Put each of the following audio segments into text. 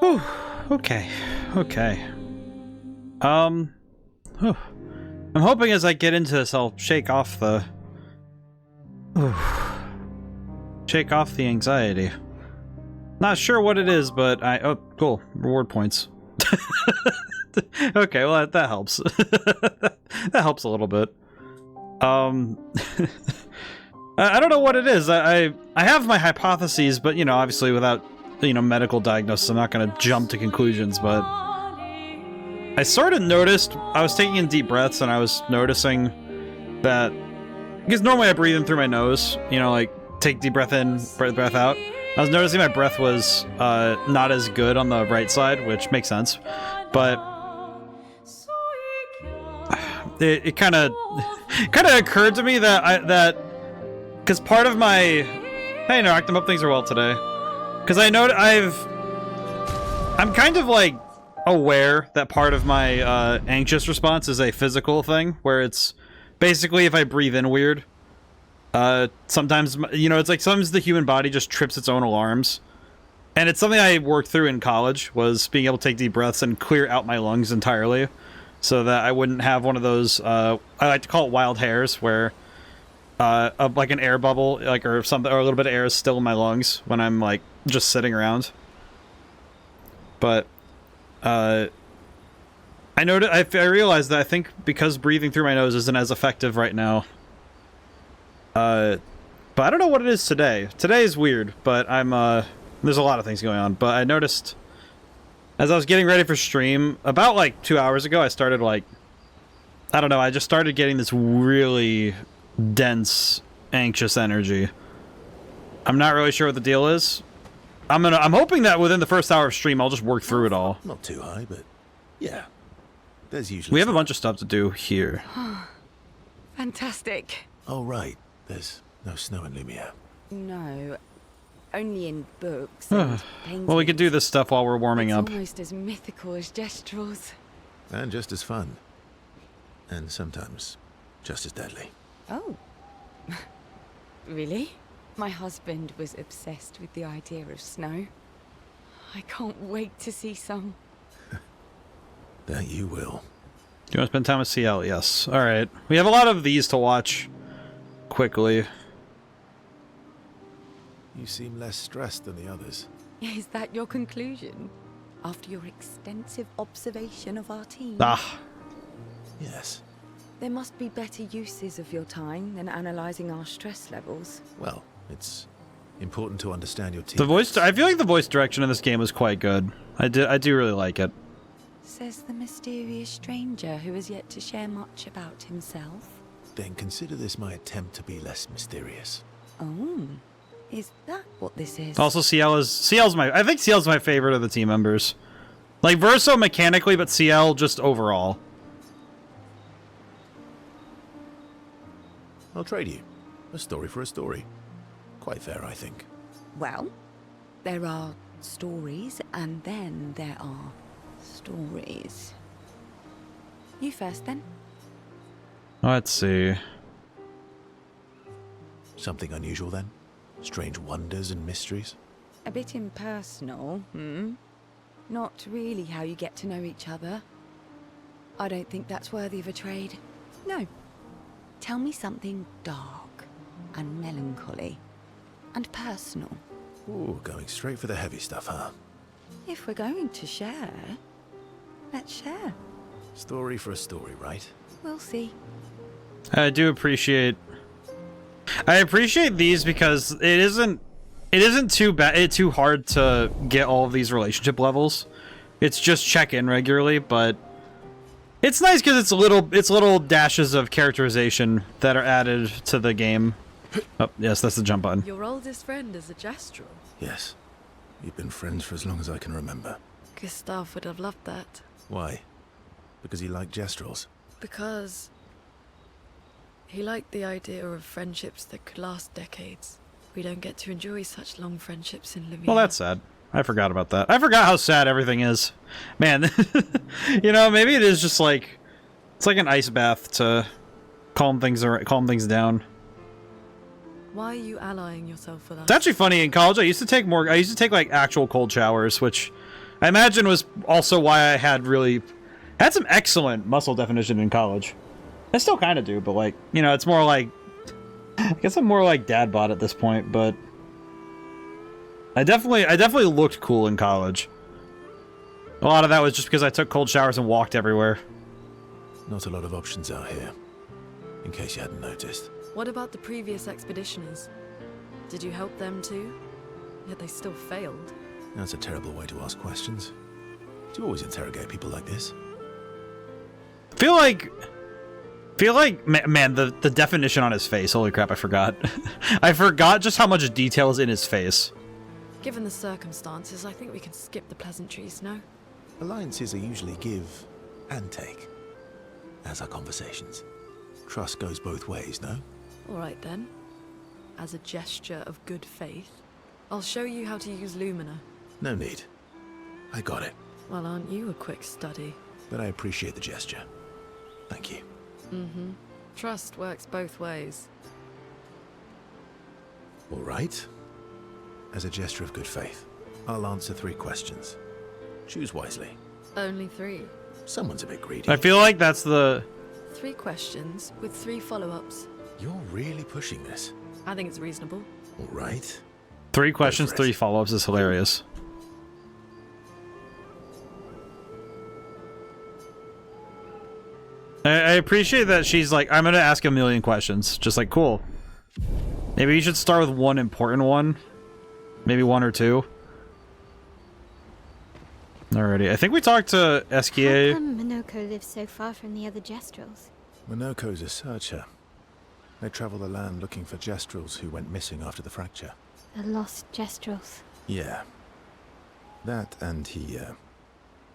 Whew. Okay. Okay. Whew. I'm hoping as I get into this, I'll shake off the... shake off the anxiety. Not sure what it is, but oh, cool. Reward points. Okay, well, that helps. That helps a little bit. I don't know what it is. I have my hypotheses, but, you know, obviously without, you know, medical diagnosis, I'm not going to jump to conclusions, but... I sort of noticed, I was taking in deep breaths, and I was noticing that... Because normally I breathe in through my nose, you know, like, take deep breath in, breath out. I was noticing my breath was not as good on the right side, which makes sense. But... It kind of occurred to me that because part of my hey no, Actum Up, things are well today, because I know I'm kind of like aware that part of my anxious response is a physical thing where it's basically if I breathe in weird, sometimes, you know, it's like sometimes the human body just trips its own alarms, and it's something I worked through in college, was being able to take deep breaths and clear out my lungs entirely. So that I wouldn't have one of those, I like to call it wild hairs, where, like an air bubble, like, or something, or a little bit of air is still in my lungs when I'm, like, just sitting around. But, I realized that I think because breathing through my nose isn't as effective right now, but I don't know what it is today. Today is weird, but there's a lot of things going on, but I noticed... As I was getting ready for stream, about like 2 hours ago, I started like, I don't know, I just started getting this really dense, anxious energy. I'm not really sure what the deal is. I'm hoping that within the first hour of stream, I'll just work through it all. Not too high, but yeah, there's usually... We have a bunch of stuff to do here. Fantastic. Oh, right. There's no snow in Lumiere. No. Only in books and paintings. Well, we could do this stuff while we're warming up. It's almost as mythical as Gestrels. And just as fun. And sometimes just as deadly. Oh. Really? My husband was obsessed with the idea of snow. I can't wait to see some. That you will. Do you want to spend time with CL? Yes. Alright. We have a lot of these to watch quickly. You seem less stressed than the others. Is that your conclusion? After your extensive observation of our team? Ah. Yes. There must be better uses of your time than analysing our stress levels. Well, it's important to understand your team. The voice... I feel like the voice direction in this game is quite good. I do really like it. Says the mysterious stranger who has yet to share much about himself. Then consider this my attempt to be less mysterious. Oh. Is that what this is? Also, CL's my... I think CL's my favorite of the team members. Like, Verso mechanically, but CL just overall. I'll trade you. A story for a story. Quite fair, I think. Well, there are stories, and then there are stories. You first, then. Let's see. Something unusual, then? Strange wonders and mysteries? A bit impersonal, Not really how you get to know each other. I don't think that's worthy of a trade. No. Tell me something dark and melancholy and personal. Ooh, going straight for the heavy stuff, huh? If we're going to share, let's share. Story for a story, right? We'll see. I do appreciate... I appreciate these because it isn't too bad. It's too hard to get all of these relationship levels. It's just check in regularly, but it's nice because it's little dashes of characterization that are added to the game. Oh, yes, that's the jump button. Your oldest friend is a Gestrel. Yes. We've been friends for as long as I can remember. Gustav would have loved that. Why? Because he liked Gestrels? Because he liked the idea of friendships that could last decades. We don't get to enjoy such long friendships in Lumiere. Well, that's sad. I forgot about that. I forgot how sad everything is. Man, you know, maybe it is just like... It's like an ice bath to calm things down. Why are you allying yourself with us? It's actually funny, in college I used to take like actual cold showers, which I imagine was also why I had some excellent muscle definition in college. I still kind of do, but like, you know, it's more like, I guess I'm more like dad bod at this point, but I definitely looked cool in college. A lot of that was just because I took cold showers and walked everywhere. Not a lot of options out here, in case you hadn't noticed. What about the previous expeditioners? Did you help them too? Yet they still failed. That's a terrible way to ask questions. Do you always interrogate people like this? Feel like, man, the definition on his face. Holy crap, I forgot. I forgot just how much detail is in his face. Given the circumstances, I think we can skip the pleasantries, no? Alliances are usually give and take, as are conversations. Trust goes both ways, no? All right then. As a gesture of good faith, I'll show you how to use Lumina. No need. I got it. Well, aren't you a quick study? But I appreciate the gesture. Thank you. Mm-hmm. Trust works both ways. All right. As a gesture of good faith, I'll answer 3 questions. Choose wisely. Only 3. Someone's a bit greedy. I feel like that's the... 3 questions with 3 follow-ups. You're really pushing this. I think it's reasonable. All right. 3 questions, 3 follow-ups is hilarious. I appreciate that she's like, I'm gonna ask a million questions. Just like, cool. Maybe you should start with one important one. Maybe 1 or 2. Alrighty. I think we talked to SKA. How come Monoco lives so far from the other Gestrels? Monoco's a searcher. They travel the land looking for Gestrels who went missing after the fracture. The lost Gestrels. Yeah. That and he,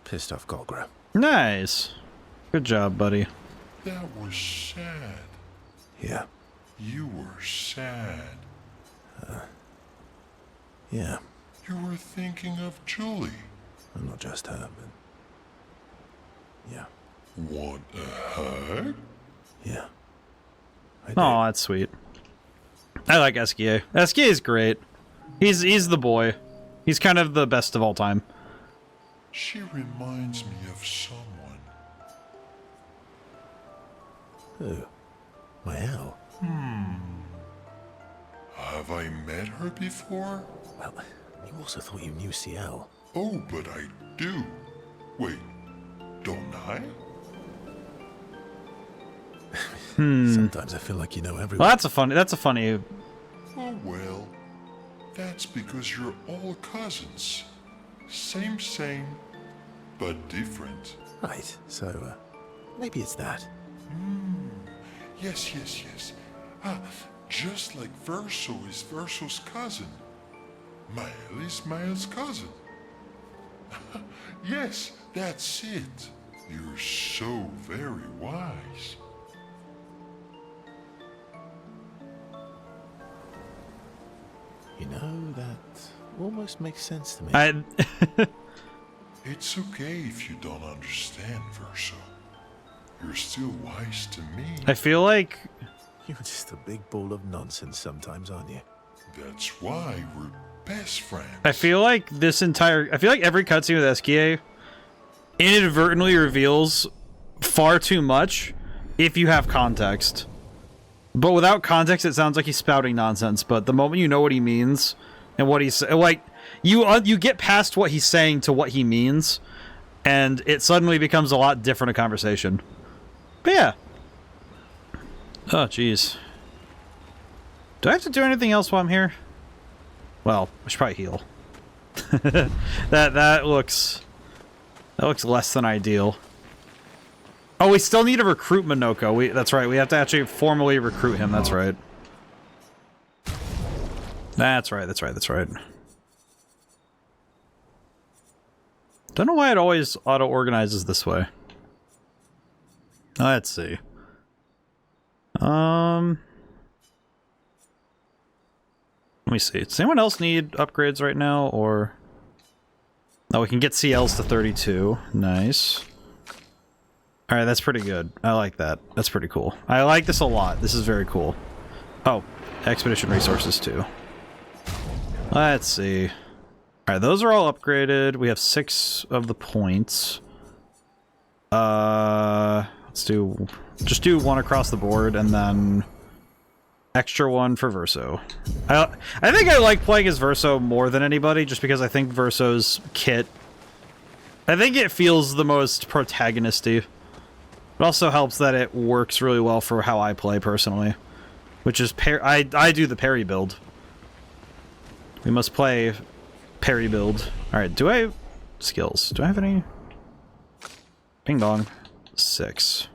pissed off Golgra. Nice. Good job, buddy. That was sad. Yeah. You were sad. Yeah. You were thinking of Julie. I'm not just her, but... Yeah. Want a hug? Yeah. Oh, that's sweet. I like SKA. SKA is great. He's the boy. He's kind of the best of all time. She reminds me of someone. Who? My Al? Have I met her before? Well, you also thought you knew CL. Oh, but I do. Wait, don't I? Sometimes I feel like you know everyone. Well, that's a funny. Oh well, that's because you're all cousins. Same, but different. Right, so, maybe it's that. Yes. Ah, just like Verso is Verso's cousin. Mael is Mael's cousin. Yes, that's it. You're so very wise. You know, that almost makes sense to me. It's okay if you don't understand, Verso. You're still wise to me. I feel like You're just a big ball of nonsense sometimes, aren't you? That's why we're best friends. I feel like every cutscene with SKA inadvertently reveals far too much if you have context. But without context, it sounds like he's spouting nonsense. But the moment you know what he means and what he's like, you get past what he's saying to what he means, and it suddenly becomes a lot different a conversation. But yeah. Oh, jeez. Do I have to do anything else while I'm here? Well, I should probably heal. that looks less than ideal. Oh, we still need to recruit Monoco. That's right. We have to actually formally recruit him. That's right. That's right. Don't know why it always auto-organizes this way. Let's see. Let me see. Does anyone else need upgrades right now, or... Oh, we can get CLs to 32. Nice. Alright, that's pretty good. I like that. That's pretty cool. I like this a lot. This is very cool. Oh, expedition resources too. Let's see. Alright, those are all upgraded. We have 6 of the points. Let's do... Just do 1 across the board, and then... extra 1 for Verso. I think I like playing as Verso more than anybody, just because I think Verso's kit... I think it feels the most protagonisty. It also helps that it works really well for how I play, personally. Which is... I do the parry build. We must play... parry build. Alright, do I... skills. Do I have any... Ping dong. 6.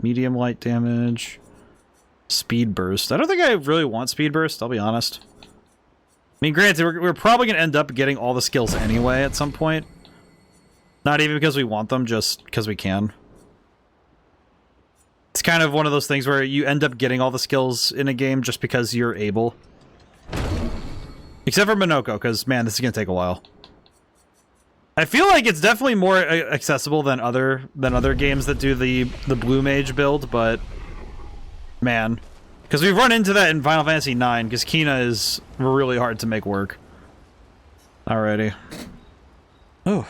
Medium light damage. Speed burst. I don't think I really want speed burst, I'll be honest. I mean, granted, we're probably going to end up getting all the skills anyway at some point. Not even because we want them, just because we can. It's kind of one of those things where you end up getting all the skills in a game just because you're able. Except for Monoco, because, man, this is going to take a while. I feel like it's definitely more accessible than other games that do the Blue Mage build, but... man. Because we've run into that in Final Fantasy IX, because Kina is really hard to make work. Alrighty. Oh.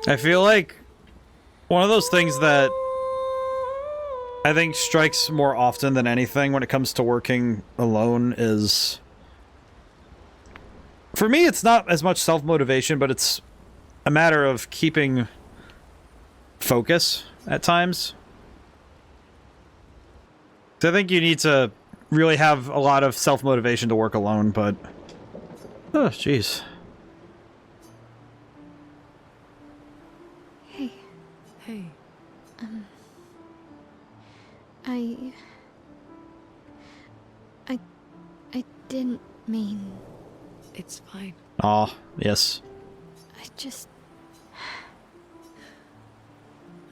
I feel like one of those things that I think strikes more often than anything when it comes to working alone is... for me, it's not as much self-motivation, but it's a matter of keeping focus at times. So I think you need to really have a lot of self-motivation to work alone, but... oh, jeez. Hey. Hey. I didn't mean... It's fine. Aw, yes. I just...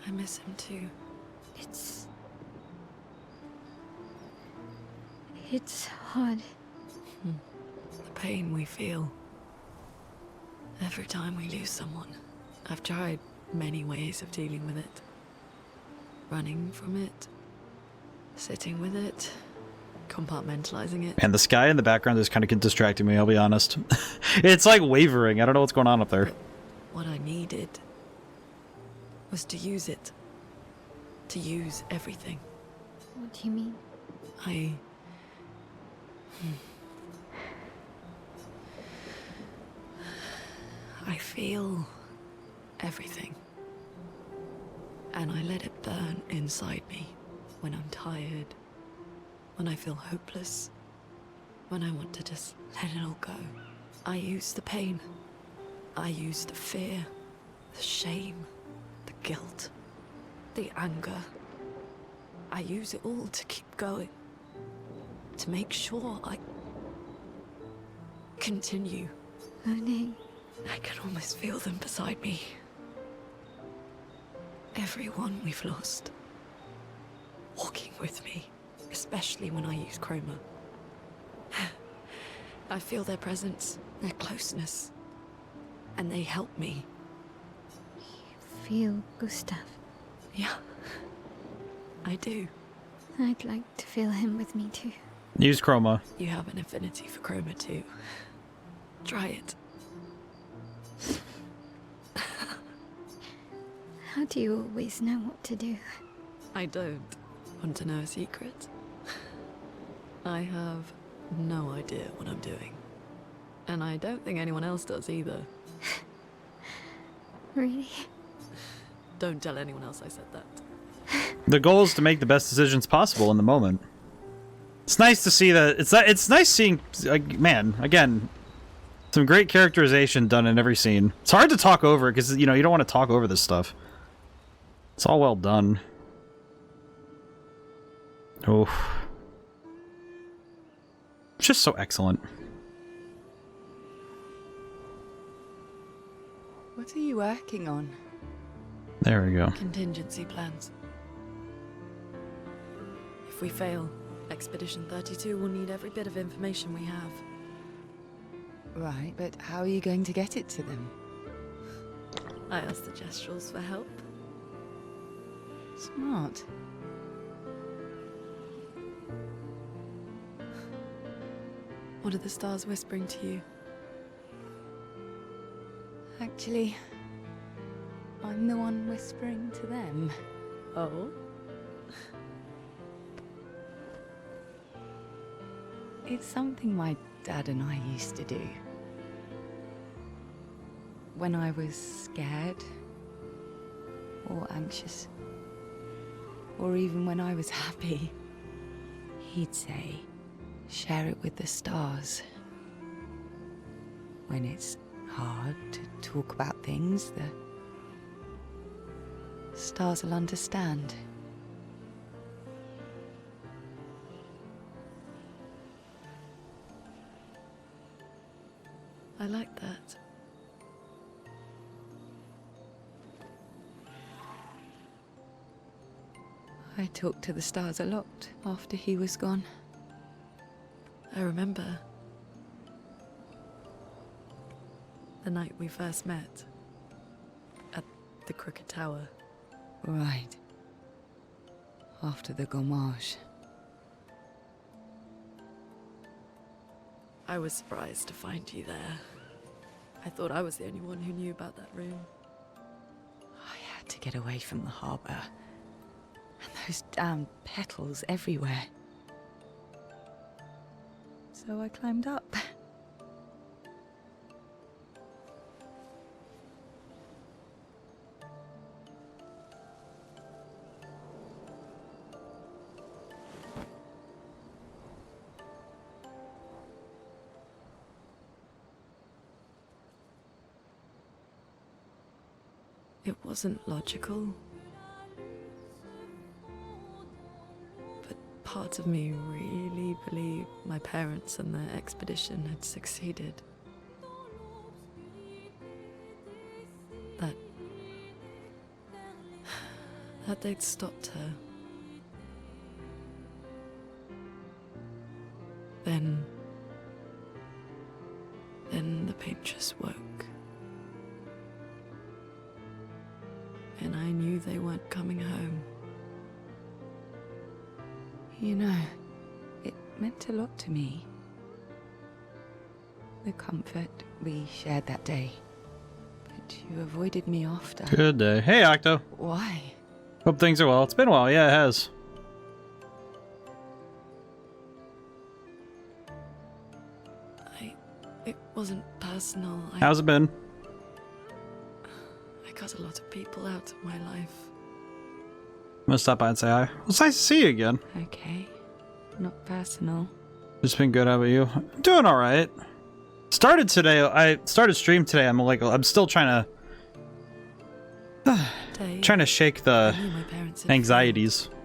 I miss him too. It's hard. The pain we feel every time we lose someone. I've tried many ways of dealing with it. Running from it, sitting with it, compartmentalizing it. And the sky in the background is kind of distracting me, I'll be honest. It's like wavering. I don't know what's going on up there. But what I needed was to use it. To use everything. What do you mean? I feel everything. And I let it burn inside me when I'm tired, when I feel hopeless, when I want to just let it all go. I use the pain. I use the fear, the shame, the guilt, the anger. I use it all to keep going. To make sure I continue. Monet. I can almost feel them beside me. Everyone we've lost. Walking with me. Especially when I use Chroma. I feel their presence, their closeness. And they help me. You feel Gustav? Yeah. I do. I'd like to feel him with me too. Use Chroma. You have an affinity for Chroma too. Try it. How do you always know what to do? I don't want to know a secret. I have no idea what I'm doing. And I don't think anyone else does either. Really? Don't tell anyone else I said that. The goal is to make the best decisions possible in the moment. It's nice to see that. It's nice seeing, man, again, some great characterization done in every scene. It's hard to talk over because, you know, you don't want to talk over this stuff. It's all well done. Oh. It's just so excellent. What are you working on? There we go. Contingency plans. If we fail, Expedition 32 will need every bit of information we have. Right, but how are you going to get it to them? I asked the Gestrels for help. Smart. What are the stars whispering to you? Actually, I'm the one whispering to them. Oh? It's something my dad and I used to do. When I was scared, or anxious, or even when I was happy, he'd say, share it with the stars. When it's hard to talk about things, the stars will understand. I like that. I talked to the stars a lot after he was gone. I remember the night we first met at the Crooked Tower. Right. After the gommage. I was surprised to find you there. I thought I was the only one who knew about that room. I had to get away from the harbour. And those damn petals everywhere. So I climbed up. It wasn't logical. But part of me really believed my parents and their expedition had succeeded. That they'd stopped her. Then the paint just woke. And I knew they weren't coming home. You know, it meant a lot to me. The comfort we shared that day. But you avoided me after. Good day. Hey, Octo. Why? Hope things are well. It's been a while. Yeah, it has. It wasn't personal. How's it been? I cut a lot of people out of my life. I'm gonna stop by and say hi. It's nice to see you again. Okay. Not personal. It's been good. How about you? Doing all right. Started today. I started stream today. I'm still trying to shake the I knew my parents had anxieties. failed.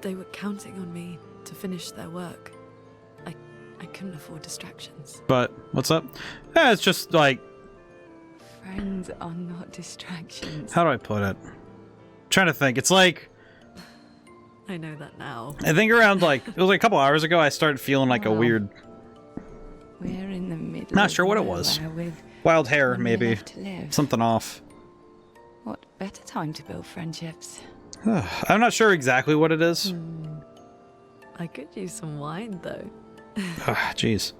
They were counting on me to finish their work. I couldn't afford distractions. But what's up? Yeah, it's just like, Friends are not distractions. how do I put it? Trying to think. It's like, I know that now. I think around like it was like a couple hours ago I started feeling like a Wow. weird We're in the middle. Not of sure what it was. nowhere with wild hair, one year maybe. left to live. Something off. What better time to build friendships? I'm not sure exactly what it is. I could use some wine though. Jeez.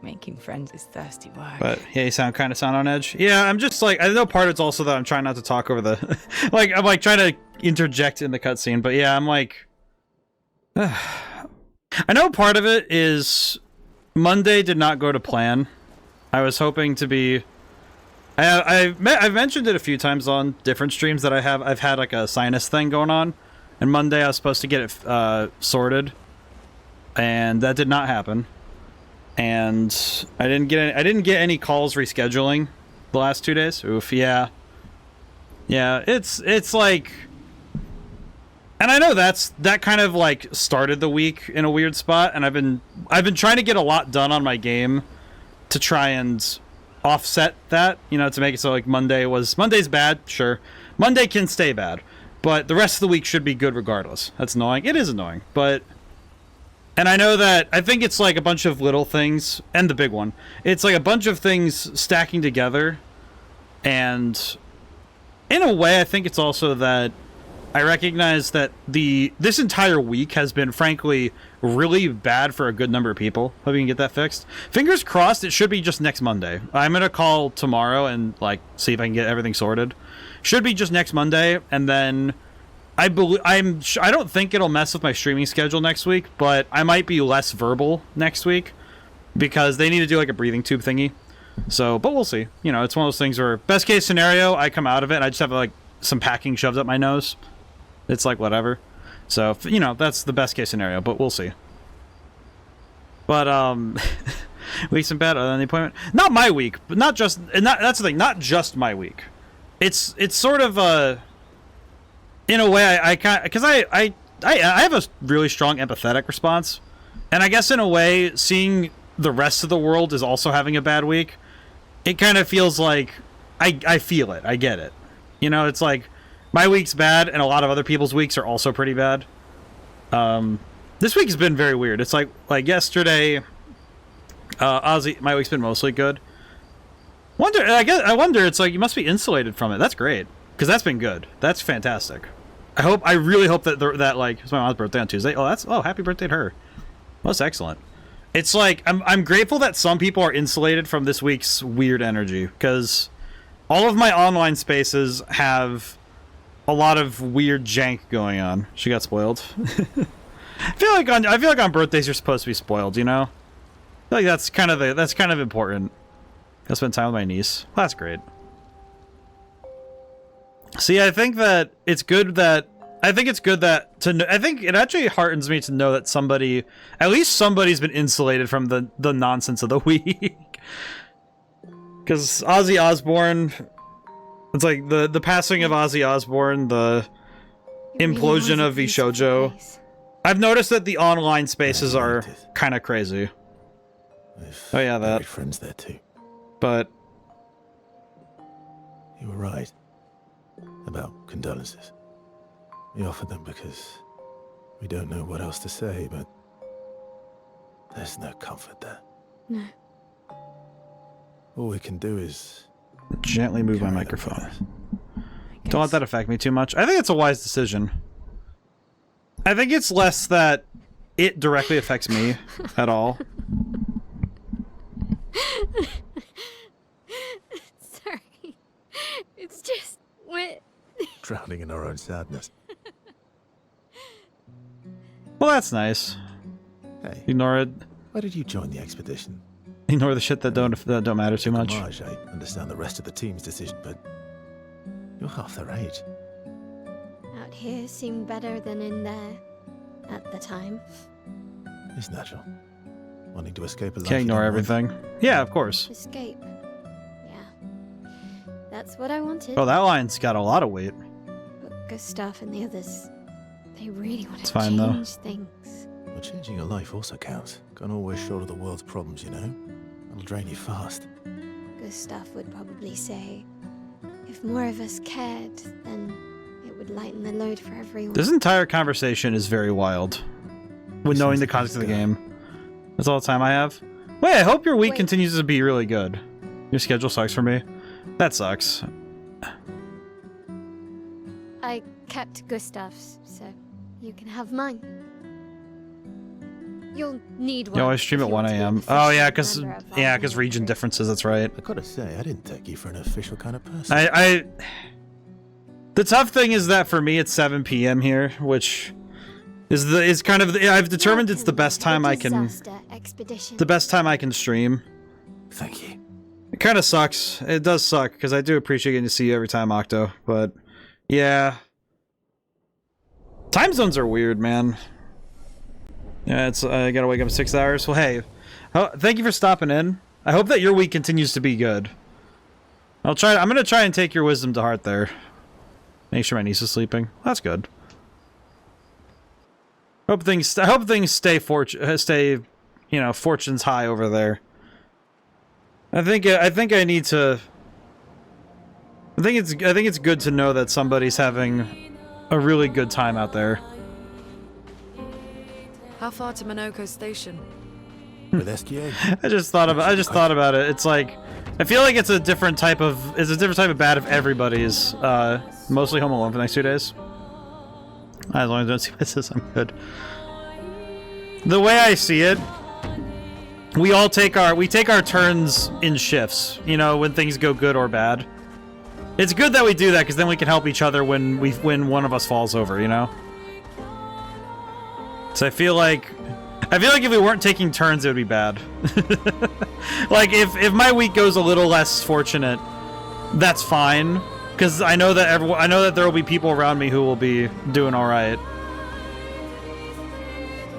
Making friends is thirsty work. But yeah, you sound on edge. Yeah, I'm just like, I know part of it's also that I'm trying not to talk over the like I'm like trying to interject in the cutscene, but yeah, I'm like I know part of it is Monday did not go to plan. I was hoping to be I've mentioned it a few times on different streams that I've had like a sinus thing going on, and Monday I was supposed to get it sorted, and that did not happen. And I didn't get any calls rescheduling the last 2 days. Oof, yeah. Yeah, it's like, and I know that kind of like started the week in a weird spot, and I've been trying to get a lot done on my game to try and offset that, you know, to make it so like Monday's bad, sure. Monday can stay bad, but the rest of the week should be good regardless. That's annoying. It is annoying, but And I know that, I think it's like a bunch of little things, and the big one. It's like a bunch of things stacking together, and in a way, I think it's also that I recognize that this entire week has been, frankly, really bad for a good number of people. Hope you can get that fixed. Fingers crossed, it should be just next Monday. I'm gonna call tomorrow and like see if I can get everything sorted. Should be just next Monday, and then I don't think it'll mess with my streaming schedule next week, but I might be less verbal next week because they need to do like a breathing tube thingy. So, but we'll see. You know, it's one of those things where best case scenario, I come out of it and I just have like some packing shoved up my nose. It's like whatever. So, you know, that's the best case scenario, but we'll see. But weeks in bed other than the appointment. Not my week, but not just, and that's the thing, not just my week. It's sort of in a way, I can't, because I have a really strong empathetic response, and I guess in a way, seeing the rest of the world is also having a bad week, it kind of feels like I feel it, I get it. You know, it's like my week's bad, and a lot of other people's weeks are also pretty bad. This week has been very weird. It's like yesterday, Ozzy, my week's been mostly good. I wonder. It's like you must be insulated from it. That's great, because that's been good. That's fantastic. I really hope that like it's my mom's birthday on Tuesday. Oh, happy birthday to her. That's excellent. It's like I'm grateful that some people are insulated from this week's weird energy, because all of my online spaces have a lot of weird jank going on. She got spoiled. I feel like on birthdays you're supposed to be spoiled, you know? I feel like that's kind of important. I'll spend time with my niece. Well, that's great. See, I think it's good that I think it actually heartens me to know that at least somebody's been insulated from the nonsense of the week. Because Ozzy Osbourne, it's like the passing of Ozzy Osbourne, the implosion of Shoujo. I've noticed that the online spaces are kind of crazy. Oh yeah, that. Friends there too. But you were right about condolences. We offered them because we don't know what else to say, but there's no comfort there. No. All we can do is gently move my microphone. Don't let that affect me too much. I think it's a wise decision. I think it's less that it directly affects me at all. Sorry. It's just wet. Drowning in our own sadness. Well, that's nice. Hey, Ignore it. why did you join the expedition? Ignore the shit that don't matter too much. Marge, I understand the rest of the team's decision, but you're half their age. Out here seemed better than in there at the time. It's natural. Wanting to escape a life. Can't you ignore don't want. everything. Yeah, of course. Escape. Yeah. That's what I wanted. Oh, that line's got a lot of weight. But Gustav and the others, they really want It's to fine, though. change things. But changing your life also counts. Can't always shoulder the world's problems, you know? It'll drain you fast. Gustav would probably say, if more of us cared, then it would lighten the load for everyone. This entire conversation is very wild. With knowing the context of the game. That's all the time I have. Wait, I hope your week continues to be really good. Your schedule sucks for me. That sucks. I kept Gustav's, so you can have mine. You'll need one. You always stream if at you 1 want to be an a.m. Oh yeah, official member of our region group. differences. That's right. I gotta say, I didn't take you for an official kind of person. The tough thing is that for me it's 7 p.m. here, which is kind of I've determined it's the best time I can. The best time I can stream. Thank you. It kind of sucks. It does suck because I do appreciate getting to see you every time, Octo. But yeah, time zones are weird, man. Yeah, it's I gotta wake up in 6 hours. Well, hey, thank you for stopping in. I hope that your week continues to be good. I'm gonna try and take your wisdom to heart there. Make sure my niece is sleeping. That's good. I hope things stay you know, fortune's high over there. I think I need to. I think it's good to know that somebody's having a really good time out there. How far to Monoco station? With SGA? I just thought about it. It's like, I feel like it's a different type of bad if everybody's mostly home alone for the next 2 days. As long as I don't see misses, I'm good. The way I see it, we take our turns in shifts, you know, when things go good or bad. It's good that we do that because then we can help each other when one of us falls over, you know? So I feel like if we weren't taking turns, it would be bad. Like if my week goes a little less fortunate, that's fine, because I know that there will be people around me who will be doing all right.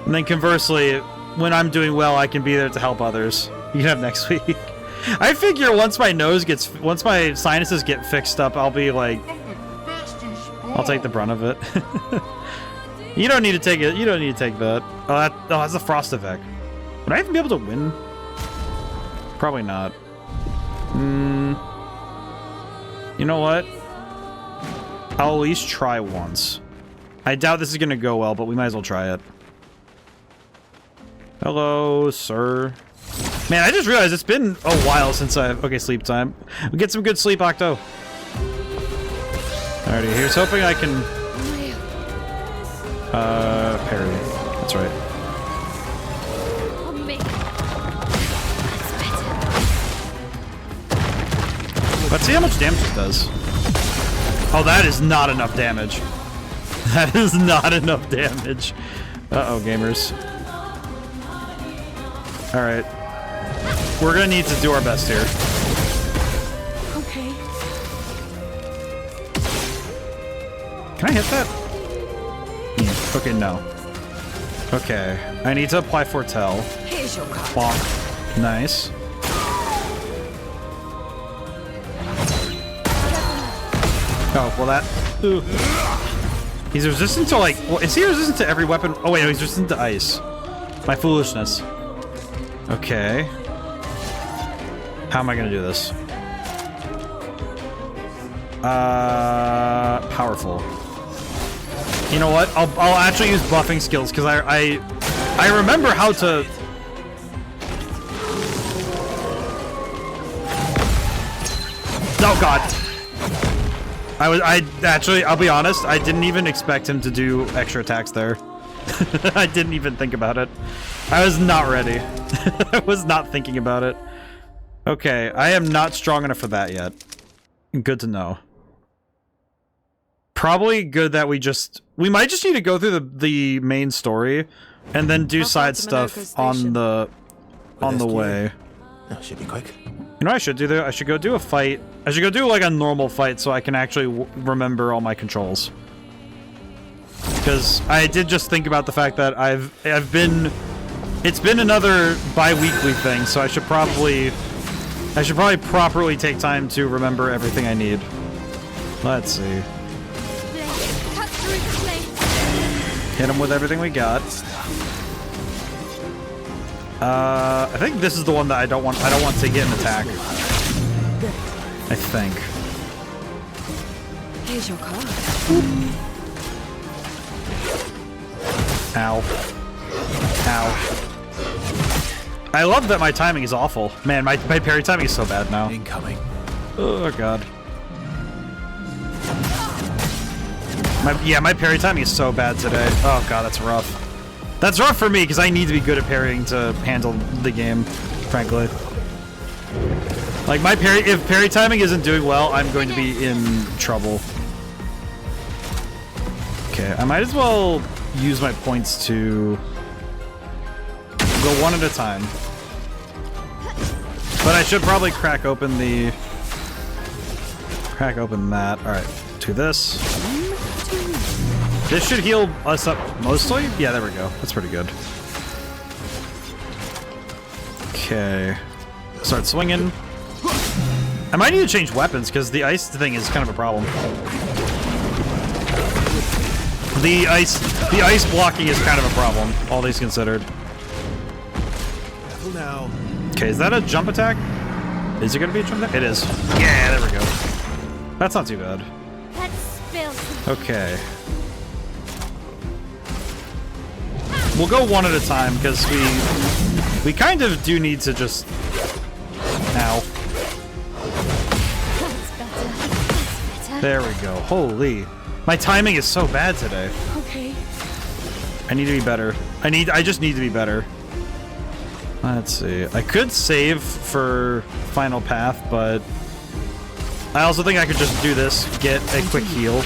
And then conversely, when I'm doing well, I can be there to help others. You can have next week. I figure once my sinuses get fixed up, I'll be like, I'll take the brunt of it. You don't need to take it. You don't need to take that. Oh, that's a frost effect. Would I even be able to win? Probably not. You know what? I'll at least try once. I doubt this is gonna go well, but we might as well try it. Hello, sir. Man, I just realized it's been a while since okay, sleep time. We'll get some good sleep, Octo. Alrighty, here's hoping I can... parry. That's right. Let's see how much damage it does. Oh, that is not enough damage. That is not enough damage. Uh-oh, gamers. Alright. We're gonna need to do our best here. Okay. Can I hit that? Okay, no. Okay. I need to apply Foretell. Here's your card. Bonk. Nice. Oh, well that... Ooh. He's resistant to, like... Well, is he resistant to every weapon? Oh, wait, no, he's resistant to ice. My foolishness. Okay. How am I gonna do this? Powerful. You know what? I'll actually use buffing skills, because I remember how to... Oh, God. I'll be honest, I didn't even expect him to do extra attacks there. I didn't even think about it. I was not ready. I was not thinking about it. Okay, I am not strong enough for that yet. Good to know. Probably good that we might just need to go through the main story and then do side stuff on the way. That should be quick. You know what I should do though? I should go do a fight. I should go do like a normal fight so I can actually remember all my controls. Because I did just think about the fact that it's been another bi-weekly thing, so I should probably properly take time to remember everything I need. Let's see. Hit him with everything we got. I think this is the one that I don't want to get an attack. I think. Here's your card. Ow. Ow. I love that my timing is awful. Man, my parry timing is so bad now. Incoming. Oh, God. My parry timing is so bad today. Oh, God, that's rough. That's rough for me, because I need to be good at parrying to handle the game, frankly. Like, if parry timing isn't doing well, I'm going to be in trouble. Okay, I might as well use my points to go one at a time. But I should probably crack open that. Alright, do this. This should heal us up mostly? Yeah, there we go. That's pretty good. Okay. Start swinging. I might need to change weapons, because the ice thing is kind of a problem. The ice blocking is kind of a problem, all these considered. Now. Okay, is that a jump attack? Is it gonna be a jump attack? It is. Yeah, there we go. That's not too bad. Let's spill. Okay. we'll go one at a time because we kind of do need to just. Ow. That's better. That's better. There we go. Holy, my timing is so bad today. Okay. I need to be better. I just need to be better. Let's see. I could save for final path, but I also think I could just do this, get a quick heal.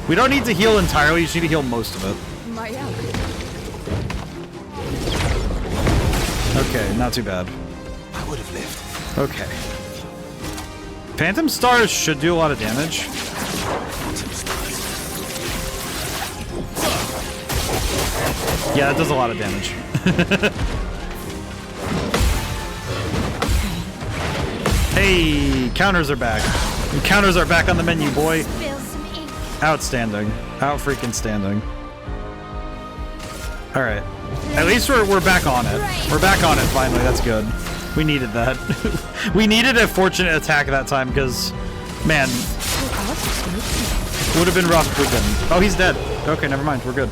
We don't need to heal entirely, you just need to heal most of it. Okay, not too bad. I would have lived. Okay. Phantom Stars should do a lot of damage. Yeah, it does a lot of damage. Hey, counters are back. Counters are back on the menu, boy. Spill some ink. Outstanding. Out freaking standing. Alright. At least we're back on it. We're back on it finally, that's good. We needed that. We needed a fortunate attack that time because, man, would have been rough if we didn't. Oh, he's dead. Okay, never mind, we're good.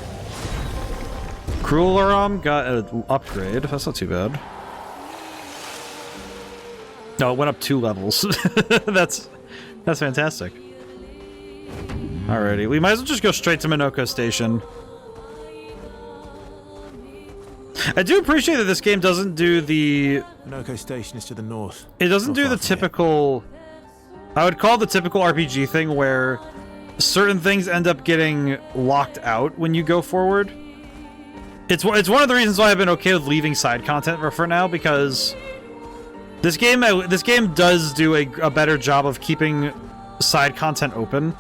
Cruel got an upgrade. That's not too bad. No, it went up 2 levels. That's fantastic. Alrighty, we might as well just go straight to Monoco Station. I do appreciate that this game doesn't do the... Monoco Station is to the north. It doesn't do the typical... I would call it the typical RPG thing where certain things end up getting locked out when you go forward. It's one of the reasons why I've been okay with leaving side content for now, because this game does do a better job of keeping side content open.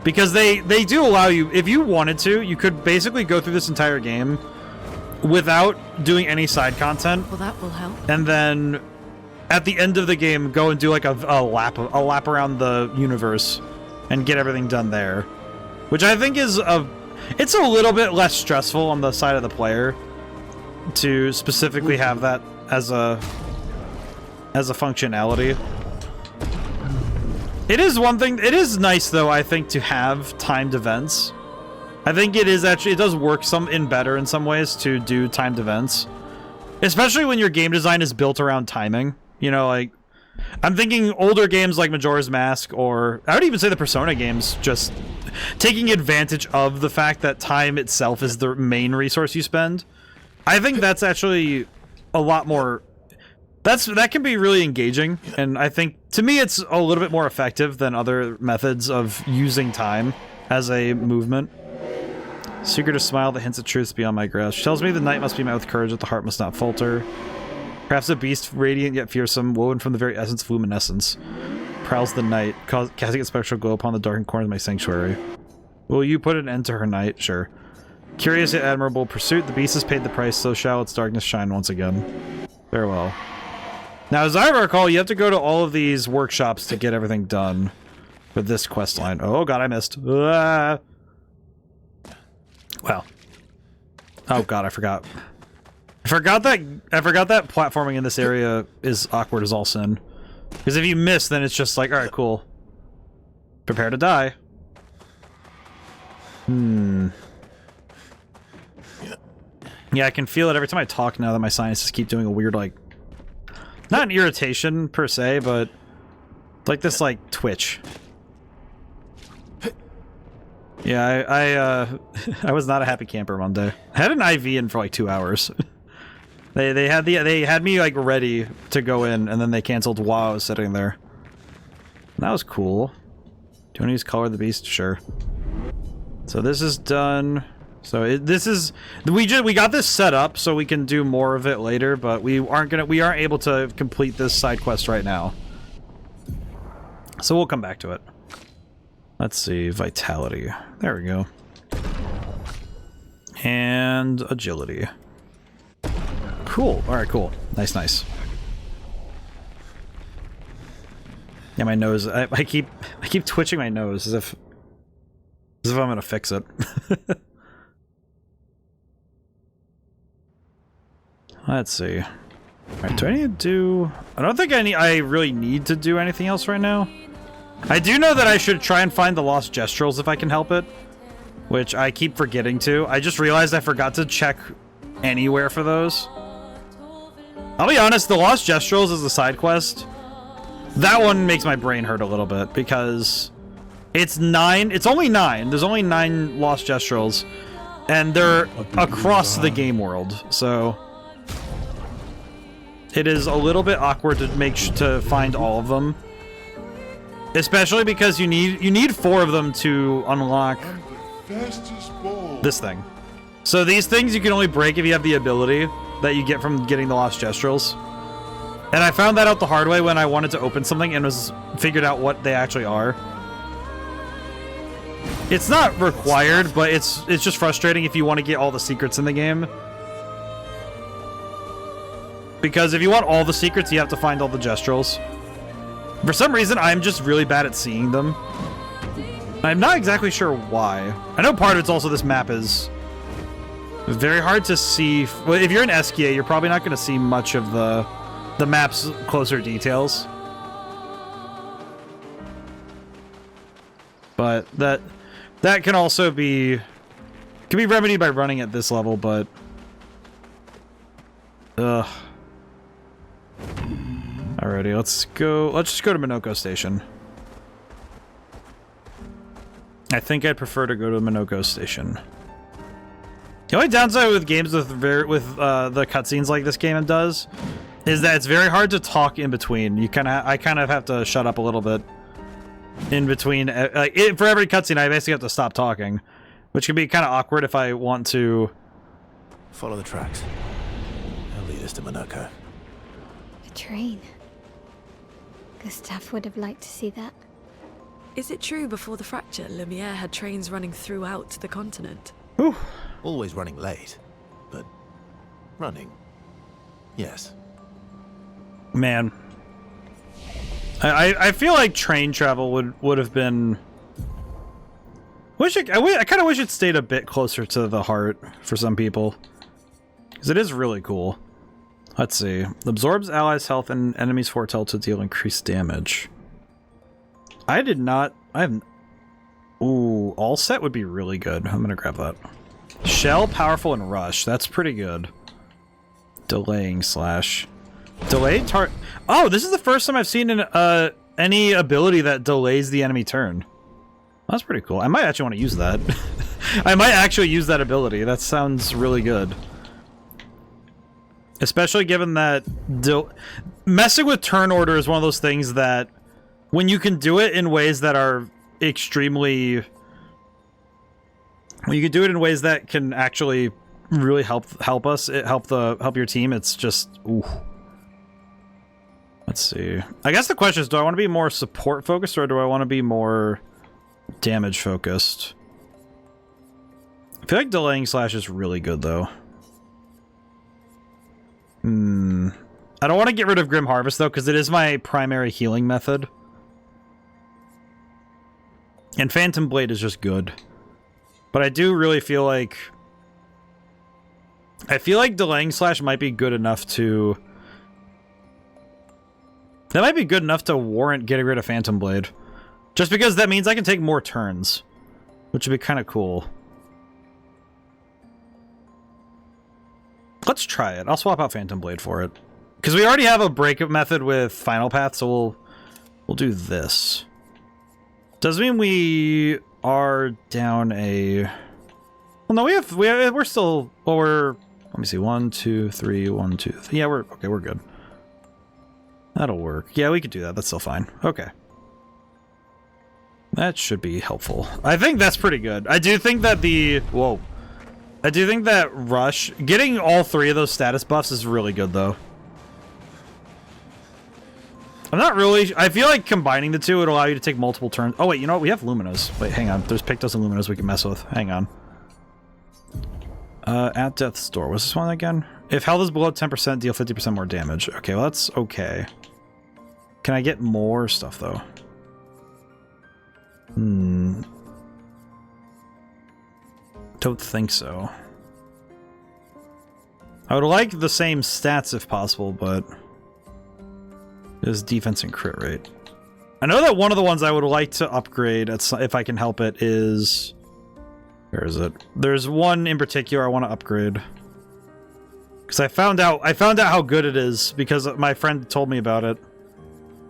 Because they do allow you, if you wanted to, you could basically go through this entire game without doing any side content. Well, that will help. And then at the end of the game, go and do like a lap around the universe and get everything done there, which I think is it's a little bit less stressful on the side of the player to specifically have that as a functionality. It is one thing. It is nice though, I think, to have timed events. I think it does work better in some ways to do timed events, especially when your game design is built around timing. You know, like I'm thinking older games like Majora's Mask, or I would even say the Persona games, just taking advantage of the fact that time itself is the main resource you spend. I think that's actually a lot more... That can be really engaging, and I think, to me, it's a little bit more effective than other methods of using time as a movement. Secret of smile that hints at truths beyond my grasp. She tells me the night must be met with courage, that the heart must not falter. Perhaps a beast radiant yet fearsome, woven from the very essence of luminescence, prowls the night, casting a spectral glow upon the darkened corners of my sanctuary. Will you put an end to her night? Sure. Curious yet admirable pursuit, the beast has paid the price, so shall its darkness shine once again. Farewell. Now, as I recall, you have to go to all of these workshops to get everything done with this quest line. Oh god, I missed. Ah. Well. Oh god, I forgot. I forgot that platforming in this area is awkward as all sin. Because if you miss, then it's just like, alright, cool. Prepare to die. Yeah, I can feel it every time I talk now that my sinuses keep doing a weird, like... Not an irritation, per se, but... like this, like, twitch. Yeah, I was not a happy camper Monday. I had an IV in for like 2 hours. They had me like ready to go in, and then they canceled while I was sitting there. That was cool. Do you want to use Color of the Beast? Sure. So this is done. So we got this set up so we can do more of it later, but we aren't able to complete this side quest right now. So we'll come back to it. Let's see, vitality. There we go. And agility. Cool. Alright, cool. Nice, nice. Yeah, my nose. I keep twitching my nose as if I'm gonna fix it. Let's see. Alright, do I need to do... I don't think I really need to do anything else right now. I do know that I should try and find the lost gestrels if I can help it. which I keep forgetting to. I just realized I forgot to check anywhere for those. I'll be honest, the Lost Gestrels is a side quest. That one makes my brain hurt a little bit because it's 9. It's only 9. There's only 9 Lost Gestrels, and they're across the game world. So it is a little bit awkward to to find all of them, especially because you need 4 of them to unlock this thing. So these things you can only break if you have the ability that you get from getting the Lost Gestrels. And I found that out the hard way when I wanted to open something and figured out what they actually are. It's not required, but it's just frustrating if you want to get all the secrets in the game. Because if you want all the secrets, you have to find all the Gestrels. For some reason, I'm just really bad at seeing them. I'm not exactly sure why. I know part of it's also this map is very hard to see. Well, if you're in Eskia, you're probably not going to see much of the map's closer details. But that can also be remedied by running at this level, but ugh. Alrighty, let's just go to Monoco Station. I think I'd prefer to go to Monoco Station. The only downside with games with the cutscenes like this game does is that it's very hard to talk in between. I kind of have to shut up a little bit in between. For every cutscene, I basically have to stop talking, which can be kind of awkward if I want to Follow the tracks. They'll lead us to Monaco. A train. Gustav would have liked to see that. Is it true before the fracture, Lumiere had trains running throughout the continent? Whew. Always running late, but running. Yes. Man, I feel like train travel would have been. I kind of wish it stayed a bit closer to the heart for some people, because it is really cool. Let's see. Absorbs allies' health and enemies' foretell to deal increased damage. I haven't. Ooh, all set would be really good. I'm gonna grab that. Shell, powerful, and rush. That's pretty good. Delaying slash. Delayed tar. Oh, this is the first time I've seen any ability that delays the enemy turn. That's pretty cool. I might actually want to use that. I might actually use that ability. That sounds really good. Especially given that messing with turn order is one of those things that when you can do it in ways that are extremely... When you can do it in ways that can actually really help your team, it's just... Ooh. Let's see. I guess the question is, do I want to be more support focused or do I want to be more damage focused? I feel like delaying slash is really good though. I don't want to get rid of Grim Harvest though, because it is my primary healing method. And Phantom Blade is just good. But I do really feel like... I feel like delaying slash might be good enough to... That might be good enough to warrant getting rid of Phantom Blade. Just because that means I can take more turns. Which would be kind of cool. Let's try it. I'll swap out Phantom Blade for it. Because we already have a breakup method with Final Path, so we'll do this. Does mean we are down a... Well, no, we're still... Well, we're... Let me see. 1, 2, 3, 1, 2, 3. Yeah, we're... Okay, we're good. That'll work. Yeah, we could do that. That's still fine. Okay. That should be helpful. I think that's pretty good. I do think that the... Whoa. I do think that Rush... Getting all 3 of those status buffs is really good, though. I'm not really... I feel like combining the two would allow you to take multiple turns. Oh, wait, you know what? We have Luminos. Wait, hang on. There's Pictos and Luminos we can mess with. Hang on. At Death's Door. What's this one again? If health is below 10%, deal 50% more damage. Okay, well, that's okay. Can I get more stuff, though? Don't think so. I would like the same stats if possible, but... There's defense and crit rate. I know that one of the ones I would like to upgrade, if I can help it, is... Where is it? There's one in particular I want to upgrade. Because I found out how good it is because my friend told me about it.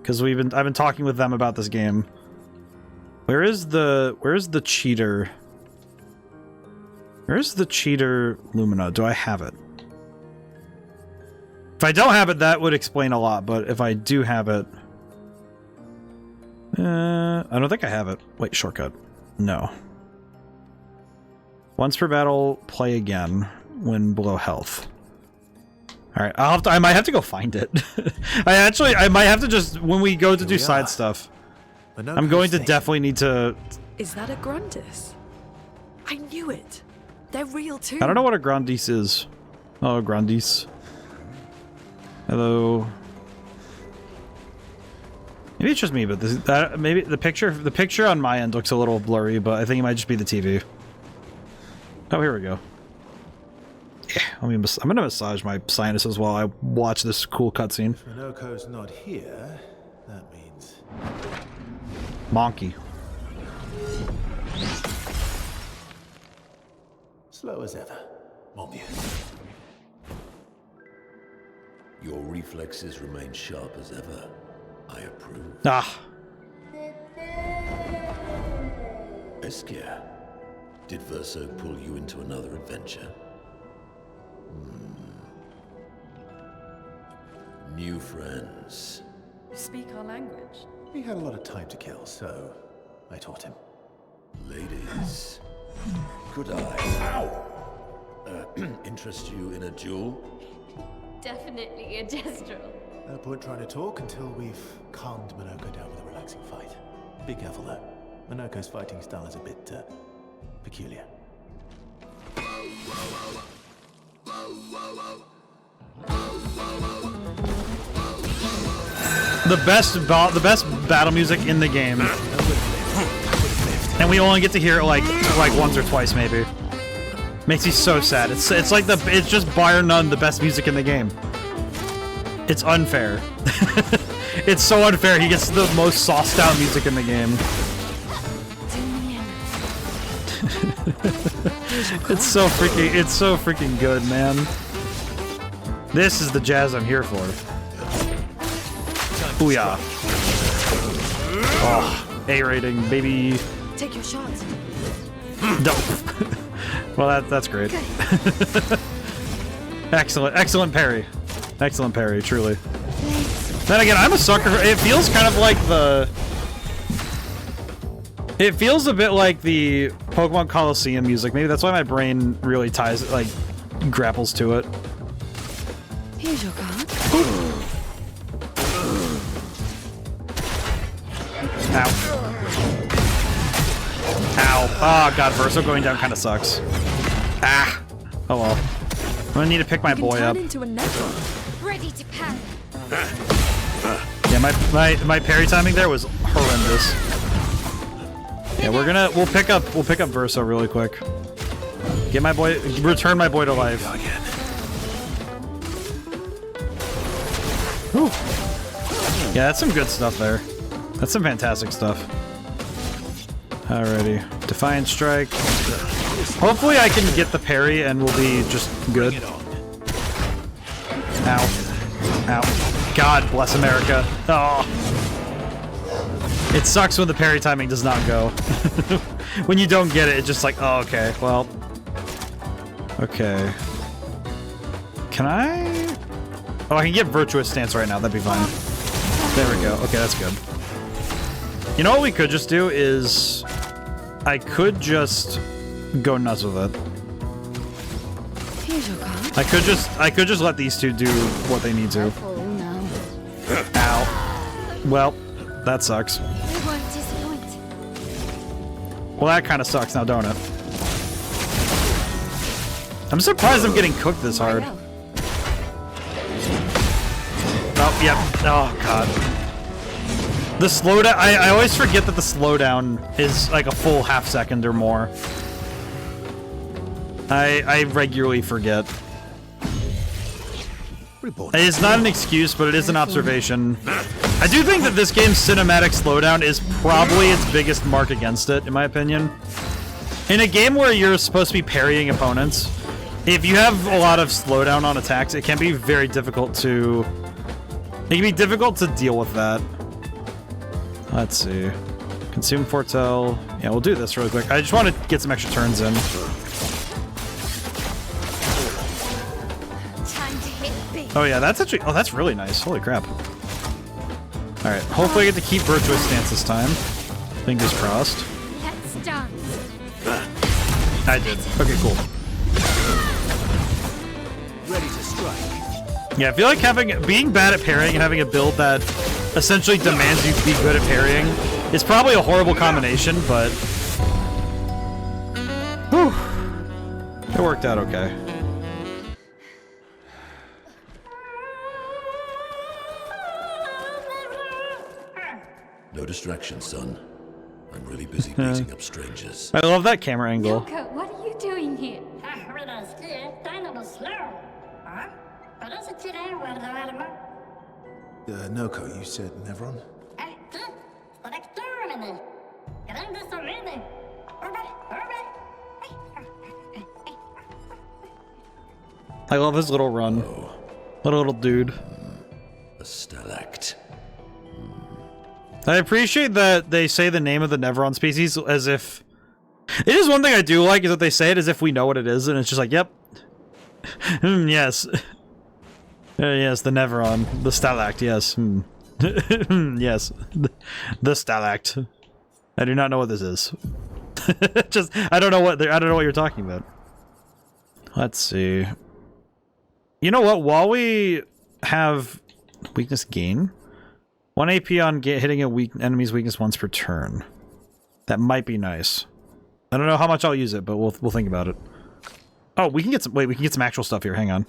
Because I've been talking with them about this game. Where's the cheater? Where's the cheater Lumina? Do I have it? If I don't have it, that would explain a lot, but if I do have it... I don't think I have it. Wait, shortcut. No. Once per battle, play again when below health. Alright, I might have to go find it. I might have to just, when we go to do side stuff, I'm going to definitely need to... Is that a Grundis? I knew it. They're real too. I don't know what a Grandis is. Oh, Grandis. Hello. Maybe it's just me, but maybe the picture on my end looks a little blurry, but I think it might just be the TV. Oh, here we go. Yeah, I'm gonna massage my sinuses while I watch this cool cutscene. If Monoco's not here, that means... Monkey. Slow as ever, mon vieux. Your reflexes remain sharp as ever. I approve. Ah. Obscur, did Verso pull you into another adventure? New friends. Speak our language. He had a lot of time to kill, so I taught him. Ladies, could I interest you in a duel? Definitely a gestural. No point trying to talk until we've calmed Monoco down with a relaxing fight. Be careful though. Monoco's fighting style is a bit peculiar. The best battle music in the game. And we only get to hear it like once or twice maybe. Makes me so sad. It's just bar none the best music in the game. It's unfair. It's so unfair. He gets the most sauced out music in the game. It's so freaking good, man. This is the jazz I'm here for. Booyah. Oh, A rating, baby. Take your shots. Dope. Well, that's great. Excellent parry. Excellent parry, truly. Then again, I'm a sucker for, it feels kind of like it feels a bit like the Pokemon Coliseum music. Maybe that's why my brain really grapples to it. Here's your card. Ow. Ow. Oh god, Verso going down kind of sucks. Ah. Oh well. I'm gonna need to pick my boy up. Into a network. Ready to parry. Yeah, my parry timing there was horrendous. Yeah, we'll pick up Verso really quick. Get my boy, return my boy to life. Whew. Yeah, that's some good stuff there. That's some fantastic stuff. Alrighty, Defiant Strike. Hopefully I can get the parry and we'll be just good. Ow. Ow. God bless America. Oh. It sucks when the parry timing does not go. When you don't get it, it's just like, oh, okay, well. Okay. Can I? Oh, I can get Virtuous Stance right now, that'd be fine. There we go, okay, that's good. You know what we could just do is... I could just go nuts with it. Here's your card. I could just let these two do what they need to. Oh no. Ow. Well, that sucks. We won't disappoint. Well, that kind of sucks now, don't it? I'm surprised I'm getting cooked this hard. Oh, yep. Oh, God. The slowdown, I always forget that the slowdown is like a full half second or more. I regularly forget. It's not an excuse, but it is an observation. I do think that this game's cinematic slowdown is probably its biggest mark against it, in my opinion. In a game where you're supposed to be parrying opponents, if you have a lot of slowdown on attacks, it can be very difficult to... It can be difficult to deal with that. Let's see. Consume Foretell. Yeah, we'll do this really quick. I just want to get some extra turns in. Time to hit big. Oh yeah, that's actually... Oh, that's really nice. Holy crap. Alright, hopefully I get to keep Virtuous Stance this time. Fingers crossed. Let's dance. I did. Okay, cool. Ready to strike. Yeah, I feel like being bad at parrying and having a build that essentially demands you to be good at parrying is probably a horrible combination, but... Whew. It worked out okay. No distraction, son. I'm really busy beating up strangers. I love that camera angle. Monoco, what are you doing here? Noco, you said Nevron? I love his little run. Little dude. A stalact. I appreciate that they say the name of the Nevron species as if... It is one thing I do like, is that they say it as if we know what it is, and it's just like, yep. Yes. Yes, the Nevron. The Stalact, yes. Yes. The Stalact. I do not know what this is. Just, I don't know what you're talking about. Let's see. You know what? While we have weakness gain, 1 AP on hitting a enemy's weakness once per turn. That might be nice. I don't know how much I'll use it, but we'll think about it. Oh, we can get some. Wait, we can get some actual stuff here. Hang on.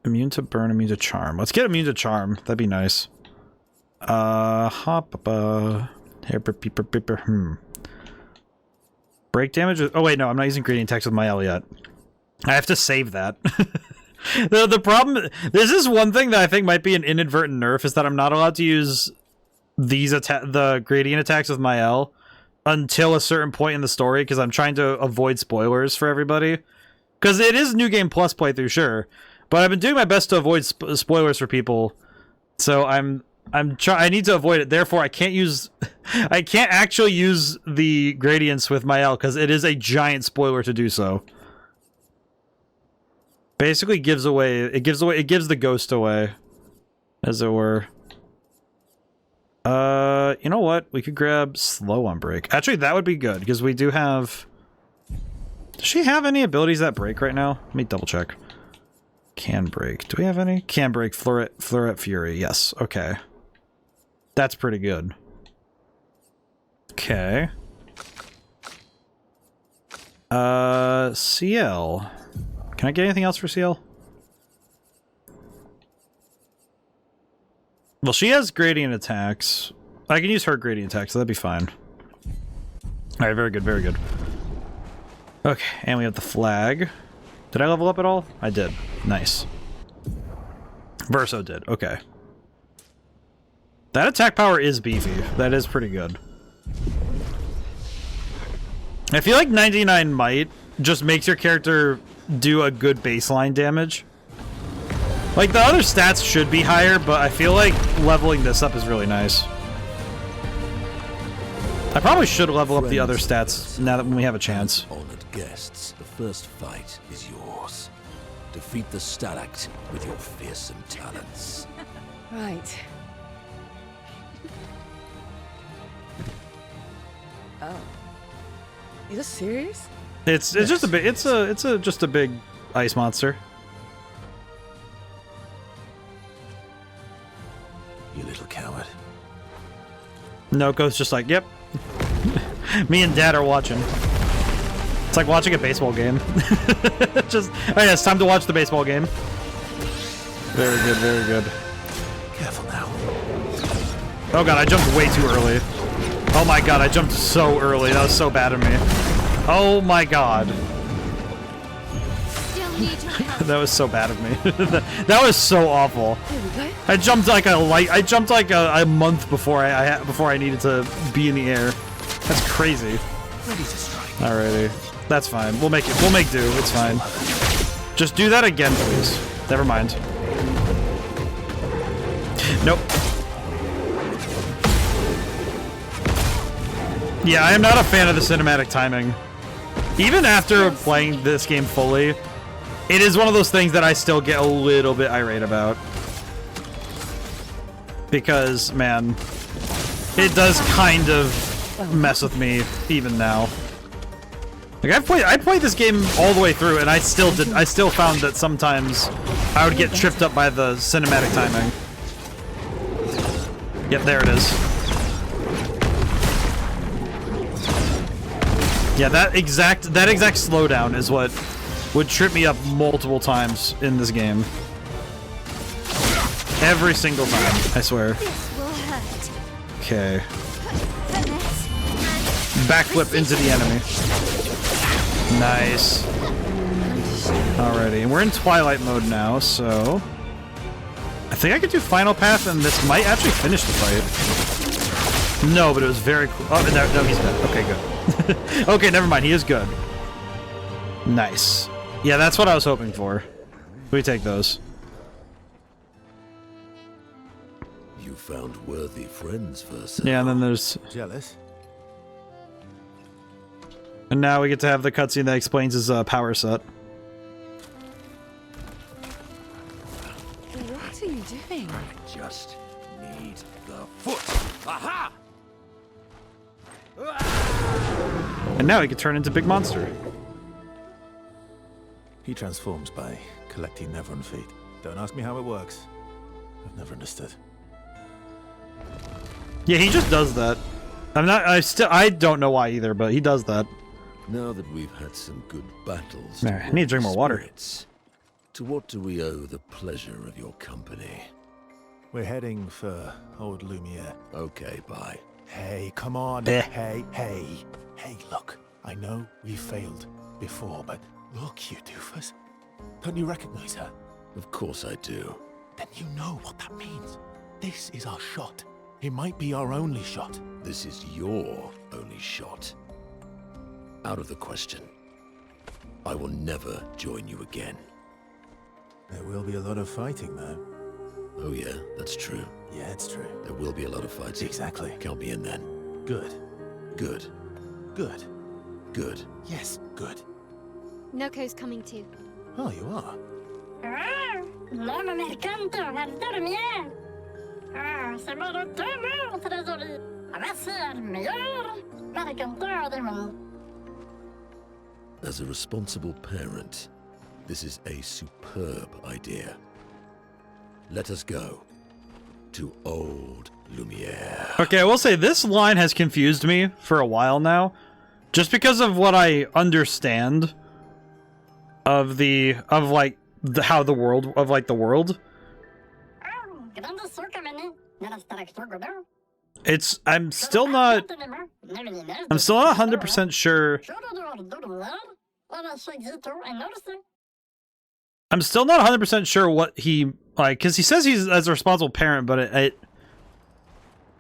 Immune to burn, immune to charm. Let's get immune to charm. That'd be nice. Break damage. Oh wait, no, I'm not using gradient attacks with my L yet. I have to save that. The problem, this is one thing that I think might be an inadvertent nerf, is that I'm not allowed to use the gradient attacks with my L until a certain point in the story, because I'm trying to avoid spoilers for everybody. Because it is New Game Plus playthrough, sure, but I've been doing my best to avoid spoilers for people. So I need to avoid it. Therefore, I can't actually use the gradients with my L because it is a giant spoiler to do so. Basically, it gives the ghost away, as it were. You know what? We could grab slow on break. Actually, that would be good because we do have. Does she have any abilities that break right now? Let me double check. Can break. Do we have any? Can break. Fleuret Fury. Yes. Okay. That's pretty good. Okay. CL. Can I get anything else for CL? Well, she has gradient attacks. I can use her gradient attacks, so that'd be fine. Alright, very good, very good. Okay, and we have the flag. Did I level up at all? I did. Nice. Verso did. Okay. That attack power is beefy. That is pretty good. I feel like 99 might just makes your character do a good baseline damage. Like, the other stats should be higher, but I feel like leveling this up is really nice. I probably should level up the other stats now that we have a chance. Honored guests, the first fight is yours. Defeat the Stalact with your fearsome talents. Right. Oh. Is this serious? It's just a big just a big ice monster. You little coward. Noco's just like, yep. Me and Dad are watching. It's like watching a baseball game. Just, oh yeah, it's time to watch the baseball game. Very good, very good. Careful now. Oh god, I jumped way too early. Oh my god, I jumped so early. That was so bad of me. Oh my god. Still need your help. That was so bad of me. That was so awful. There we go. I jumped like a month before I needed to be in the air. That's crazy. Ready to strike. Alrighty. That's fine. We'll make do. It's fine. Just do that again, please. Never mind. Nope. Yeah, I am not a fan of the cinematic timing. Even after playing this game fully, it is one of those things that I still get a little bit irate about. Because, man, it does kind of mess with me even now. Like I played this game all the way through, and I still found that sometimes I would get tripped up by the cinematic timing. Yep, there it is. Yeah, that exact slowdown is what would trip me up multiple times in this game. Every single time, I swear. Okay. Backflip into the enemy. Nice. Alrighty, and we're in Twilight mode now, so I think I could do Final Path, and this might actually finish the fight. No, but it was very cool. Oh, no, he's dead. Okay, good. Okay, never mind. He is good. Nice. Yeah, that's what I was hoping for. We take those. You found worthy friends, Versa. Yeah, and then there's... Jealous? And now we get to have the cutscene that explains his power set. What are you doing? I just need the foot. Aha! And now he can turn into Big Monster. He transforms by collecting Nevron feet. Don't ask me how it works. I've never understood. Yeah, he just does that. I don't know why either, but he does that. Now that we've had some good battles, I need to drink more water. spirits, to what do we owe the pleasure of your company? We're heading for old Lumiere. Okay, bye. Hey, come on. Eh. Hey, look. I know we failed before, but look, you doofus. Don't you recognize her? Of course I do. Then you know what that means. This is our shot. It might be our only shot. This is your only shot. Out of the question. I will never join you again. There will be a lot of fighting, though. Oh yeah, that's true. Yeah, it's true. There will be a lot of fighting. Exactly. Count me in then. Good. Good. Good. Good. Yes, good. Noco's coming too. Oh, you are? As a responsible parent, this is a superb idea. Let us go to old Lumiere. Okay, I will say this line has confused me for a while now, just because of what I understand of how the world the world. I'm still not 100% sure. I'm still not 100% sure what he like, because he says he's as a responsible parent, but it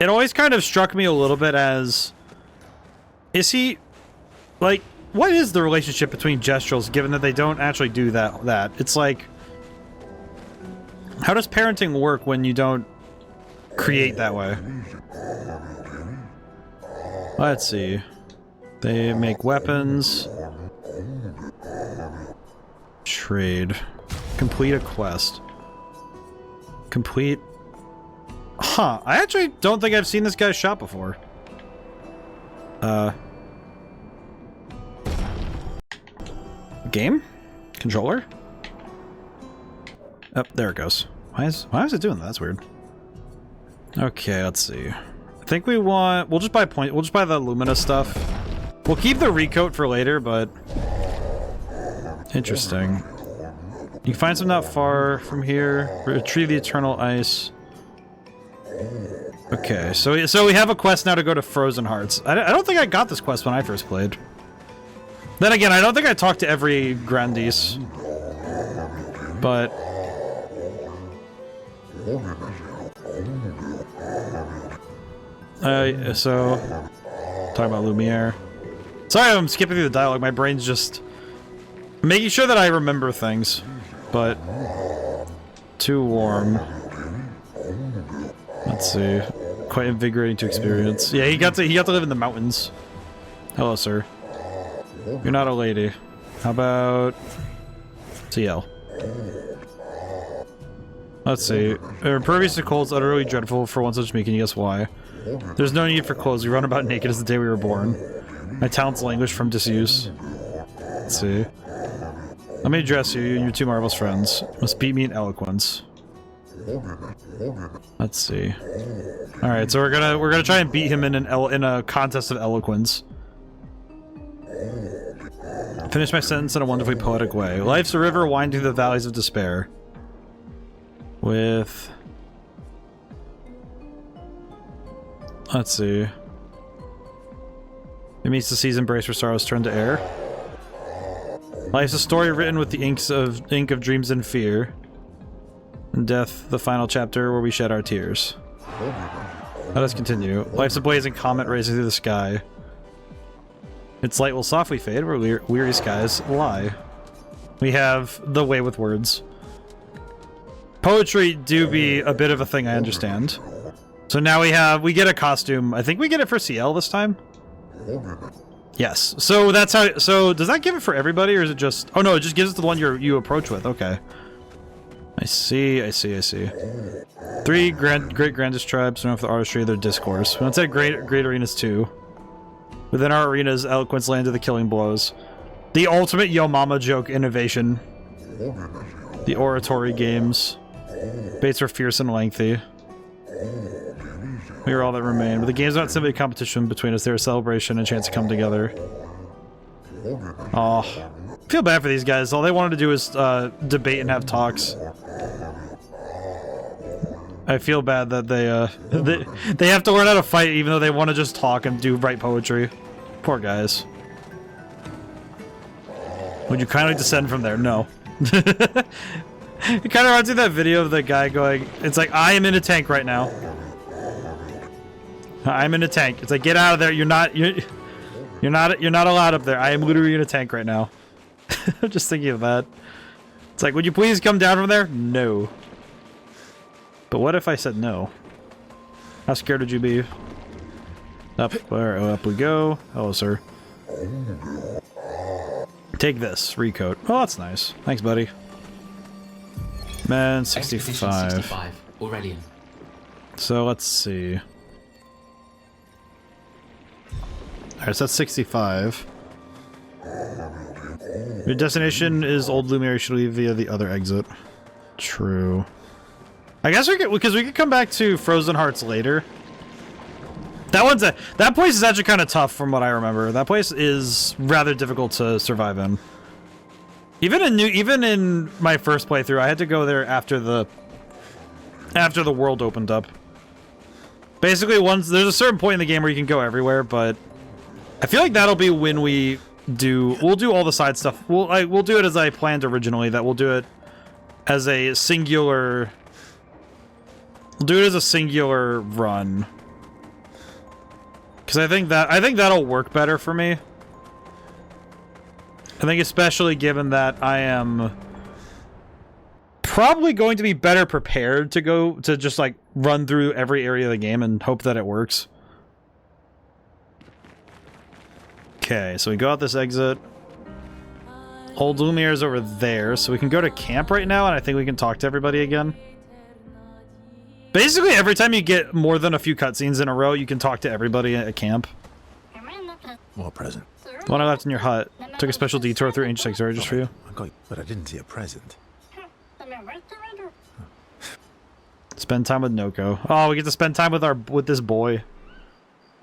always kind of struck me a little bit as, is he like, what is the relationship between gestrals, given that they don't actually do that? It's like, how does parenting work when you don't create that way? Let's see. They make weapons. Trade. Complete a quest. Complete. Huh. I actually don't think I've seen this guy's shop before. Game? Controller? Oh, there it goes. Why is it doing that? That's weird. Okay, let's see. I think we'll just buy the Lumina stuff. We'll keep the recoat for later, but interesting. You can find some not far from here. Retrieve the Eternal Ice. Okay, so we have a quest now to go to Frozen Hearts. I don't think I got this quest when I first played. Then again, I don't think I talked to every Grandis. But so Talking about Lumiere. Sorry, I'm skipping through the dialogue. My brain's just making sure that I remember things, but too warm. Let's see. Quite invigorating to experience. Yeah, he got to live in the mountains. Hello, sir. You're not a lady. How about CL? Let's see. Impervious to cold is utterly dreadful for one such me. Can you guess why? There's no need for clothes. We run about naked as the day we were born. My talents languish from disuse. Let's see. Let me address you and your two marvelous friends. Must beat me in eloquence. Let's see. All right, so we're gonna try and beat him in a contest of eloquence. Finish my sentence in a wonderfully poetic way. Life's a river winding through the valleys of despair. With... Let's see. It meets the seas embrace where sorrows turn to air. Life's a story written with the ink of dreams and fear. And death, the final chapter where we shed our tears. Let us continue. Life's a blazing comet racing through the sky. Its light will softly fade where weary skies lie. We have the way with words. Poetry do be a bit of a thing, I understand. So now we get a costume. I think we get it for CL this time. Yes. So that's how. So does that give it for everybody, or is it just? Oh no, it just gives it to the one you approach with. Okay. I see. 3 great grandest tribes known for the artistry of their discourse. We don't say great arenas too. Within our arenas, eloquence landed the killing blows. The ultimate Yo Mama joke innovation. The oratory games. Baits are fierce and lengthy. We are all that remain, but the game's not simply a competition between us. They're a celebration and a chance to come together. Oh, I feel bad for these guys. All they wanted to do is debate and have talks. I feel bad that they have to learn how to fight even though they want to just talk and write poetry. Poor guys. Would you kindly descend from there? No. It kind of reminds me of that video of the guy going, it's like, I am in a tank right now. I'm in a tank. It's like, get out of there. You're not allowed up there. I am literally in a tank right now. I'm just thinking of that. It's like, would you please come down from there? No. But what if I said no? How scared would you be? Up, up we go. Hello, sir. Take this, recoat. Oh, that's nice. Thanks, buddy. Man, 65. 65. Aurelian. So let's see. Alright, so that's 65. Your destination is Old Lumiere. You should leave via the other exit. True. I guess we could come back to Frozen Hearts later. That place is actually kind of tough from what I remember. That place is rather difficult to survive in. Even in my first playthrough, I had to go there after the world opened up. Basically, there's a certain point in the game where you can go everywhere, but I feel like that'll be when we'll do all the side stuff. We'll do it as I planned originally. That we'll do it as a singular. We'll do it as a singular run. Because I think that'll work better for me. I think especially given that I am probably going to be better prepared to just like run through every area of the game and hope that it works. Okay, so we go out this exit. Old Lumiere is over there, so we can go to camp right now, and I think we can talk to everybody again. Basically, every time you get more than a few cutscenes in a row, you can talk to everybody at camp. What present? The one I left in your hut. Took a special detour through ancient Exoria just for you. But I didn't see a present. Spend time with Noko. Oh, we get to spend time with this boy.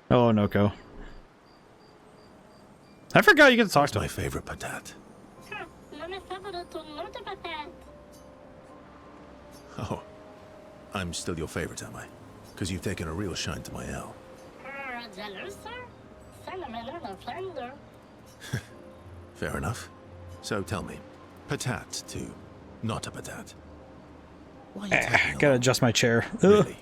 Oh, Noko. I forgot you get to talk to him. My favorite patat. Oh, I'm still your favorite, am I? Because you've taken a real shine to my L. Fair enough. So tell me, patat to not a patat. Why are you taking gotta adjust my chair. Really?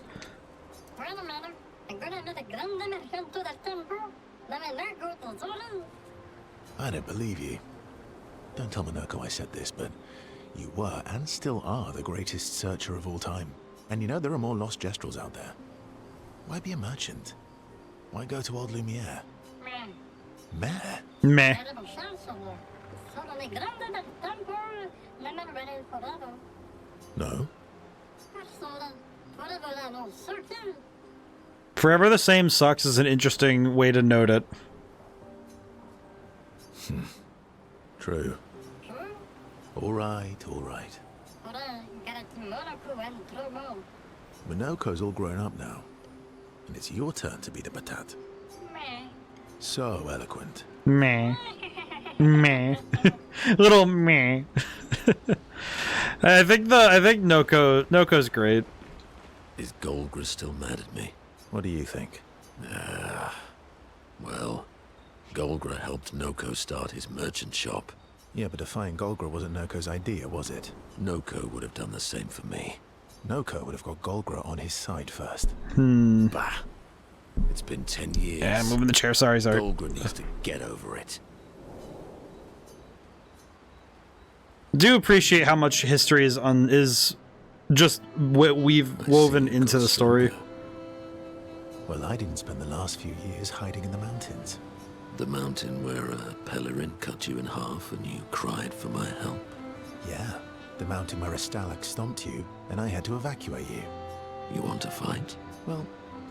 I don't believe you. Don't tell Monoco I said this, but you were and still are the greatest searcher of all time. And you know there are more lost Jestrels out there. Why be a merchant? Why go to old Lumiere? Meh? Meh. No? Forever the Same sucks is an interesting way to note it. True. All right, all right. Monoco's all grown up now. And it's your turn to be the patat. So eloquent. Meh. Meh. Little meh. I think Noco's great. Is Golgra still mad at me? What do you think? Well, Golgra helped Noco start his merchant shop. Yeah, but defying Golgra wasn't Noco's idea, was it? Noco would have done the same for me. Noco would have got Golgra on his side first. Bah. It's been 10 years. Yeah, moving the chair. Sorry. Golgra needs to get over it. Do appreciate how much history is just what we've woven into the story. Well, I didn't spend the last few years hiding in the mountains. The mountain where a Pellerin cut you in half and you cried for my help. Yeah, the mountain where a Stalak stomped you and I had to evacuate you. You want to fight? Well,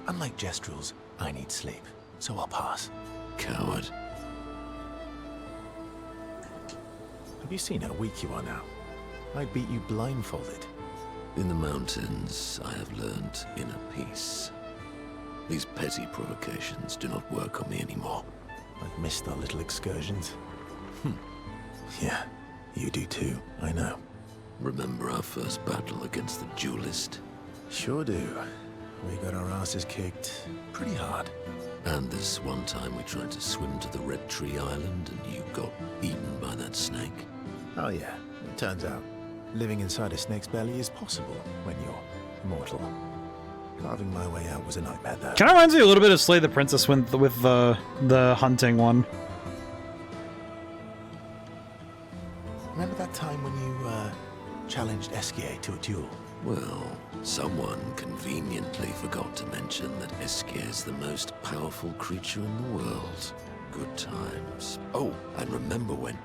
unlike Jestrels, I need sleep, so I'll pass. Coward. Have you seen how weak you are now? I'd beat you blindfolded. In the mountains, I have learned inner peace. These petty provocations do not work on me anymore. I've missed our little excursions. Yeah, you do too, I know. Remember our first battle against the duelist? Sure do. We got our asses kicked pretty hard. And this one time we tried to swim to the Red Tree Island and you got eaten by that snake. Oh yeah, it turns out living inside a snake's belly is possible when you're mortal. Carving my way out was a nightmare though. Kind of reminds me a little bit of Slay the Princess with the hunting one. Remember that time when you challenged Esquier to a duel? Well, someone conveniently forgot to mention that Esquier is the most powerful creature in the world. Good times. Oh, and remember when...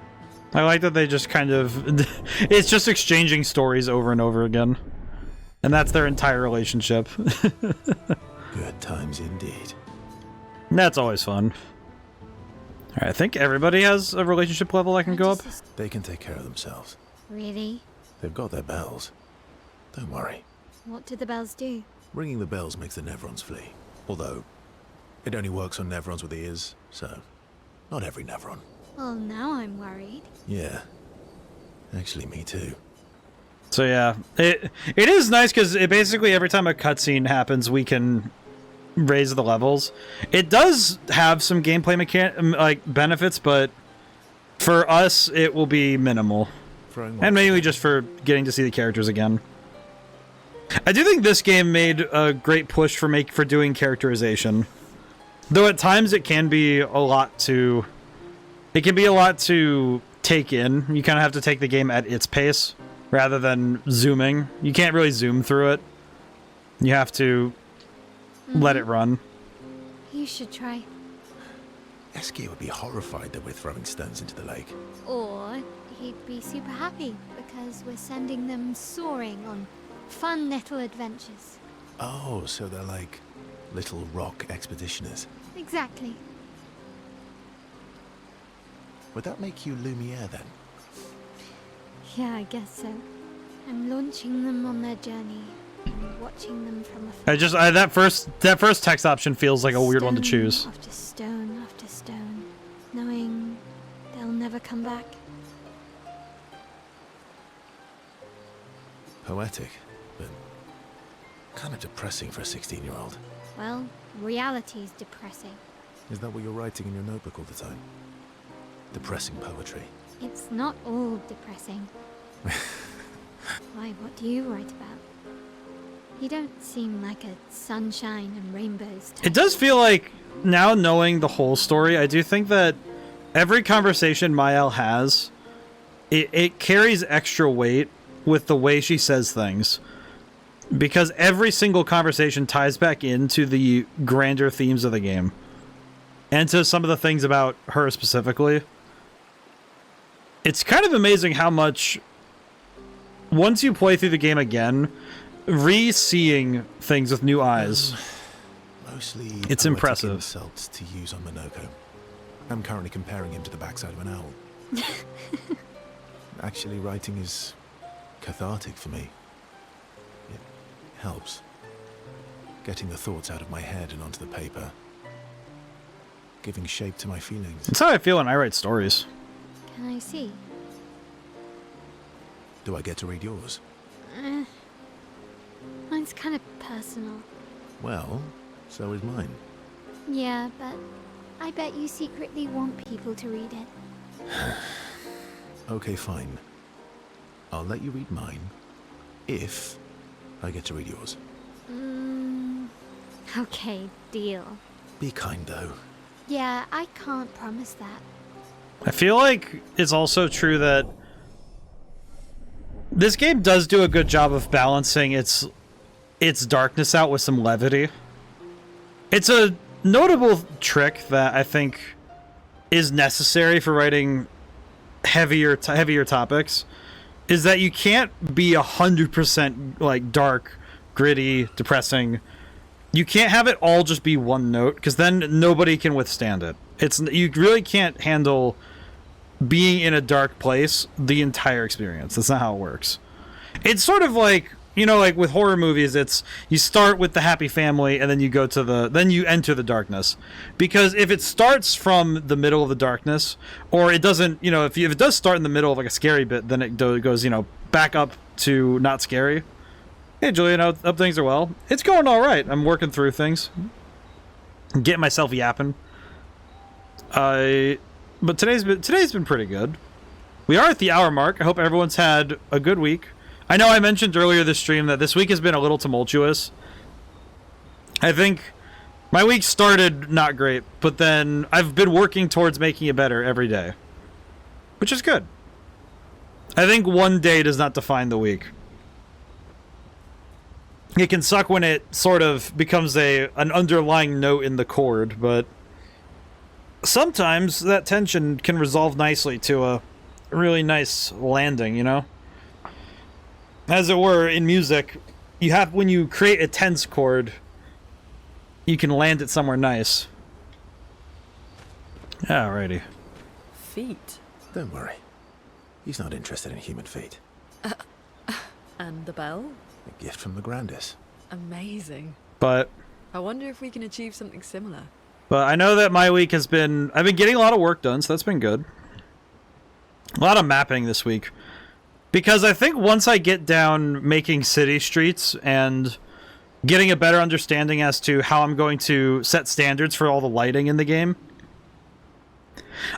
I like that they just kind of... it's just exchanging stories over and over again. And that's their entire relationship. Good times indeed. That's always fun. Alright, I think everybody has a relationship level I can go up. They can take care of themselves. Really? They've got their bells. Don't worry. What do the bells do? Ringing the bells makes the Nevrons flee. Although, it only works on Nevrons with ears, so not every Nevron. Well, now I'm worried. Yeah. Actually, me too. So yeah, it is nice because it basically every time a cutscene happens, we can raise the levels. It does have some gameplay benefits, but for us, it will be minimal. And mainly just for getting to see the characters again. I do think this game made a great push for doing characterization. Though at times it can be a lot to... It can be a lot to take in. You kind of have to take the game at its pace, rather than zooming. You can't really zoom through it. You have to let it run. You should try. Esquier would be horrified that we're throwing stones into the lake. Or he'd be super happy because we're sending them soaring on fun little adventures. Oh, so they're like little rock expeditioners. Exactly. Would that make you Lumiere then? Yeah, I guess so. I'm launching them on their journey and watching them from afar. That first text option feels like a weird one to choose. Stone after stone, knowing they'll never come back. Poetic, but kind of depressing for a 16-year-old. Well, reality's depressing. Is that what you're writing in your notebook all the time? Depressing poetry. It's not all depressing. Why, what do you write about? You don't seem like a sunshine and rainbows type. It does feel like, now knowing the whole story, I do think that every conversation Mael has, it carries extra weight with the way she says things. Because every single conversation ties back into the grander themes of the game. And to some of the things about her specifically. It's kind of amazing how much, once you play through the game again, re-seeing things with new eyes, Mostly it's poetic impressive. insults to use on Monoco. I'm currently comparing him to the backside of an owl. Actually, writing is cathartic for me. It helps. Getting the thoughts out of my head and onto the paper. Giving shape to my feelings. That's how I feel when I write stories. Can I see? Do I get to read yours? Mine's kind of personal. Well, so is mine. Yeah, but I bet you secretly want people to read it. Okay, fine. I'll let you read mine, if I get to read yours. Okay, deal. Be kind, though. Yeah, I can't promise that. I feel like it's also true that this game does do a good job of balancing its darkness out with some levity. It's a notable trick that I think is necessary for writing heavier topics, is that you can't be 100% like dark, gritty, depressing. You can't have it all just be one note, because then nobody can withstand it. You really can't handle being in a dark place the entire experience. That's not how it works. It's sort of like, you know, like with horror movies, it's you start with the happy family and then you go to then you enter the darkness. Because if it starts from the middle of the darkness, or it doesn't, you know, if it does start in the middle of like a scary bit, then it goes, you know, back up to not scary. Hey, Julian, hope things are well. It's going all right. I'm working through things. I'm getting myself yapping. But today's been pretty good. We are at the hour mark. I hope everyone's had a good week. I know I mentioned earlier this stream that this week has been a little tumultuous. I think my week started not great, but then I've been working towards making it better every day, which is good. I think one day does not define the week. It can suck when it sort of becomes an underlying note in the chord, but sometimes that tension can resolve nicely to a really nice landing, you know? As it were, in music, when you create a tense chord, you can land it somewhere nice. Alrighty. Feet. Don't worry. He's not interested in human feet. And the bell? A gift from the Grandis. Amazing. But I wonder if we can achieve something similar. But I know that my week I've been getting a lot of work done, so that's been good. A lot of mapping this week. Because I think once I get down making city streets and getting a better understanding as to how I'm going to set standards for all the lighting in the game,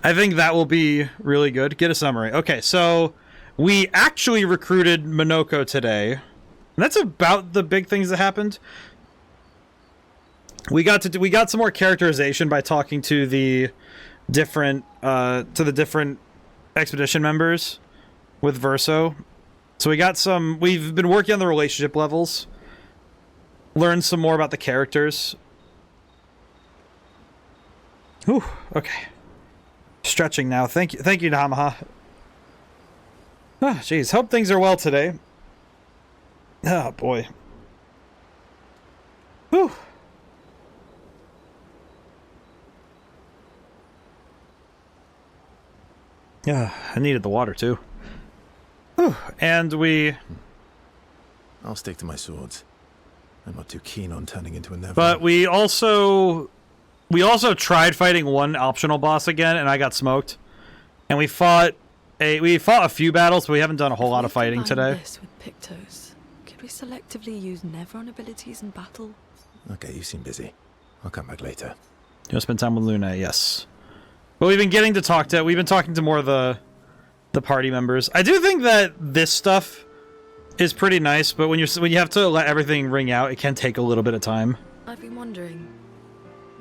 I think that will be really good. Get a summary. Okay, so we actually recruited Monoco today. And that's about the big things that happened. We got some more characterization by talking to the different expedition members with Verso. So we've been working on the relationship levels. Learned some more about the characters. Whew, okay. Stretching now. Thank you, Namaha. Oh, jeez. Hope things are well today. Oh, boy. Whew. Yeah, I needed the water, too. Whew. And I'll stick to my swords. I'm not too keen on turning into a never. But we also tried fighting one optional boss again, and I got smoked. And we fought a few battles, but we haven't done a whole lot of fighting today. This with Pictos, could we selectively use Nevron abilities in battle? Okay, you seem busy. I'll come back later. You want to spend time with Luna? Yes. But we've been talking to more of the party members. I do think that this stuff is pretty nice, but when you have to let everything ring out, it can take a little bit of time. I've been wondering,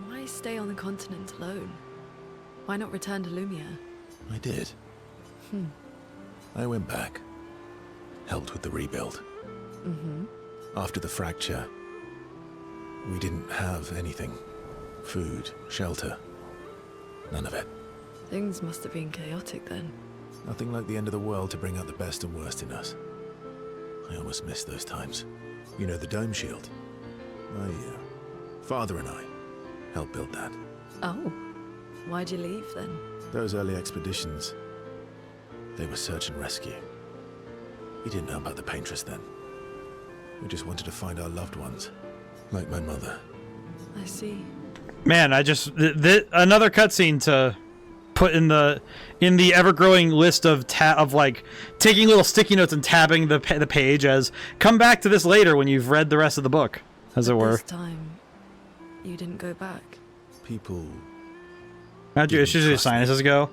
why stay on the continent alone? Why not return to Lumia? I did. I went back. Helped with the rebuild. After the fracture, we didn't have anything. Food, shelter. None of it. Things must have been chaotic then. Nothing like the end of the world to bring out the best and worst in us. I almost miss those times. You know, the dome shield. My father and I helped build that. Oh. Why'd you leave then? Those early expeditions, they were search and rescue. We didn't know about the Paintress then. We just wanted to find our loved ones, like my mother. I see. Man, I just another cutscene to put in the ever-growing list of like taking little sticky notes and tabbing the page as come back to this later when you've read the rest of the book, as it were. This time, you didn't go back. People. How'd your issues with your sinuses go?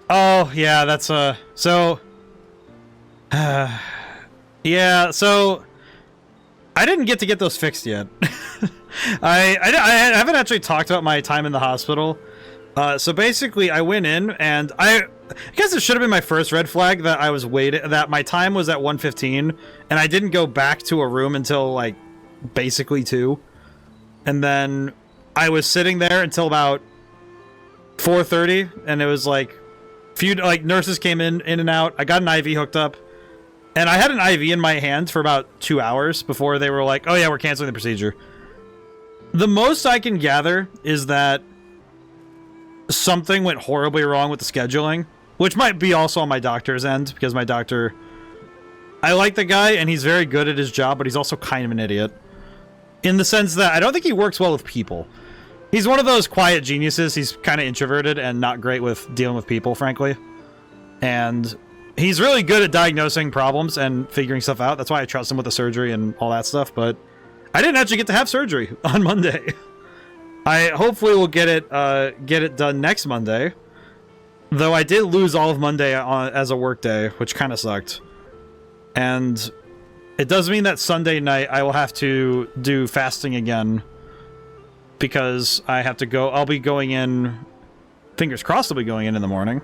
Oh yeah, that's so. Yeah, so I didn't get those fixed yet. I haven't actually talked about my time in the hospital. So basically, I went in and I guess it should have been my first red flag that I was that my time was at 1:15 and I didn't go back to a room until like basically 2, and then I was sitting there until about 4:30, and it was like few like nurses came in and out. I got an IV hooked up. And I had an IV in my hand for about 2 hours before they were like, oh yeah, we're canceling the procedure. The most I can gather is that something went horribly wrong with the scheduling, which might be also on my doctor's end, because my doctor... I like the guy, and he's very good at his job, but he's also kind of an idiot. In the sense that I don't think he works well with people. He's one of those quiet geniuses. He's kind of introverted and not great with dealing with people, frankly. And... he's really good at diagnosing problems and figuring stuff out. That's why I trust him with the surgery and all that stuff, but I didn't actually get to have surgery on Monday. I hopefully will get it done next Monday. Though I did lose all of Monday as a work day, which kind of sucked. And it does mean that Sunday night I will have to do fasting again, because I have to go. I'll be going in, fingers crossed I'll be going in the morning.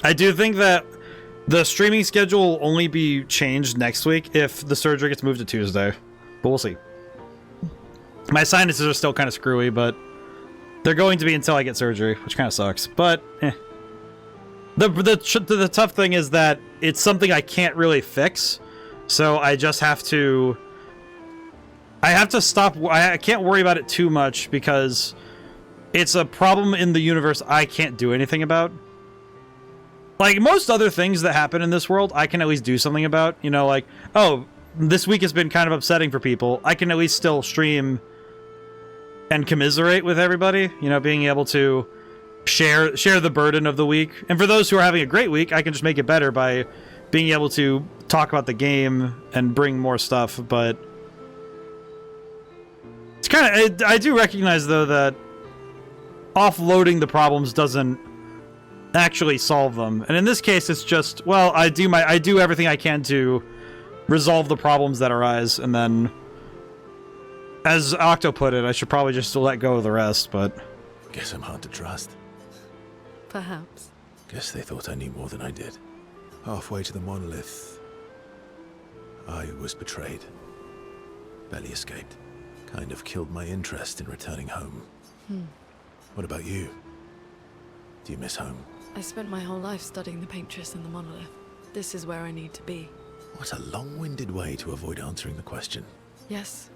I do think that the streaming schedule will only be changed next week if the surgery gets moved to Tuesday. But we'll see. My sinuses are still kind of screwy, but they're going to be until I get surgery, which kind of sucks. But, The tough thing is that it's something I can't really fix. So I just have to... I have to stop... I can't worry about it too much because it's a problem in the universe I can't do anything about. Like, most other things that happen in this world, I can at least do something about. You know, like, oh, this week has been kind of upsetting for people. I can at least still stream and commiserate with everybody. You know, being able to share the burden of the week. And for those who are having a great week, I can just make it better by being able to talk about the game and bring more stuff. But it's kind of... I do recognize, though, that offloading the problems doesn't actually solve them. And in this case, it's just, well, I do everything I can to resolve the problems that arise, and then, as Octo put it, I should probably just let go of the rest, but... Guess I'm hard to trust. Perhaps. Guess they thought I knew more than I did. Halfway to the monolith, I was betrayed. Barely escaped. Kind of killed my interest in returning home. What about you? Do you miss home? I spent my whole life studying the Paintress and the monolith. This is where I need to be. What a long-winded way to avoid answering the question. Yes.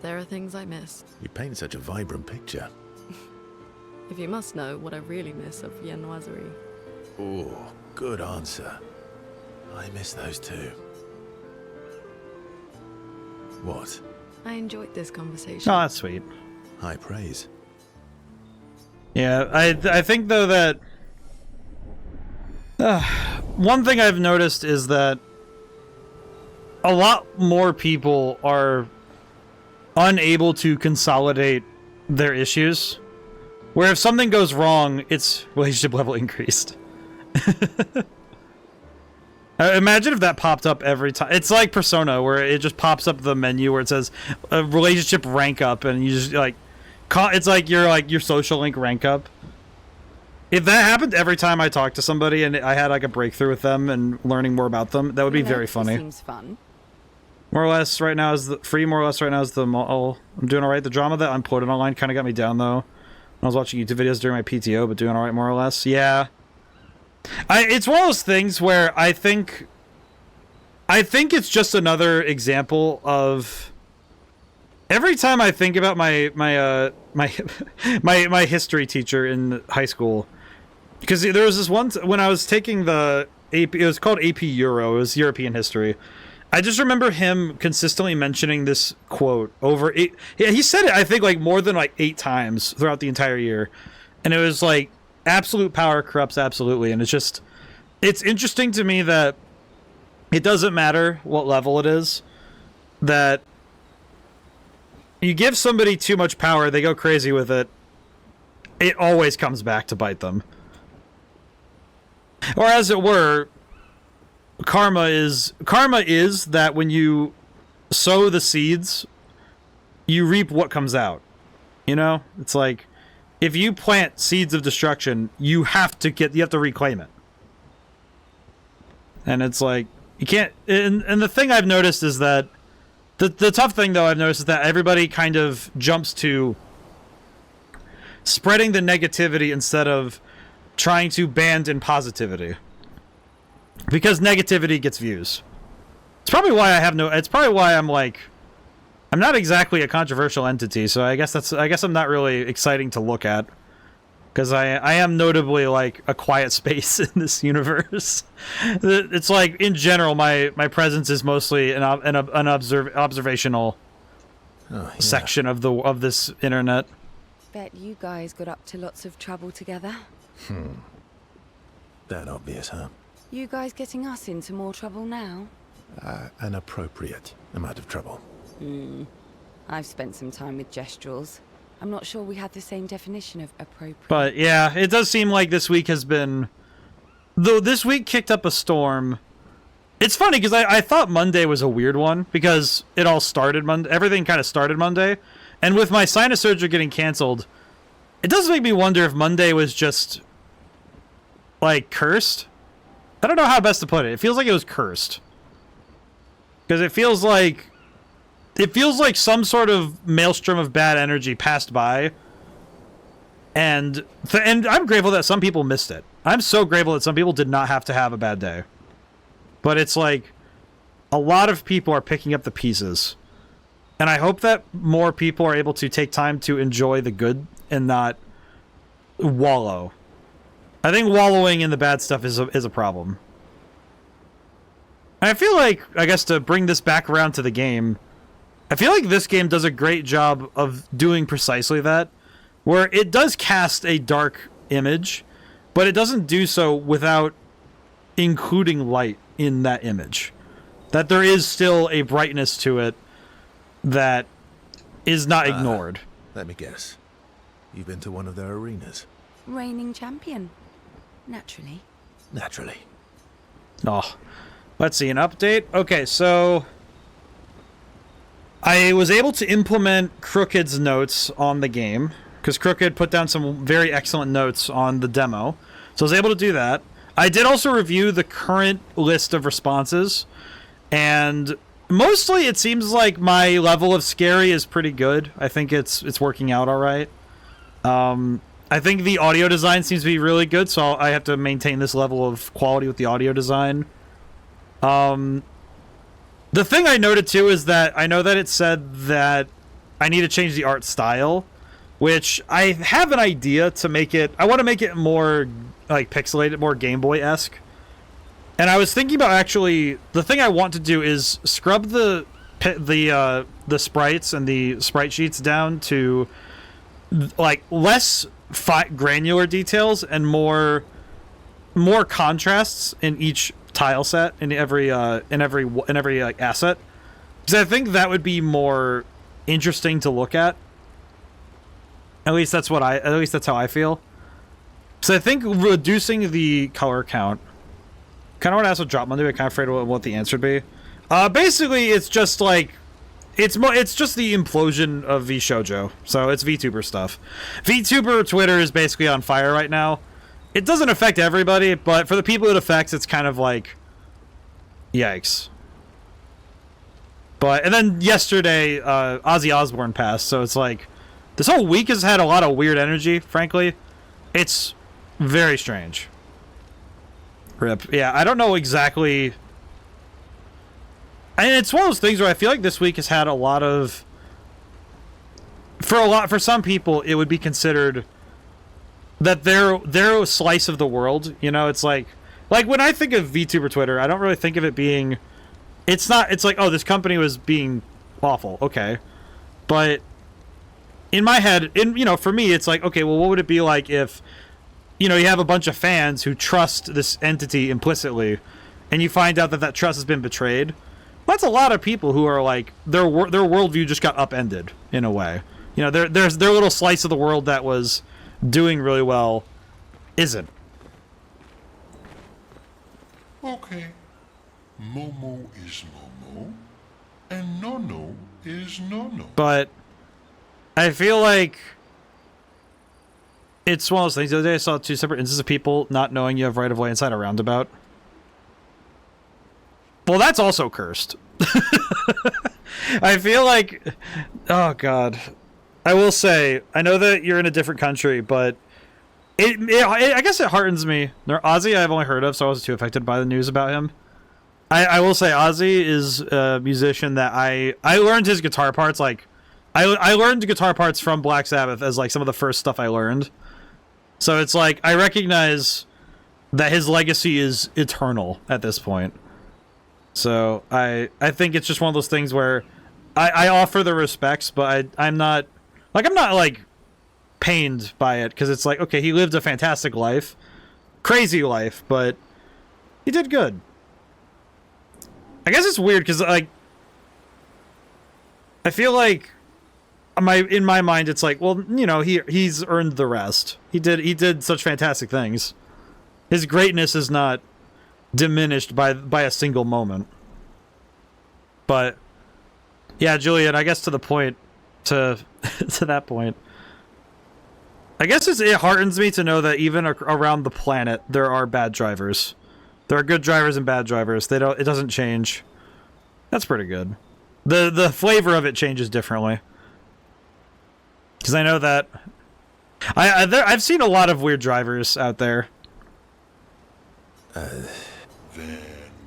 There are things I miss. You paint such a vibrant picture. If you must know what I really miss of viennoiserie. Oh, good answer. I miss those too. What? I enjoyed this conversation. Oh, that's sweet. High praise. Yeah, I think, though, that... one thing I've noticed is that a lot more people are unable to consolidate their issues. Where if something goes wrong, it's relationship level increased. Imagine if that popped up every time. It's like Persona, where it just pops up the menu where it says relationship rank up, and you just like, it's like your social link rank up. If that happened every time I talked to somebody and I had like a breakthrough with them and learning more about them, that would be very funny. Seems fun. More or less right now is more or less right now is the mall. I'm doing all right. The drama that unloaded online kind of got me down though. I was watching YouTube videos during my PTO, but doing all right more or less. Yeah. It's one of those things where I think it's just another example of every time I think about my history teacher in high school, because there was this one when I was taking the AP, it was called AP Euro, it was European history. I just remember him consistently mentioning this quote over eight. Yeah, he said it I think like more than like 8 times throughout the entire year, and it was like absolute power corrupts absolutely, and it's interesting to me that it doesn't matter what level it is, that you give somebody too much power, they go crazy with it, it always comes back to bite them. Or as it were, karma is that when you sow the seeds, you reap what comes out. You know? It's like if you plant seeds of destruction, you have to reclaim it. And it's like you can't, and the thing I've noticed is that the tough thing though I've noticed is that everybody kind of jumps to spreading the negativity instead of trying to band in positivity. Because negativity gets views. It's probably why I'm like, I'm not exactly a controversial entity, so I guess I'm not really exciting to look at. Because I am notably like a quiet space in this universe. It's like, in general, my presence is mostly an observational section of this internet. Bet you guys got up to lots of trouble together. That obvious, huh? You guys getting us into more trouble now? An appropriate amount of trouble. I've spent some time with Gestrels. I'm not sure we had the same definition of appropriate. But yeah, it does seem like this week has been... Though this week kicked up a storm. It's funny, because I thought Monday was a weird one, because it all started Monday. Everything kind of started Monday. And with my sinus surgery getting canceled, it does make me wonder if Monday was just, like, cursed. I don't know how best to put it. It feels like it was cursed. Because it feels like some sort of maelstrom of bad energy passed by. And I'm grateful that some people missed it. I'm so grateful that some people did not have to have a bad day. But it's like a lot of people are picking up the pieces. And I hope that more people are able to take time to enjoy the good and not wallow. I think wallowing in the bad stuff is a problem. And I feel like, I guess to bring this back around to the game, I feel like this game does a great job of doing precisely that, where it does cast a dark image, but it doesn't do so without including light in that image. That there is still a brightness to it that is not ignored. Let me guess. You've been to one of their arenas? Reigning champion. Naturally. Naturally. Oh, let's see, an update? Okay, so I was able to implement Crooked's notes on the game, because Crooked put down some very excellent notes on the demo. So I was able to do that. I did also review the current list of responses, and mostly it seems like my level of scary is pretty good. I think it's working out all right. I think the audio design seems to be really good, so I have to maintain this level of quality with the audio design. The thing I noted too is that I know that it said that I need to change the art style, which I have an idea to make it. I want to make it more like pixelated, more Game Boy-esque. And I was thinking about actually the thing I want to do is scrub the sprites and the sprite sheets down to like less granular details and more contrasts in each tile set, in every like asset, because I think that would be more interesting to look at. At least that's how I feel. So I think reducing the color count Kind of want to ask what Drop Monday, but kind of afraid of what the answer would be. Basically, it's just like, it's just the implosion of VShojo. So it's VTuber stuff. VTuber Twitter is basically on fire right now. It doesn't affect everybody, but for the people it affects, it's kind of like, yikes. But, and then yesterday, Ozzy Osbourne passed, so it's like, this whole week has had a lot of weird energy, frankly. It's very strange. Rip. Yeah, I don't know exactly. And it's one of those things where I feel like this week has had a lot of. For some people, it would be considered that their slice of the world. You know, it's like when I think of VTuber Twitter, I don't really think of it being. It's not. It's like, oh, this company was being awful. Okay, but in my head, for me, it's like, okay, well, what would it be like if, you have a bunch of fans who trust this entity implicitly, and you find out that trust has been betrayed? Well, that's a lot of people who are like, their worldview just got upended in a way. Their little slice of the world that was doing really well isn't. Okay. Momo is Momo, and Nono is Nono. But I feel like it's one of those things. The other day I saw 2 separate instances of people not knowing you have right of way inside a roundabout. Well, that's also cursed. I feel like, oh god. I will say, I know that you're in a different country, but I guess it heartens me. Ozzy I've only heard of, so I wasn't too affected by the news about him. I will say Ozzy is a musician that I learned his guitar parts, like, I learned guitar parts from Black Sabbath as, like, some of the first stuff I learned. So it's like, I recognize that his legacy is eternal at this point. So I think it's just one of those things where I offer the respects, but I'm not pained by it, because it's like, okay, he lived a fantastic life, crazy life, but he did good. I guess it's weird because, like, I feel like in my mind it's like, well, he's earned the rest. He did such fantastic things. His greatness is not diminished by a single moment. But yeah, Julian, I guess to the point, to that point, I guess it heartens me to know that even around the planet there are bad drivers. There are good drivers and bad drivers. It doesn't change. That's pretty good. The flavor of it changes differently. Because I know that I've seen a lot of weird drivers out there. Then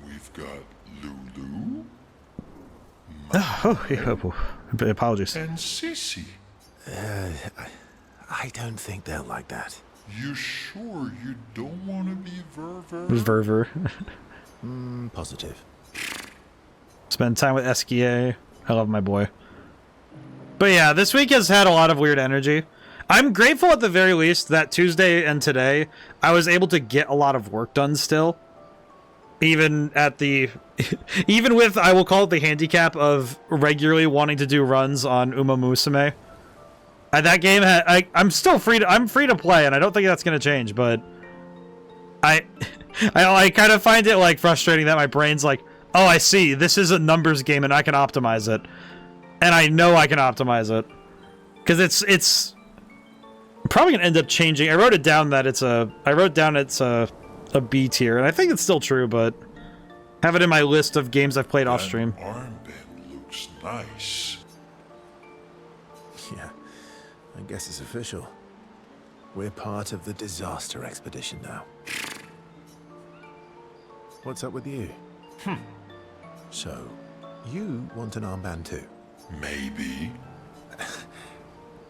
we've got Lulu, Apologies. and Sissy. I don't think they'll like that. You sure you don't want to be Verver? Verver. Positive. Spend time with SKA. I love my boy. But yeah, this week has had a lot of weird energy. I'm grateful at the very least that Tuesday and today I was able to get a lot of work done still. Even with, I will call it the handicap of regularly wanting to do runs on Uma Musume. That game, I'm still free to play, and I don't think that's going to change, but I kind of find it, like, frustrating that my brain's like, oh, I see, this is a numbers game and I can optimize it. And I know I can optimize it. Because it's probably going to end up changing. I wrote down it's a B tier, and I think it's still true, but have it in my list of games I've played off stream. That armband looks nice. Yeah, I guess it's official. We're part of the disaster expedition now. What's up with you? So, you want an armband too? Maybe.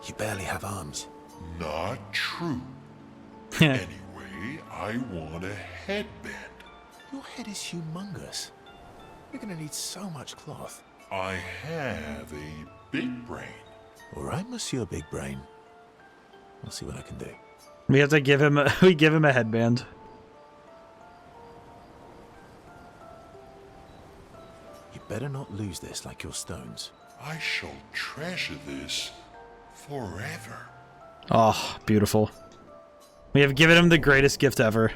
You barely have arms. Not true. Anyway, I want a headband. Your head is humongous. You're gonna need so much cloth. I have a big brain. All right, Monsieur Big Brain. I'll see what I can do. We have to give him a headband. You better not lose this like your stones. I shall treasure this forever. Oh, beautiful. We have given him the greatest gift ever.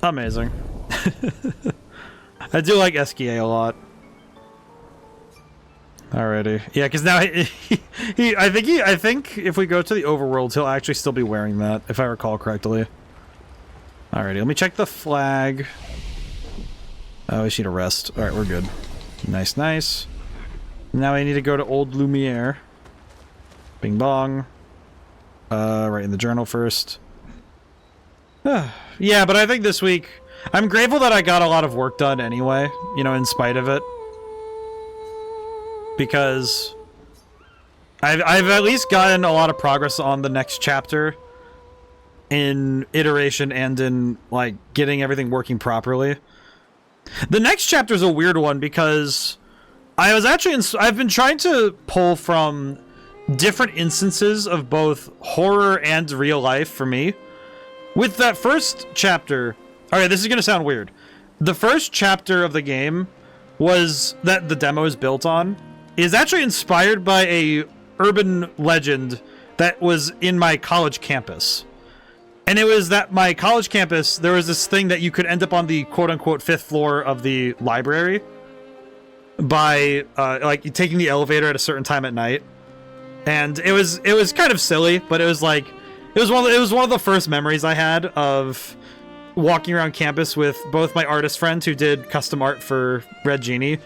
Amazing. I do like Esquier a lot. Alrighty. Yeah, because now I think if we go to the overworld, he'll actually still be wearing that, if I recall correctly. Alrighty, let me check the flag. Oh, we should need a rest. Alright, we're good. Nice, nice. Now I need to go to Old Lumiere. Bing bong. Right in the journal first. Yeah, but I think this week, I'm grateful that I got a lot of work done anyway, you know, in spite of it. Because I've at least gotten a lot of progress on the next chapter in iteration and in, like, getting everything working properly. The next chapter is a weird one because I've been trying to pull from different instances of both horror and real life for me. With that first chapter, alright, this is gonna sound weird. The first chapter of the game was that the demo is built on is actually inspired by a urban legend that was in my college campus. And it was that my college campus, there was this thing that you could end up on the quote-unquote 5th floor of the library by like taking the elevator at a certain time at night. And it was kind of silly, but it was like it was one of the first memories I had of walking around campus with both my artist friend who did custom art for Red Genie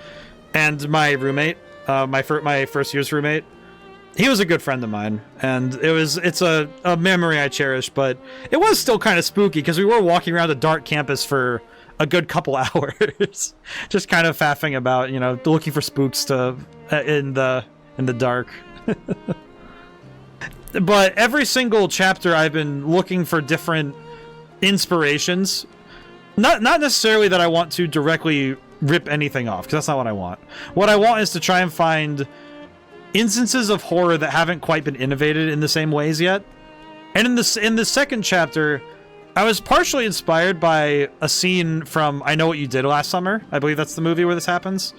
and my roommate, my first year's roommate. He was a good friend of mine, and it's a memory I cherish, but it was still kind of spooky because we were walking around a dark campus for a good couple hours, just kind of faffing about, you know, looking for spooks in the dark. But every single chapter I've been looking for different inspirations. Not necessarily that I want to directly rip anything off, because that's not what I want. What I want is to try and find instances of horror that haven't quite been innovated in the same ways yet. And in the second chapter, I was partially inspired by a scene from I Know What You Did Last Summer. I believe that's the movie where this happens,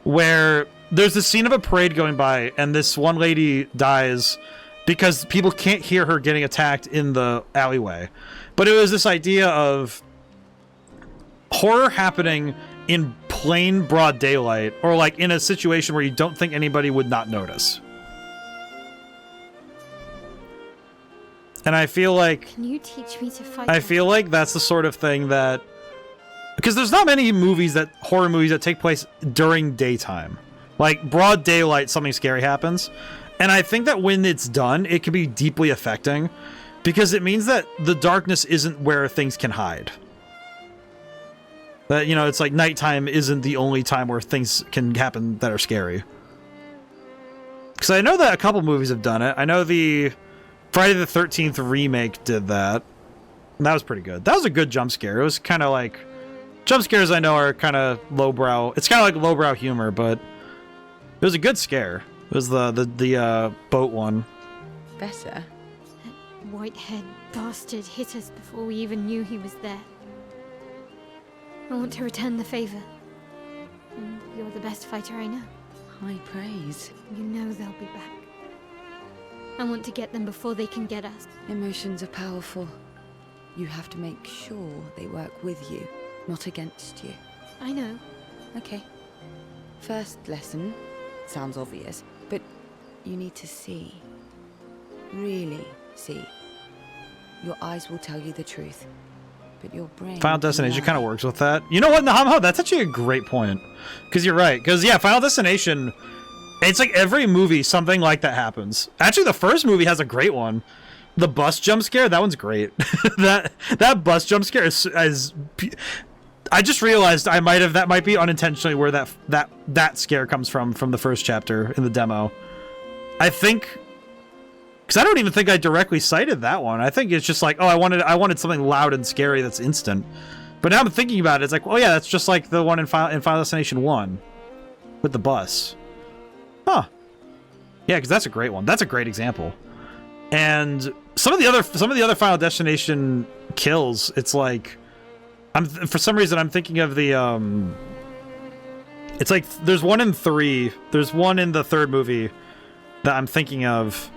where there's this scene of a parade going by, and this one lady dies because people can't hear her getting attacked in the alleyway. But it was this idea of horror happening in plain broad daylight, or like in a situation where you don't think anybody would not notice. And I feel like... Can you teach me to fight? I feel like that's the sort of thing that... Because there's not many horror movies that take place during daytime. Like, broad daylight, something scary happens. And I think that when it's done, it can be deeply affecting. Because it means that the darkness isn't where things can hide. That, you know, it's like nighttime isn't the only time where things can happen that are scary. Because I know that a couple movies have done it. I know the Friday the 13th remake did that. And that was pretty good. That was a good jump scare. It was kind of like... Jump scares I know are kind of lowbrow. It's kind of like lowbrow humor, but it was a good scare. It was the boat one. Better. That white-haired bastard hit us before we even knew he was there. I want to return the favor. And you're the best fighter I know. High praise. You know they'll be back. I want to get them before they can get us. Emotions are powerful. You have to make sure they work with you, not against you. I know. Okay. First lesson. Sounds obvious, but you need to see. Really see. Your eyes will tell you the truth, but your brain... Final Destination kind of works with that. You know what, Nahamha? That's actually a great point. Because you're right. Because, yeah, Final Destination... It's like every movie, something like that happens. Actually, the first movie has a great one. The bus jump scare, that one's great. that bus jump scare is I just realized that might be unintentionally where that scare comes from the first chapter in the demo. I think... Because I don't even think I directly cited that one. I think it's just like, oh, I wanted something loud and scary that's instant. But now I'm thinking about it, it's like, oh yeah, that's just like the one in Final Destination 1 with the bus. Huh. Yeah, because that's a great one. That's a great example. And some of the other Final Destination kills, it's like, for some reason I'm thinking of the it's like there's one in 3. There's one in the third movie that I'm thinking of.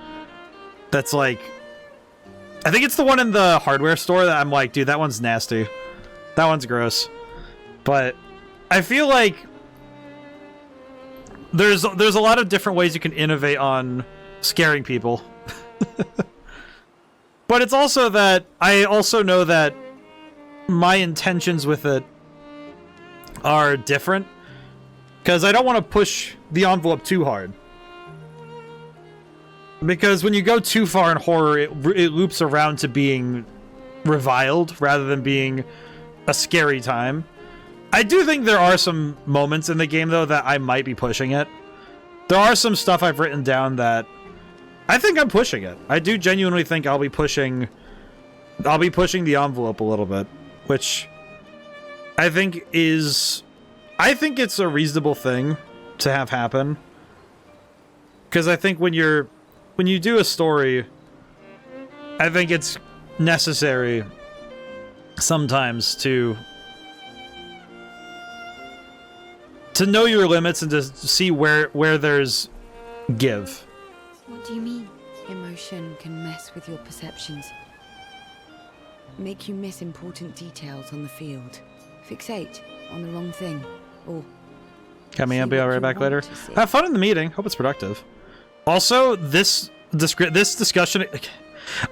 That's like, I think it's the one in the hardware store that I'm like, dude, that one's nasty. That one's gross. But I feel like there's a lot of different ways you can innovate on scaring people. But it's also that I also know that my intentions with it are different, because I don't want to push the envelope too hard. Because when you go too far in horror, it loops around to being reviled rather than being a scary time. I do think there are some moments in the game, though, that I might be pushing it. There are some stuff I've written down that I think I'm pushing it. I do genuinely think I'll be pushing the envelope a little bit, which I think it's a reasonable thing to have happen. Because I think when you do a story, I think it's necessary sometimes to know your limits and to see where there's give. What do you mean? Emotion can mess with your perceptions. Make you miss important details on the field. Fixate on the wrong thing. Or Coming, I'll see be what right you back want later. to see. Have fun in the meeting. Hope it's productive. Also, this discussion,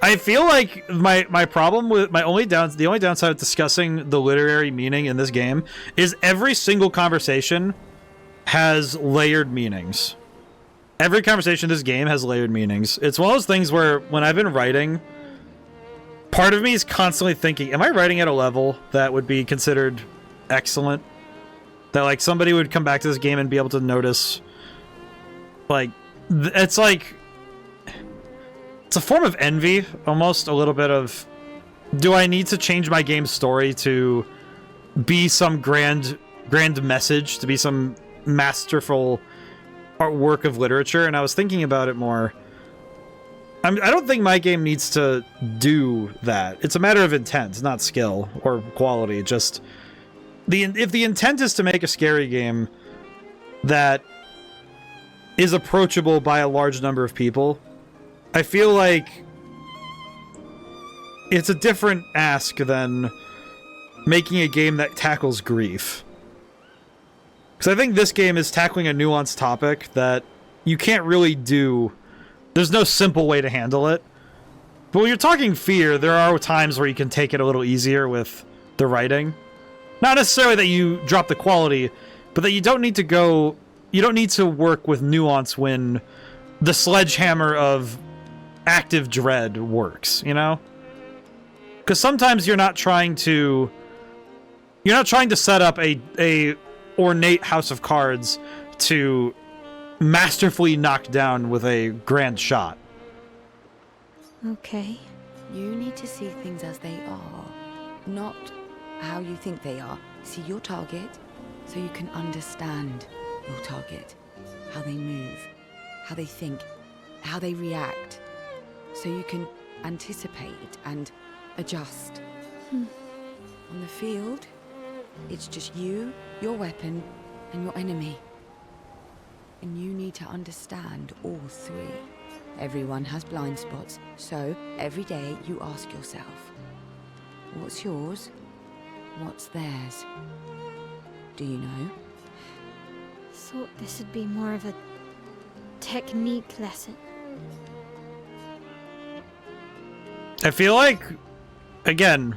I feel like my problem with the only downside of discussing the literary meaning in this game is every single conversation has layered meanings. Every conversation in this game has layered meanings. It's one of those things where when I've been writing, part of me is constantly thinking, am I writing at a level that would be considered excellent? That like somebody would come back to this game and be able to notice, like, it's like, it's a form of envy, almost a little bit of, do I need to change my game's story to be some grand message, to be some masterful work of literature? And I was thinking about it more. I don't think my game needs to do that. It's a matter of intent, not skill or quality. Just if the intent is to make a scary game that is approachable by a large number of people, I feel like it's a different ask than making a game that tackles grief. Because I think this game is tackling a nuanced topic that you can't really do. There's no simple way to handle it. But when you're talking fear, there are times where you can take it a little easier with the writing. Not necessarily that you drop the quality, but that you don't need to work with nuance when the sledgehammer of active dread works, you know? Because sometimes you're not trying to set up a ornate house of cards to masterfully knock down with a grand shot. Okay. You need to see things as they are, not how you think they are. See your target so you can understand your target, how they move, how they think, how they react, so you can anticipate and adjust. On the field, it's just you, your weapon, and your enemy. And you need to understand all three. Everyone has blind spots, so every day you ask yourself, what's yours? What's theirs? Do you know? Thought this would be more of a technique lesson. I feel like, again,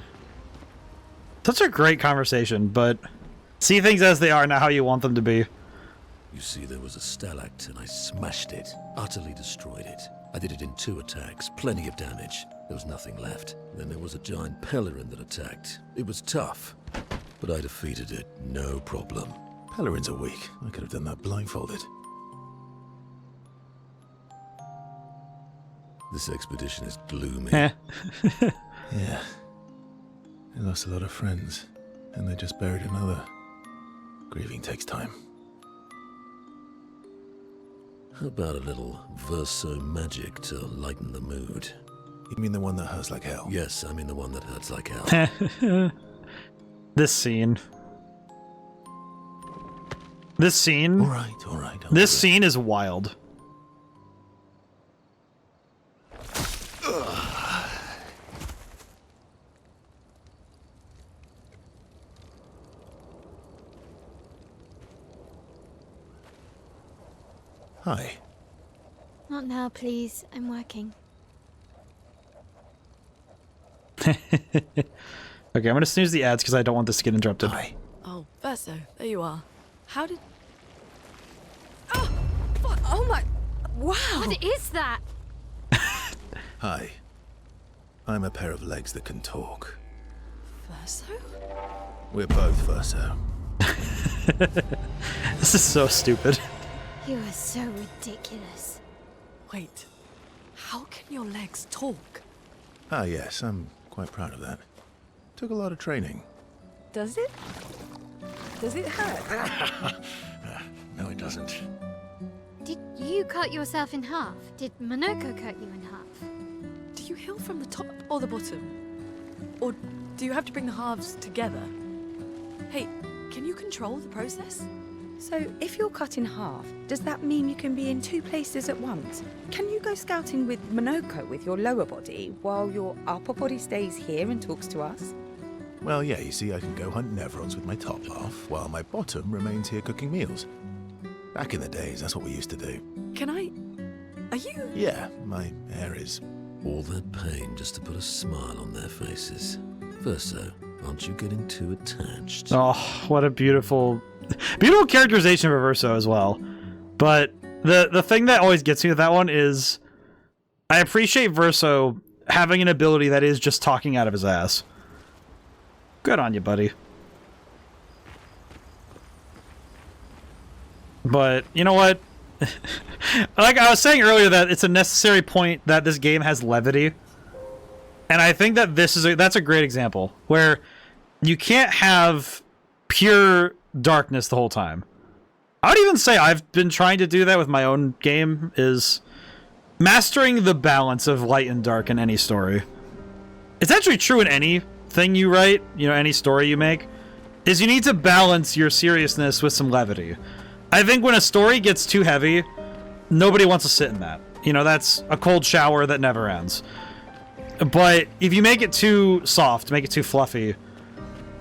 such a great conversation, but see things as they are, not how you want them to be. You see, there was a stalactite and I smashed it, utterly destroyed it. I did it in 2 attacks, plenty of damage. There was nothing left. Then there was a giant pelerin that attacked. It was tough, but I defeated it, no problem. Pelerins are weak. I could have done that blindfolded. This expedition is gloomy. Eh. Yeah. They lost a lot of friends, and they just buried another. Grieving takes time. How about a little verso magic to lighten the mood? You mean the one that hurts like hell? Yes, I mean the one that hurts like hell. This scene. All right. This scene is wild. Hi. Not now, please. I'm working. Okay, I'm gonna snooze the ads because I don't want this to get interrupted. Hi. Oh, Verso, there you are. How did... Oh my... Wow! What is that? Hi. I'm a pair of legs that can talk. Verso? We're both Verso. This is so stupid. You are so ridiculous. Wait, how can your legs talk? Ah, yes, I'm quite proud of that. Took a lot of training. Does it? Does it hurt? No, it doesn't. Did you cut yourself in half? Did Monoco cut you in half? Do you heal from the top or the bottom? Or do you have to bring the halves together? Hey, can you control the process? So, if you're cut in half, does that mean you can be in 2 places at once? Can you go scouting with Monoco with your lower body, while your upper body stays here and talks to us? Well, yeah, you see, I can go hunt Nevrons with my top half, while my bottom remains here cooking meals. Back in the days, that's what we used to do. Can I... Are you... Yeah, my hair is... All that pain just to put a smile on their faces. Verso, aren't you getting too attached? Oh, what a beautiful characterization of Verso as well. But the thing that always gets me with that one is I appreciate Verso having an ability that is just talking out of his ass. Good on you, buddy. But you know what? Like I was saying earlier, that it's a necessary point that this game has levity. And I think that that's a great example where you can't have pure darkness the whole time. I would even say I've been trying to do that with my own game, is mastering the balance of light and dark in any story. It's actually true in anything you write, you know, any story you make, is you need to balance your seriousness with some levity. I think when a story gets too heavy, nobody wants to sit in that. You know, that's a cold shower that never ends. But if you make it too soft, make it too fluffy,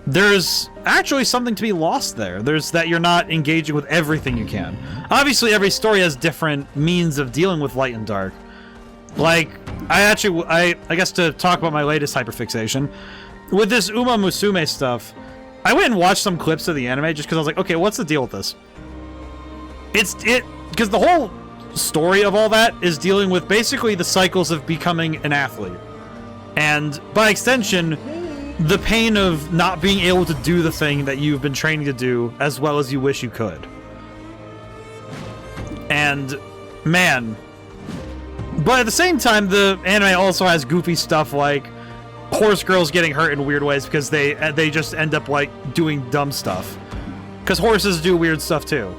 there's actually something to be lost there. There's that you're not engaging with everything you can. Obviously, every story has different means of dealing with light and dark. Like, I guess to talk about my latest hyperfixation, with this Uma Musume stuff, I went and watched some clips of the anime just because I was like, okay, what's the deal with this? Because the whole story of all that is dealing with basically the cycles of becoming an athlete. And by extension, the pain of not being able to do the thing that you've been training to do as well as you wish you could. And, man. But at the same time, the anime also has goofy stuff like horse girls getting hurt in weird ways because they just end up, like, doing dumb stuff. Because horses do weird stuff, too.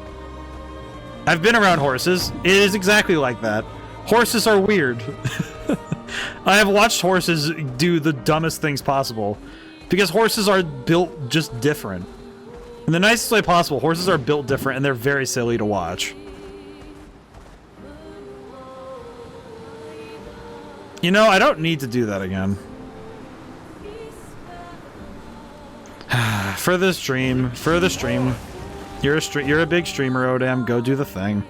I've been around horses. It is exactly like that. Horses are weird. I have watched horses do the dumbest things possible because horses are built just different. In the nicest way possible, horses are built different and they're very silly to watch. You know, I don't need to do that again. For the stream. You're a big streamer, ODaM. Go do the thing.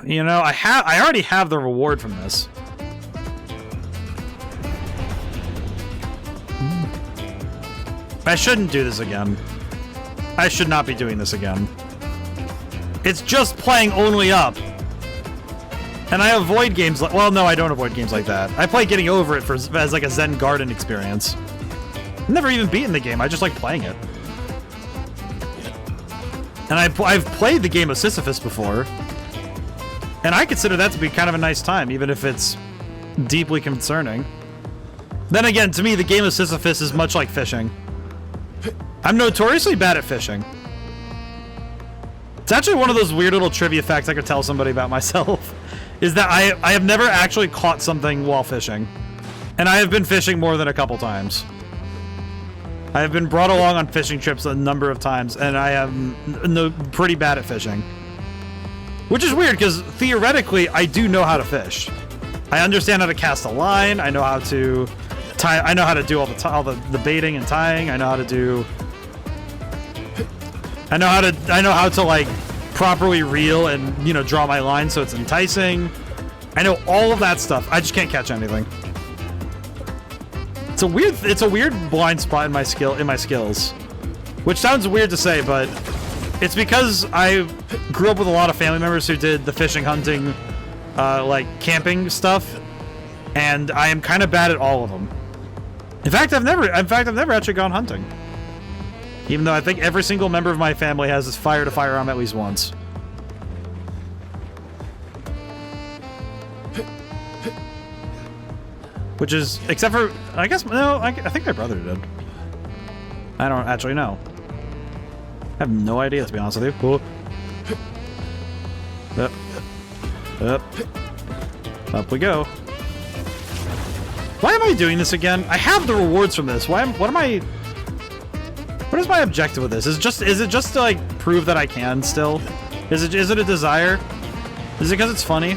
You know, I already have the reward from this. I shouldn't do this again. I should not be doing this again. It's just playing only up. And I avoid games like... Well, no, I don't avoid games like that. I play Getting Over It as like a Zen Garden experience. I've never even beaten the game. I just like playing it. And I've played the game of Sisyphus before. And I consider that to be kind of a nice time, even if it's deeply concerning. Then again, to me, the game of Sisyphus is much like fishing. I'm notoriously bad at fishing. It's actually one of those weird little trivia facts I could tell somebody about myself. Is that I have never actually caught something while fishing. And I have been fishing more than a couple times. I have been brought along on fishing trips a number of times, and I am pretty bad at fishing. Which is weird, because theoretically, I do know how to fish. I understand how to cast a line, I know how to tie, I know how to do all the baiting and tying, I know how to do I know how to like properly reel and, you know, draw my line so it's enticing. I know all of that stuff. I just can't catch anything. It's a weird blind spot in my skills. Which sounds weird to say, but it's because I grew up with a lot of family members who did the fishing, hunting, like camping stuff, and I am kind of bad at all of them. In fact, I've never actually gone hunting. Even though I think every single member of my family has this fire to firearm at least once. Which is, except for, I guess, no, I think my brother did. I don't actually know. I have no idea, to be honest with you. Up we go. Why am I doing this again? I have the rewards from this. What is my objective with this? Is it just to like prove that I can still? Is it a desire? Is it because it's funny?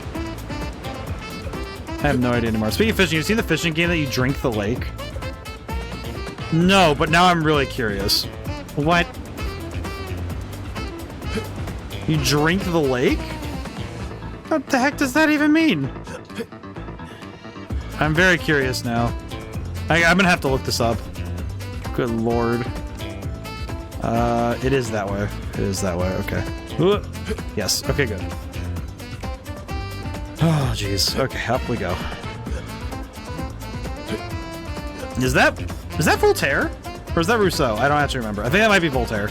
I have no idea anymore. Speaking of fishing, you've seen the fishing game that you drink the lake? No, but now I'm really curious. What? You drink the lake? What the heck does that even mean? I'm very curious now. I'm gonna have to look this up. Good lord. It is that way. It is that way, okay. Ooh. Yes, okay, good. Oh, jeez. Okay, up we go. Is that Voltaire? Or is that Rousseau? I don't actually remember. I think that might be Voltaire.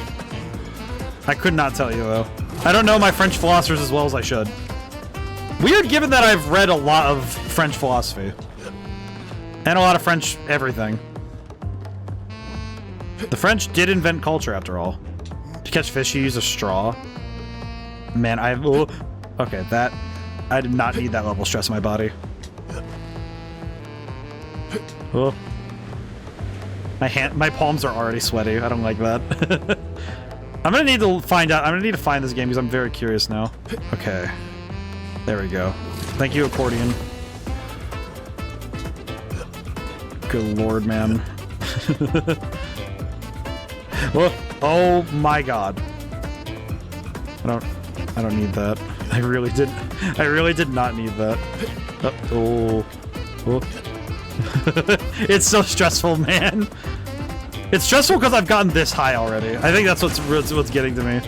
I could not tell you, though. I don't know my French philosophers as well as I should. Weird, given that I've read a lot of French philosophy. And a lot of French everything. The French did invent culture, after all. To catch fish, you use a straw. Man, okay, that... I did not need that level of stress in my body. Oh. My palms are already sweaty. I don't like that. I'm gonna need to find this game because I'm very curious now. Okay. There we go. Thank you, accordion. Good lord, man. Oh my god. I don't need that. I really did not need that. Oh. It's so stressful, man. It's stressful because I've gotten this high already. I think that's what's getting to me.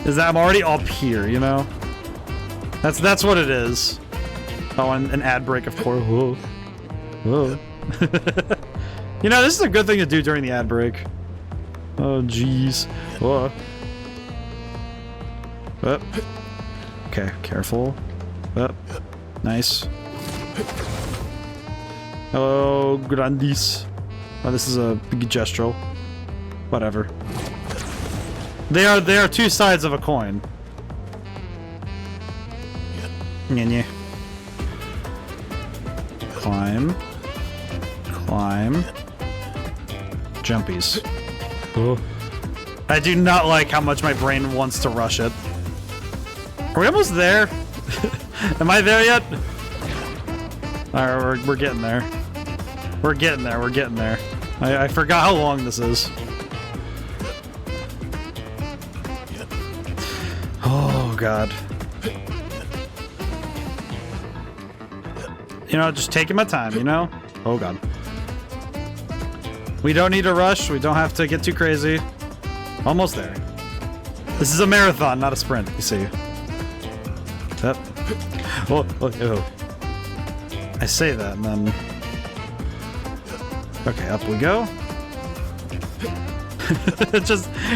Is that I'm already up here, you know? That's what it is. Oh, and an ad break, of course. Whoa. Whoa. You know, this is a good thing to do during the ad break. Oh, jeez. Whoa. Up. Okay, careful. Up. Nice. Hello, Grandis. Oh, this is a big gestural. Whatever. They are two sides of a coin. Nye. Climb. Climb. Jumpies. Oh. I do not like how much my brain wants to rush it. Are we almost there? Am I there yet? Alright, we're getting there. We're getting there, we're getting there. I forgot how long this is. Oh, God. You know, just taking my time, you know? Oh, God. We don't need to rush. We don't have to get too crazy. Almost there. This is a marathon, not a sprint, you see. Up. Oh. I say that, and then... Okay, up we go.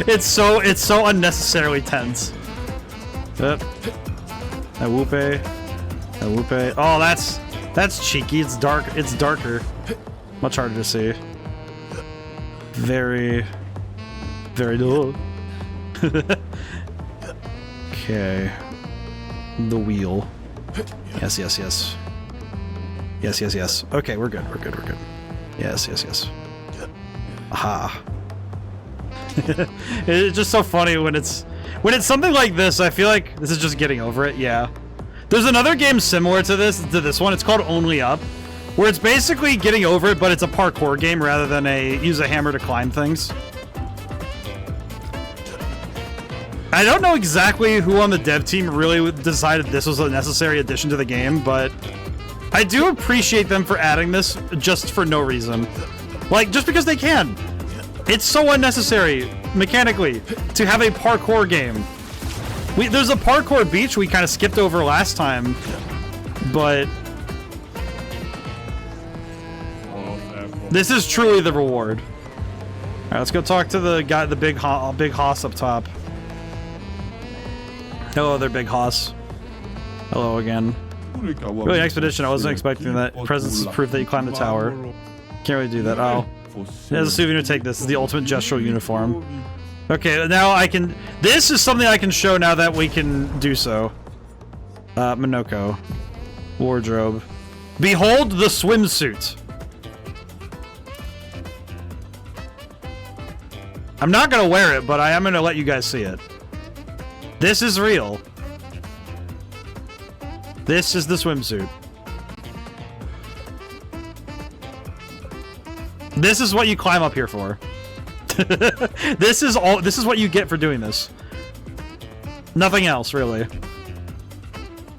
It's so unnecessarily tense. Up. Awupe. Oh, that's cheeky. It's dark. It's darker. Much harder to see. Very low. Okay. The wheel. Yes. Okay, we're good. Yes. Aha. It's just so funny when it's something like this. I feel like this is just getting over it. Yeah. There's another game similar to this one. It's called Only Up, where it's basically getting over it, but it's a parkour game rather than use a hammer to climb things. I don't know exactly who on the dev team really decided this was a necessary addition to the game, but I do appreciate them for adding this just for no reason. Like, just because they can. It's so unnecessary, mechanically, to have a parkour game. There's a parkour beach we kind of skipped over last time, but this is truly the reward. All right, let's go talk to the guy, the big hoss up top. Hello there, big hoss. Hello again. Really, expedition. I wasn't expecting that. Presence is proof that you climbed the tower. Can't really do that. Oh. As a souvenir, take this. This is the ultimate gestural uniform. Okay, now I can... This is something I can show now that we can do so. Monoco. Wardrobe. Behold the swimsuit. I'm not gonna wear it, but I am gonna let you guys see it. This is real. This is the swimsuit. This is what you climb up here for. This is what you get for doing this. Nothing else, really.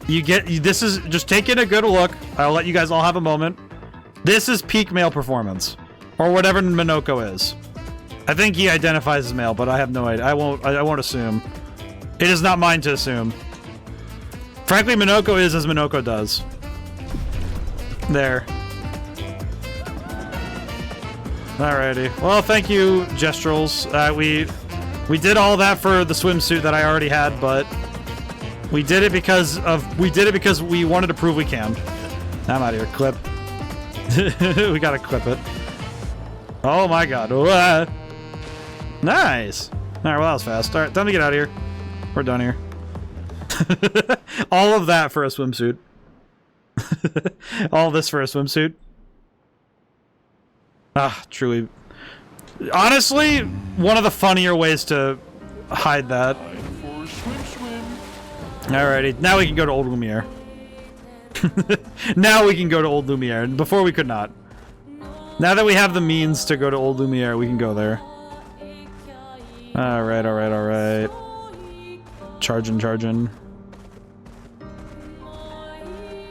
This is just taking a good look. I'll let you guys all have a moment. This is peak male performance, or whatever Monoco is. I think he identifies as male, but I have no idea. I won't assume. It is not mine to assume. Frankly, Monoco is as Monoco does. There. Alrighty. Well, thank you, Gestrals. We did all that for the swimsuit that I already had, but we did it because we wanted to prove we can. I'm out of here. Clip. We gotta clip it. Oh my god. Nice. Alright, well that was fast. Alright, time to get out of here. We're done here. All of that for a swimsuit. All this for a swimsuit. Ah, truly. Honestly, one of the funnier ways to hide that. Alrighty, now we can go to Old Lumiere. Now we can go to Old Lumiere. Before we could not. Now that we have the means to go to Old Lumiere, we can go there. Alright, alright, alright. Charging.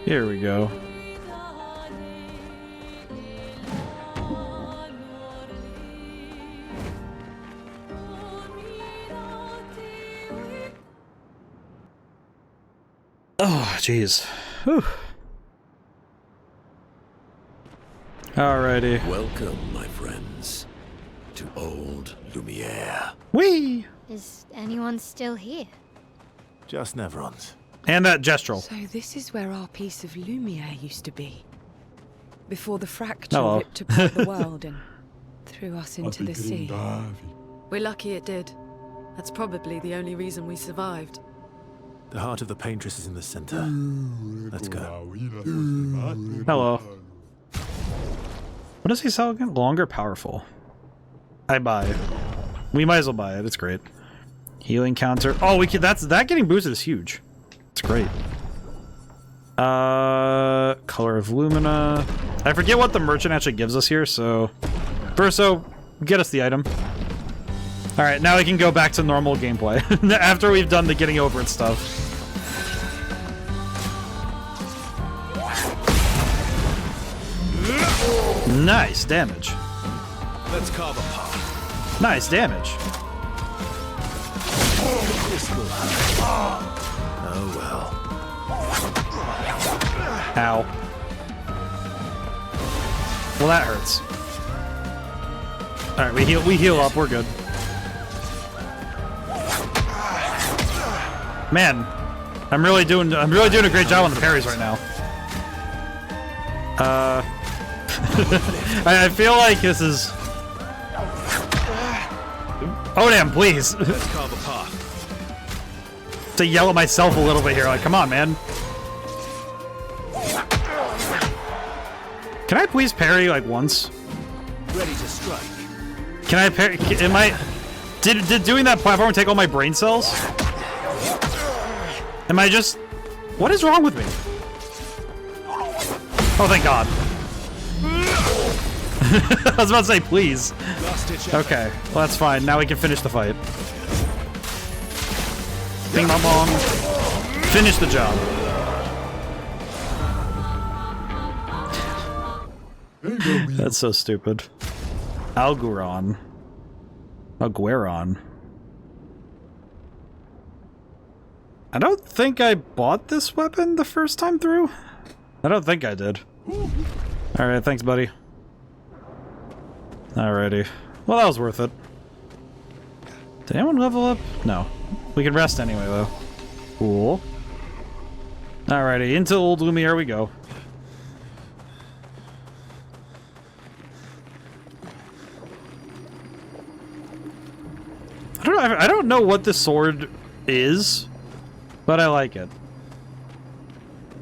Here we go. Oh, jeez. Whew. Alrighty. Welcome, my friends, to Old Lumiere. Whee! Is anyone still here? Just Nevrons. And that Gestral. So this is where our piece of Lumiere used to be. Before the fracture Hello. ripped apart the world and threw us into the sea. We're lucky it did. That's probably the only reason we survived. The heart of the paintress is in the center. Let's go. Hello. What does he sell again? Longer, powerful. I buy it. We might as well buy it. It's great. Healing counter. Oh, we can. That getting boosted is huge. It's great. Color of Lumina. I forget what the merchant actually gives us here. So, Verso, get us the item. All right, now we can go back to normal gameplay after we've done the getting over it stuff. Nice damage. Let's carve a path. Nice damage. This will hurt. Oh well. Ow. Well, that hurts. All right, we heal up. We're good. Man, I'm really doing a great job on the parries right now. I feel like this is. ODaM, please. Let's carve a path. To yell at myself a little bit here, like, come on, man. Can I please parry like once? Ready to strike. Can I parry? Am I? Did doing that platform take all my brain cells? Am I just... What is wrong with me? Oh, thank God. I was about to say, please. Okay, well, that's fine. Now we can finish the fight. Bing bong bong. Finish the job. That's so stupid. Alguron. I don't think I bought this weapon the first time through. I don't think I did. Alright, thanks, buddy. Alrighty. Well, that was worth it. Did anyone level up? No. We can rest anyway, though. Cool. Alrighty, into Old Lumiere we go. I don't know what this sword is, but I like it.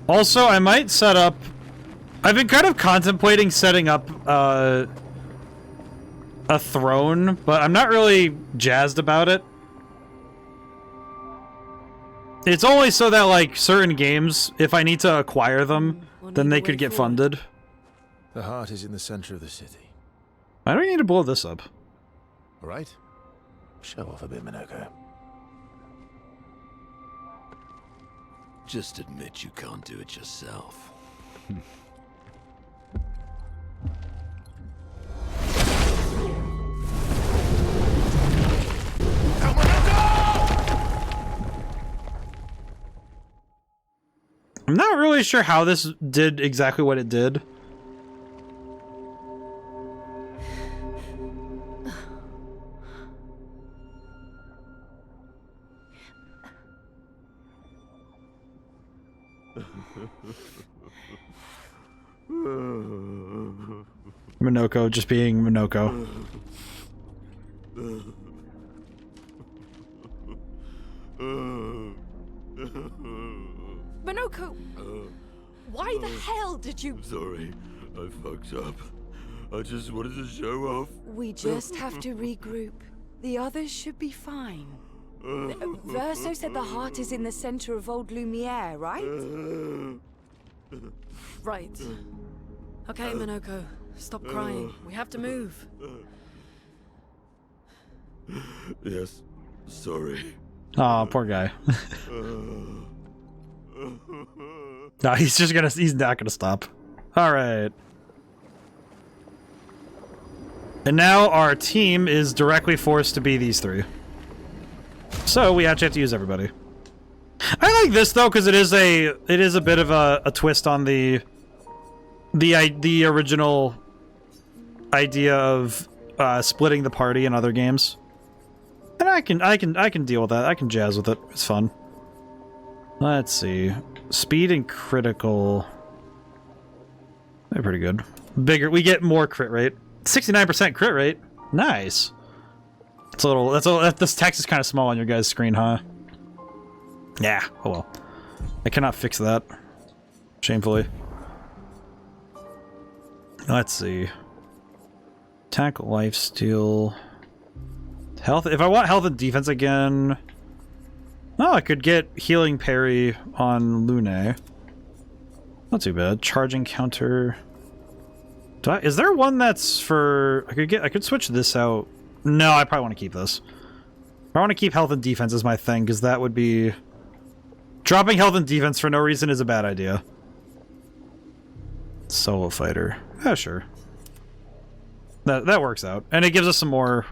Also, I might set up... I've been kind of contemplating setting up a throne, but I'm not really jazzed about it. It's only so that, like, certain games, if I need to acquire them, then they could get funded. The heart is in the center of the city. Why do we need to blow this up? All right? Show off a bit, Monoco. Just admit you can't do it yourself. I'm not really sure how this did exactly what it did. Monoco just being Monoco. Monoco! Why the hell did you... Sorry, I fucked up. I just wanted to show off. We just have to regroup. The others should be fine. Verso said the heart is in the center of Old Lumiere, right? Right. Okay, Monoco. Stop crying. We have to move. Yes, sorry. Oh, poor guy. No, he's not gonna stop. Alright. And now our team is directly forced to be these three. So we actually have to use everybody. I like this though, because it is a bit of a twist on the original idea of splitting the party in other games. And I can deal with that. I can jazz with it. It's fun. Let's see. Speed and critical. They're pretty good. Bigger. We get more crit rate. 69% crit rate. Nice. It's a little. This text is kind of small on your guys' screen, huh? Yeah. Oh well. I cannot fix that. Shamefully. Let's see. Attack, lifesteal, health. If I want health and defense again, oh, I could get healing parry on Lune. Not too bad. Charging counter. Is there one that's for? I could switch this out. No, I probably want to keep this. I want to keep health and defense as my thing because that would be dropping health and defense for no reason is a bad idea. Solo fighter. Yeah, sure. That works out. And it gives us some more...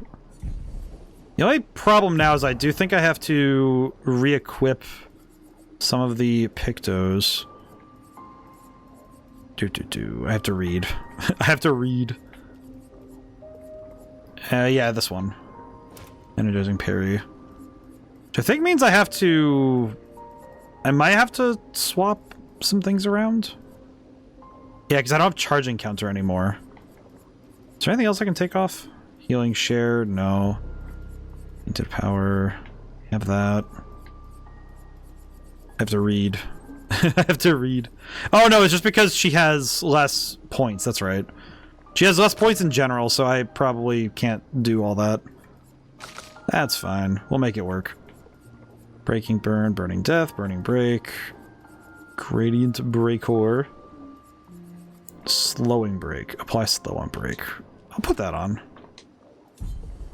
The only problem now is I do think I have to re-equip some of the Pictos. I have to read. I have to read. Yeah, this one. Energizing parry. Which I think means I have to... I might have to swap some things around. Yeah, because I don't have charging counter anymore. Is there anything else I can take off? Healing share? No. Into power. Have that. I have to read. I have to read. Oh no, it's just because she has less points. That's right. She has less points in general, so I probably can't do all that. That's fine. We'll make it work. Breaking burn, burning death, burning break. Gradient breakor. Slowing break. Apply slow on break. I'll put that on.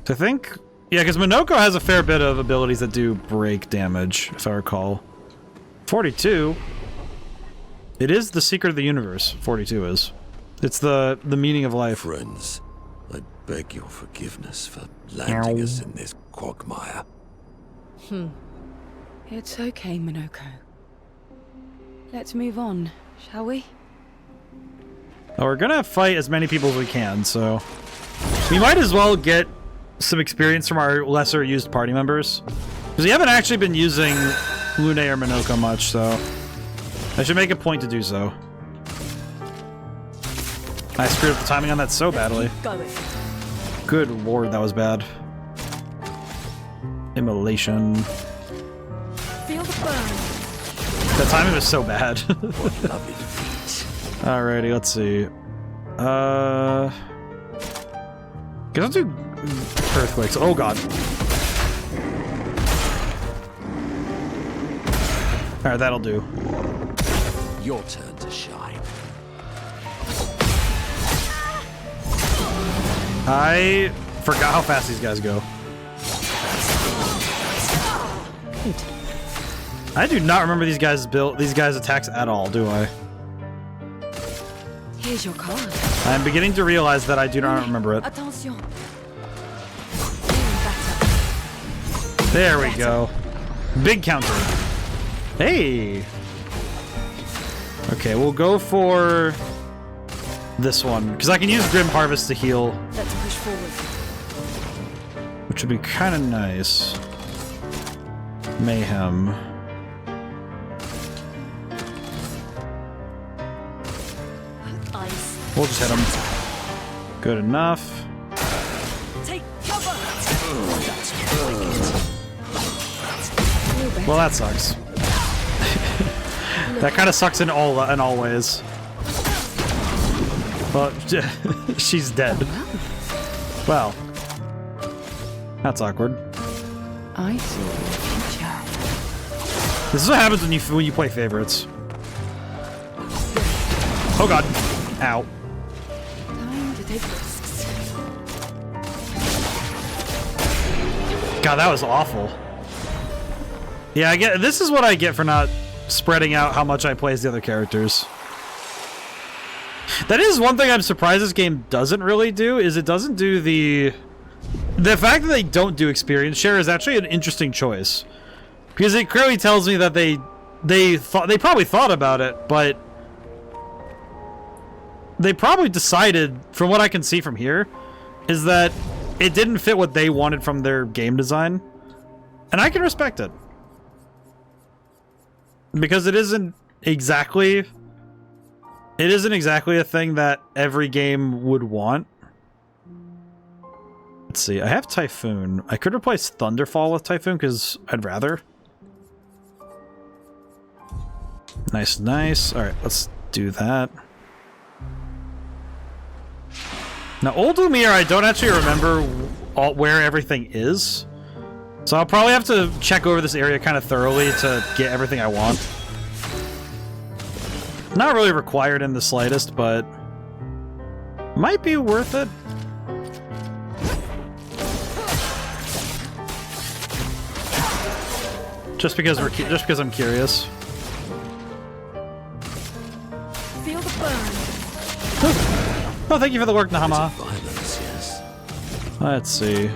I think Yeah, because Monoco has a fair bit of abilities that do break damage, if I recall. 42. It is the secret of the universe, 42 is. It's the meaning of life. Friends, I beg your forgiveness for landing us in this quagmire. It's okay, Monoco. Let's move on, shall we? Well, we're gonna fight as many people as we can, so... We might as well get some experience from our lesser used party members. Because we haven't actually been using Lune or Monoco much, so... I should make a point to do so. I screwed up the timing on that so badly. Good lord, that was bad. Immolation. Feel the burn. That timing was so bad. What lovely feet. Alrighty, let's see. Guess I'll do earthquakes. Oh god. Alright, that'll do. Your turn to shine. I forgot how fast these guys go. I do not remember these guys' attacks at all, do I? Here's your card. I'm beginning to realize that I do not remember it. Attention. There we go. Big counter. Hey! Okay, we'll go for this one, because I can use Grim Harvest to heal. Let's push forward. Which would be kind of nice. Mayhem. Ice. We'll just hit him. Good enough. Take cover. Well, that sucks. That kind of sucks in all ways. Well, she's dead. Well, that's awkward. I saw your future. This is what happens when you play favorites. Oh god. Ow. Time to take risks. God, that was awful. Yeah, this is what I get for not spreading out how much I play as the other characters. That is one thing I'm surprised this game doesn't really do, is it doesn't do the fact that they don't do experience share is actually an interesting choice. Because it clearly tells me that they probably thought about it, but they probably decided, from what I can see from here, is that it didn't fit what they wanted from their game design. And I can respect it. Because it isn't exactly a thing that every game would want. Let's see, I have Typhoon. I could replace Thunderfall with Typhoon because I'd rather. Nice, nice. Alright, let's do that. Now, Old Lumiere, I don't actually remember where everything is. So I'll probably have to check over this area kind of thoroughly to get everything I want. Not really required in the slightest, but might be worth it. Just because I'm curious. Feel the burn. Oh, thank you for the work, Nahama. Violence, yes. Let's see.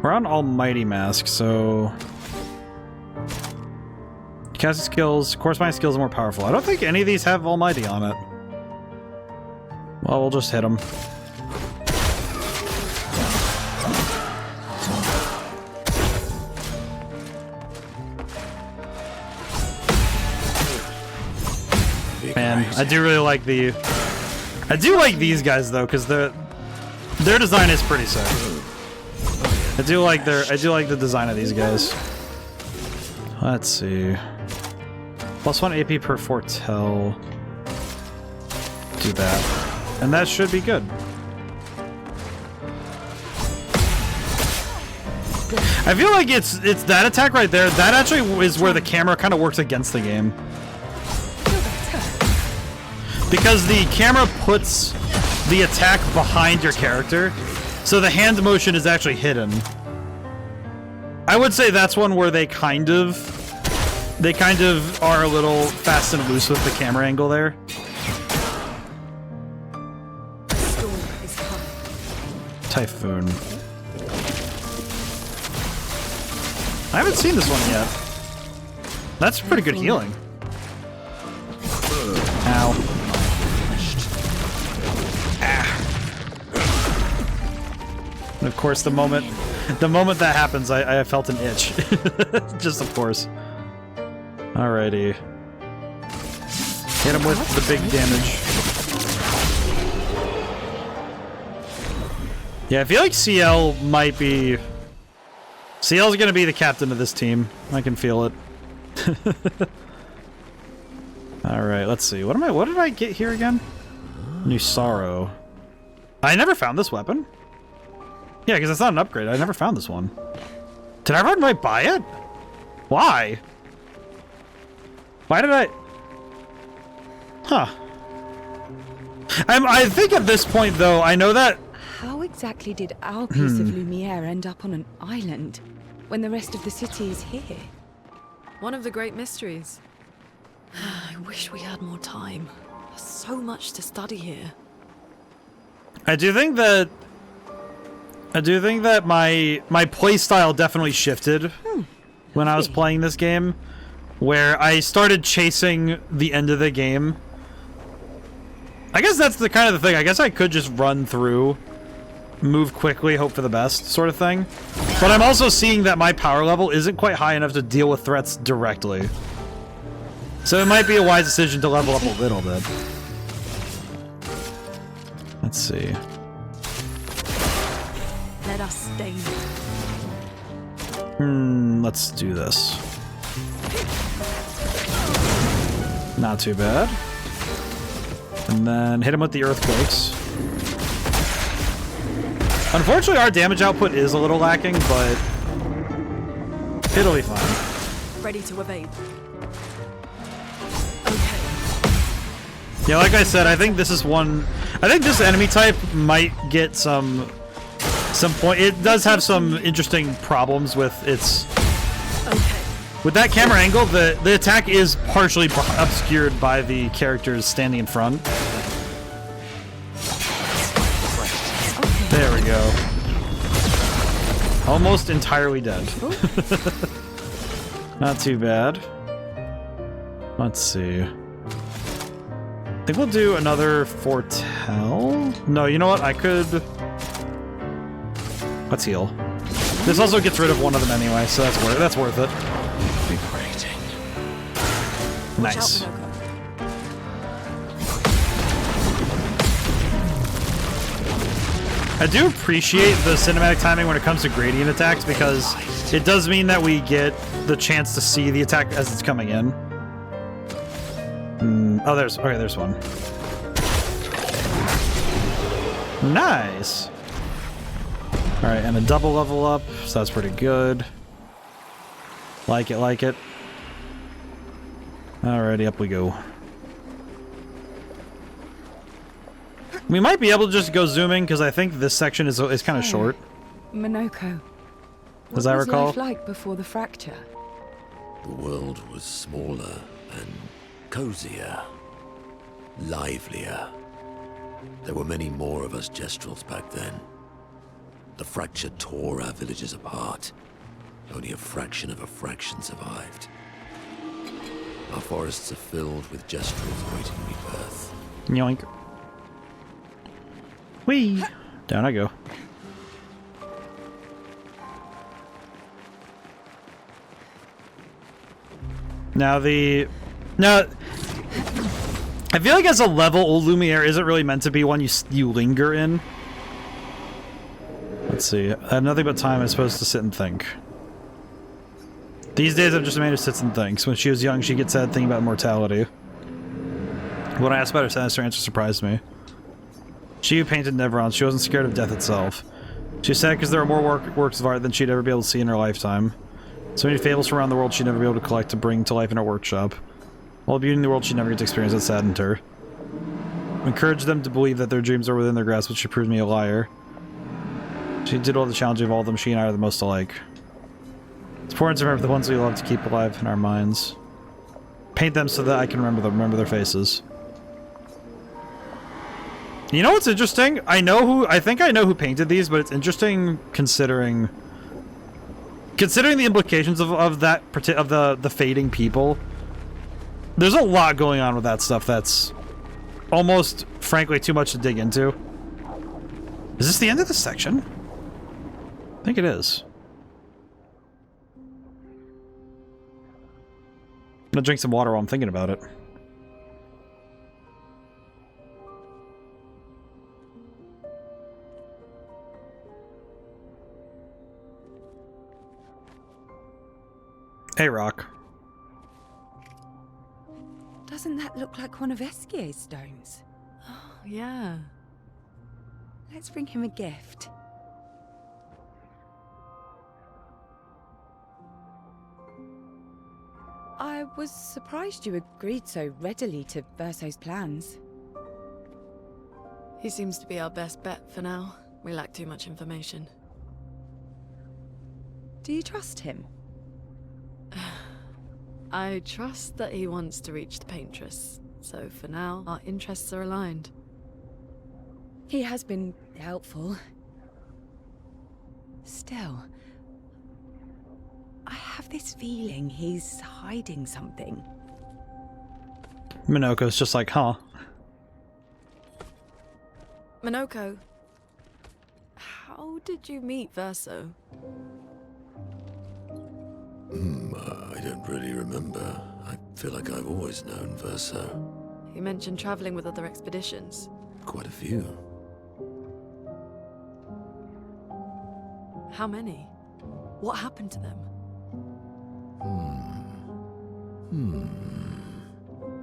We're on Almighty Mask, so... Casting skills, corresponding skills are more powerful. I don't think any of these have Almighty on it. Well, we'll just hit them. Man, I do really like the... I do like these guys though, because their design is pretty sick. I do like the design of these guys. Let's see. +1 AP per foretell. Do that. And that should be good. I feel like it's that attack right there. That actually is where the camera kind of works against the game. Because the camera puts the attack behind your character, So the hand motion is actually hidden. I would say that's one where they kind of are a little fast and loose with the camera angle there. Typhoon. I haven't seen this one yet. That's pretty good healing. Ow. Ah. And of course, the moment that happens, I felt an itch. Just of course. Alrighty. Hit him with the big damage. Yeah, I feel like CL might be... CL's gonna be the captain of this team. I can feel it. Alright, let's see. What did I get here again? New Sorrow. I never found this weapon. Yeah, because it's not an upgrade. I never found this one. Did I run right by it? Why? Why did I... Huh. I think at this point, though, I know that... How exactly did our piece of Lumiere end up on an island when the rest of the city is here? One of the great mysteries. I wish we had more time. There's so much to study here. I do think that my playstyle definitely shifted when I was playing this game, where I started chasing the end of the game. I guess that's the kind of the thing. I guess I could just run through, move quickly, hope for the best sort of thing. But I'm also seeing that my power level isn't quite high enough to deal with threats directly. So it might be a wise decision to level up a little bit. Let's see. Let us stay. Let's do this. Not too bad. And then hit him with the earthquakes. Unfortunately, our damage output is a little lacking, but it'll be fine. Ready to evade. Yeah, like I said, I think this is one... I think this enemy type might get some point... It does have some interesting problems with its... With that camera angle, the attack is partially obscured by the characters standing in front. There we go. Almost entirely dead. Not too bad. Let's see. I think we'll do another Foretell. No, you know what? I could... Let's heal. This also gets rid of one of them anyway, so that's worth it. Nice. I do appreciate the cinematic timing when it comes to gradient attacks, because it does mean that we get the chance to see the attack as it's coming in. Oh, there's one. Nice. All right, and a double level up, so that's pretty good. Like it, like it. Alrighty, up we go. We might be able to just go zooming, because I think this section is kind of short. Monoco. As I recall. What was life like before the fracture? The world was smaller and cozier, livelier. There were many more of us Gestrels back then. The fracture tore our villages apart. Only a fraction of a fraction survived. Our forests are filled with Gestrels waiting rebirth. Yoink. Whee! Down I go. Now I feel like as a level, Old Lumiere isn't really meant to be one you linger in. Let's see. I have nothing but time. I'm supposed to sit and think. These days, I'm just a man who sits and thinks. When she was young, she'd get sad thinking about mortality. When I asked about her sadness, her answer surprised me. She who painted Neverons, she wasn't scared of death itself. She was sad because there were more works of art than she'd ever be able to see in her lifetime. So many fables from around the world she'd never be able to collect to bring to life in her workshop. All the beauty in the world she'd never get to experience, that saddened her. Encouraged them to believe that their dreams are within their grasp, but she proved me a liar. She did all the challenging of all of them. She and I are the most alike. It's important to remember the ones we love to keep alive in our minds. Paint them so that I can remember their faces. You know what's interesting? I think I know who painted these, but it's interesting considering the implications of the fading people. There's a lot going on with that stuff that's almost, frankly, too much to dig into. Is this the end of this section? I think it is. I'm gonna drink some water while I'm thinking about it. Hey, Rock. Doesn't that look like one of Esquier's stones? Oh, yeah. Let's bring him a gift. I was surprised you agreed so readily to Verso's plans. He seems to be our best bet for now. We lack too much information. Do you trust him? I trust that he wants to reach the Paintress, so for now, our interests are aligned. He has been helpful. Still, I have this feeling he's hiding something. Monoco's just like, huh? Monoco, how did you meet Verso? I don't really remember. I feel like I've always known Verso. You mentioned traveling with other expeditions. Quite a few. How many? What happened to them?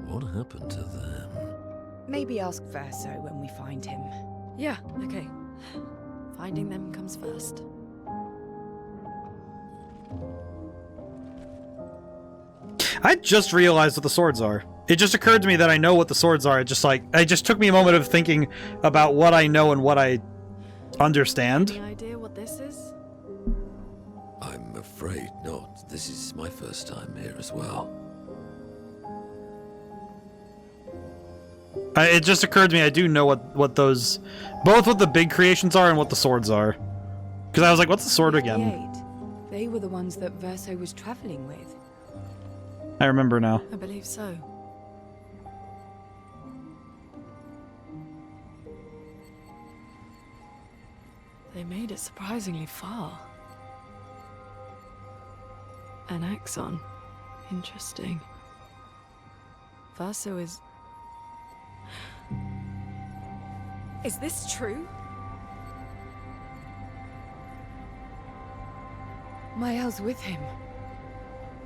What happened to them? Maybe ask Verso when we find him. Yeah, okay. Finding them comes first. I just realized what the swords are. It just occurred to me that I know what the swords are. It just took me a moment of thinking about what I know and what I understand. Any idea what this is? I'm afraid not. This is my first time here as well. It just occurred to me I do know what those... both what the big creations are and what the swords are. Because I was like, what's the sword again? They were the ones that Verso was traveling with. I remember now. I believe so. They made it surprisingly far. An axon. Interesting. Verso is... Is this true? Mael's with him.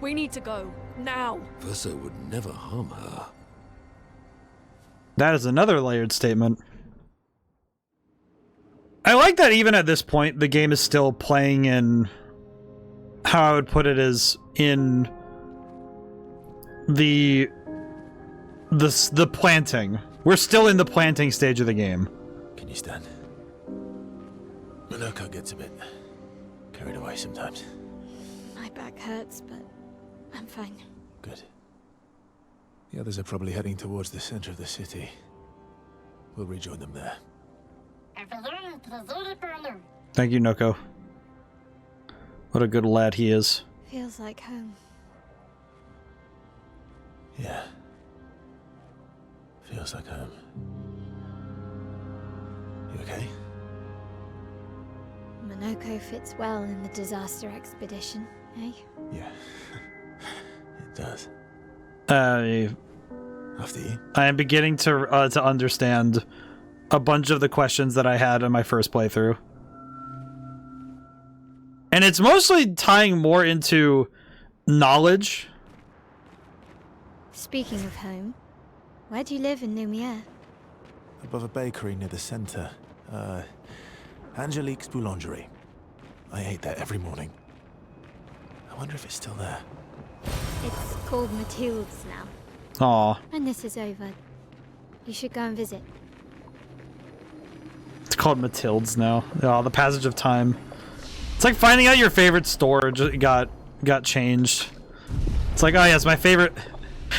We need to go. Now! Verso would never harm her. That is another layered statement. I like that even at this point, the game is still playing in... how I would put it is in... the planting. We're still in the planting stage of the game. Can you stand? Monoco gets a bit carried away sometimes. My back hurts, but I'm fine. Good. The others are probably heading towards the center of the city. We'll rejoin them there. Thank you, Noko. What a good lad he is. Feels like home. Yeah. Feels like home. You okay? Monoco fits well in the disaster expedition, eh? Yeah. It does. After you. I am beginning to understand a bunch of the questions that I had in my first playthrough. And it's mostly tying more into knowledge. Speaking of home, where do you live in Lumiere? Above a bakery near the center. Angelique's Boulangerie. I ate there every morning. I wonder if it's still there. It's called Mathilde's now. Aw. When this is over, you should go and visit. called Matilda's now. Oh, the passage of time. It's like finding out your favorite store got changed. It's like, oh yes, my favorite.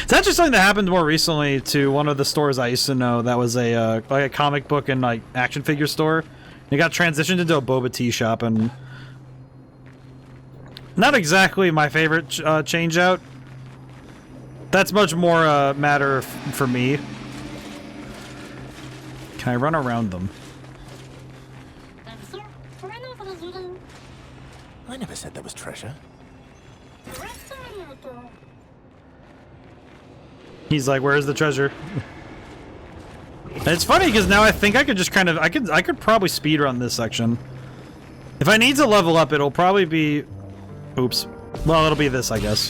It's actually something that happened more recently to one of the stores I used to know. That was a like a comic book and like action figure store. It got transitioned into a boba tea shop, and not exactly my favorite change out. That's much more matter for me. Can I run around them? I never said there was treasure. He's like, where's the treasure? And it's funny because now I think I could just kind of I could probably speedrun this section. If I need to level up, it'll probably be oops. Well, it'll be this, I guess.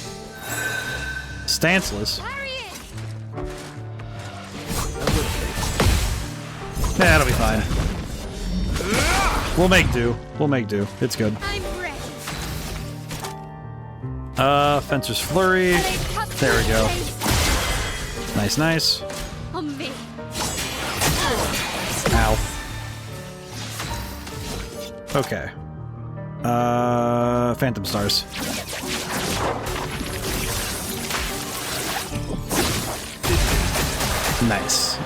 Stanceless. Yeah, it'll be fine. We'll make do. We'll make do. It's good. Fencer's Flurry. There we go. Nice, nice. Ow. Okay. Phantom Stars. Nice.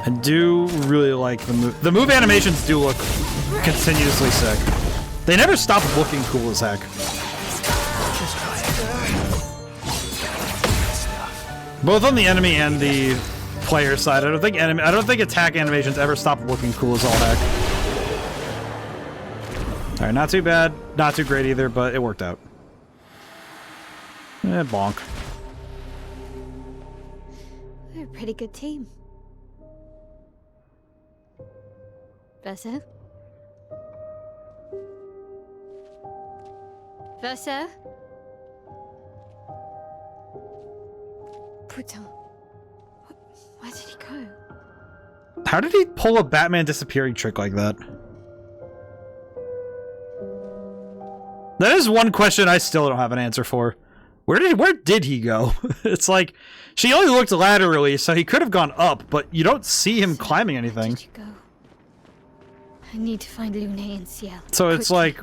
I do really like the move. The move animations do look continuously sick. They never stop looking cool as heck. Both on the enemy and the player side. I don't think attack animations ever stop looking cool as all heck. Alright, not too bad. Not too great either, but it worked out. Bonk. We're a pretty good team. Verso? Verso? Putain. Where did he go? How did he pull a Batman disappearing trick like that? That is one question I still don't have an answer for. Where did he go? It's like, she only looked laterally, so he could have gone up, but you don't see him climbing anything. Where did you go? I need to find Lune and Ciel. So it's like...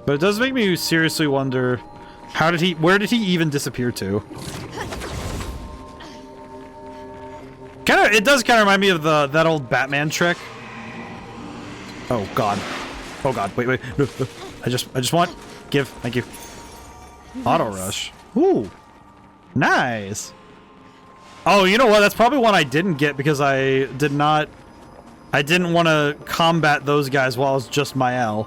But it does make me seriously wonder, where did he even disappear to? It does kind of remind me of that old Batman trick. Oh god. Oh god, wait. No. I just want, thank you. Auto rush. Ooh. Nice. Oh, you know what? That's probably one I didn't get because I didn't want to combat those guys while it's just my L.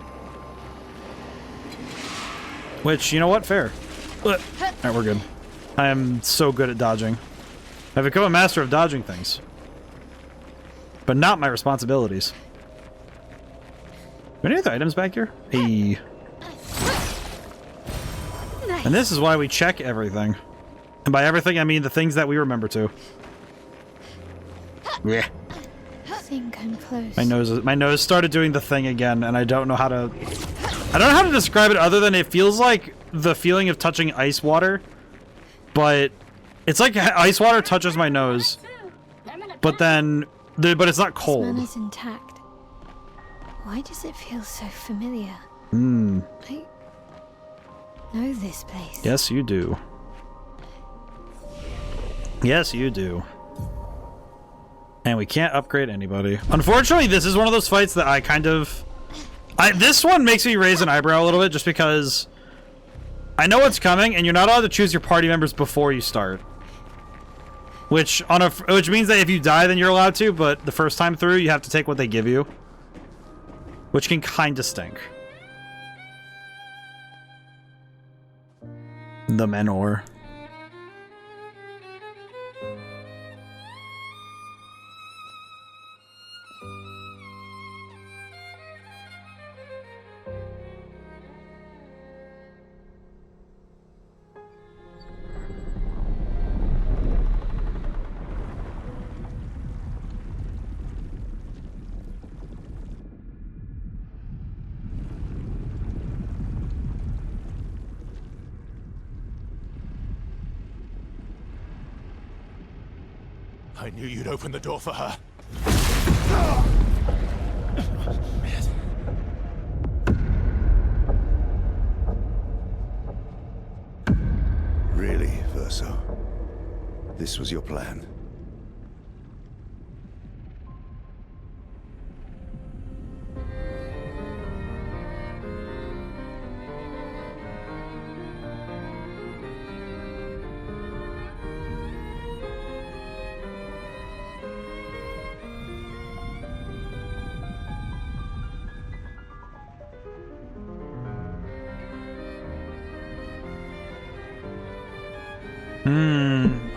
Which, you know what? Fair. Alright, we're good. I am so good at dodging. I've become a master of dodging things. But not my responsibilities. Any other items back here? Hey. Nice. And this is why we check everything. And by everything, I mean the things that we remember to. Yeah. I think I'm close. My nose started doing the thing again, and I don't know how to describe it other than it feels like the feeling of touching ice water, but it's like ice water touches my nose, but it's not cold. This man is intact. Why does it feel so familiar? I know this place. Yes, you do. Yes, you do. And we can't upgrade anybody. Unfortunately, this is one of those fights that this one makes me raise an eyebrow a little bit just because I know what's coming and you're not allowed to choose your party members before you start. Which means that if you die then you're allowed to, but the first time through you have to take what they give you. Which can kinda stink. The Menor. I knew you'd open the door for her. Really, Verso? This was your plan?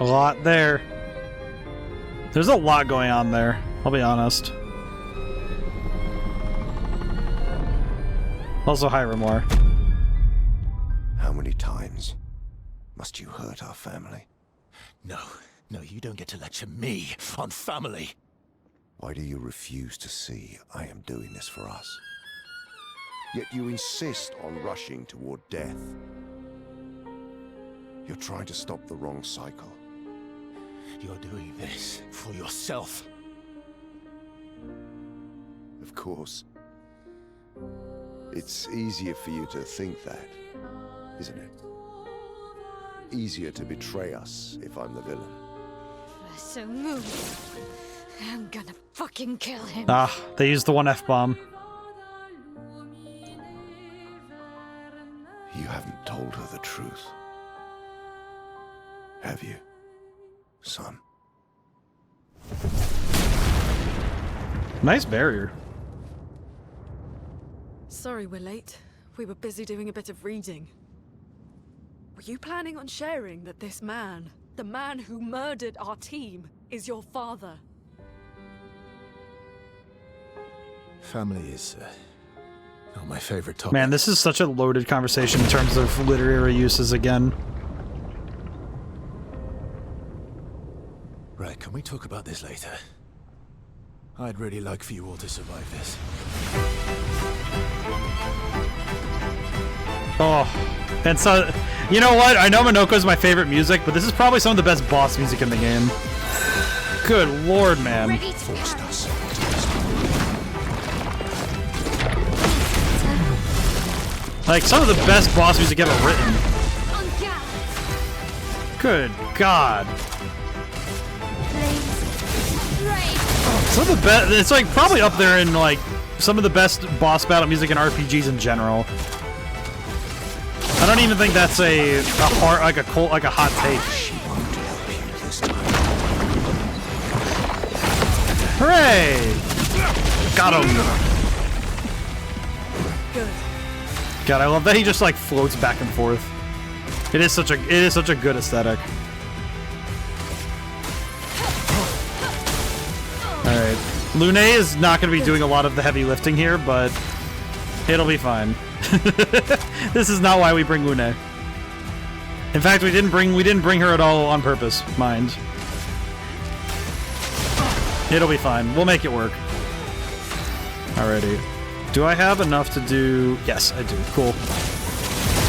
A lot there. There's a lot going on there, I'll be honest. Also, hi, Remor. How many times must you hurt our family? No, you don't get to lecture me on family. Why do you refuse to see I am doing this for us? Yet you insist on rushing toward death. You're trying to stop the wrong cycle. You're doing this for yourself. Of course. It's easier for you to think that, isn't it? Easier to betray us if I'm the villain. So move. I'm gonna fucking kill him. Ah, they used the one F-bomb. You haven't told her the truth. Have you, son? Nice barrier. Sorry we're late. We were busy doing a bit of reading. Were you planning on sharing that this man, the man who murdered our team, is your father? Family is not my favorite topic. Man, this is such a loaded conversation in terms of literary uses again. Right, can we talk about this later? I'd really like for you all to survive this. Oh, and so, you know what? I know Monoco's my favorite music, but this is probably some of the best boss music in the game. Good lord, man. Forced us. Like, some of the best boss music ever written. Good god. Some of the best, it's like probably up there in like some of the best boss battle music in RPGs in general. I don't even think that's a hard, like a hot take. Hooray! Got him. God, I love that he just like floats back and forth. It is such a good aesthetic. Alright. Lune is not going to be doing a lot of the heavy lifting here, but it'll be fine. This is not why we bring Lune. In fact, we didn't bring her at all on purpose, mind. It'll be fine. We'll make it work. Alrighty. Do I have enough to do... Yes, I do. Cool.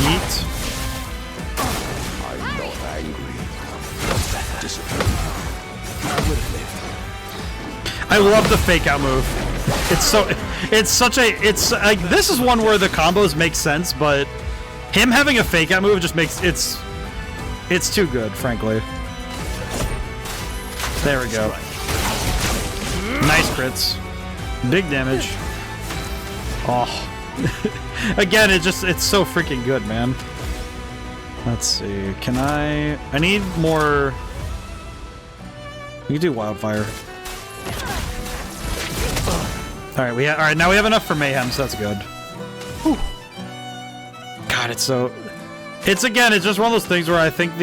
Yeet. I'm not angry. I love the fake out move. It's like, this is one where the combos make sense, but him having a fake out move just makes it's too good, frankly. There we go. Nice crits. Big damage. Oh. Again, it's so freaking good, man. Let's see. Can I need more. We can do wildfire. Alright, now we have enough for mayhem, so that's good. Whew. God, it's just one of those things where I think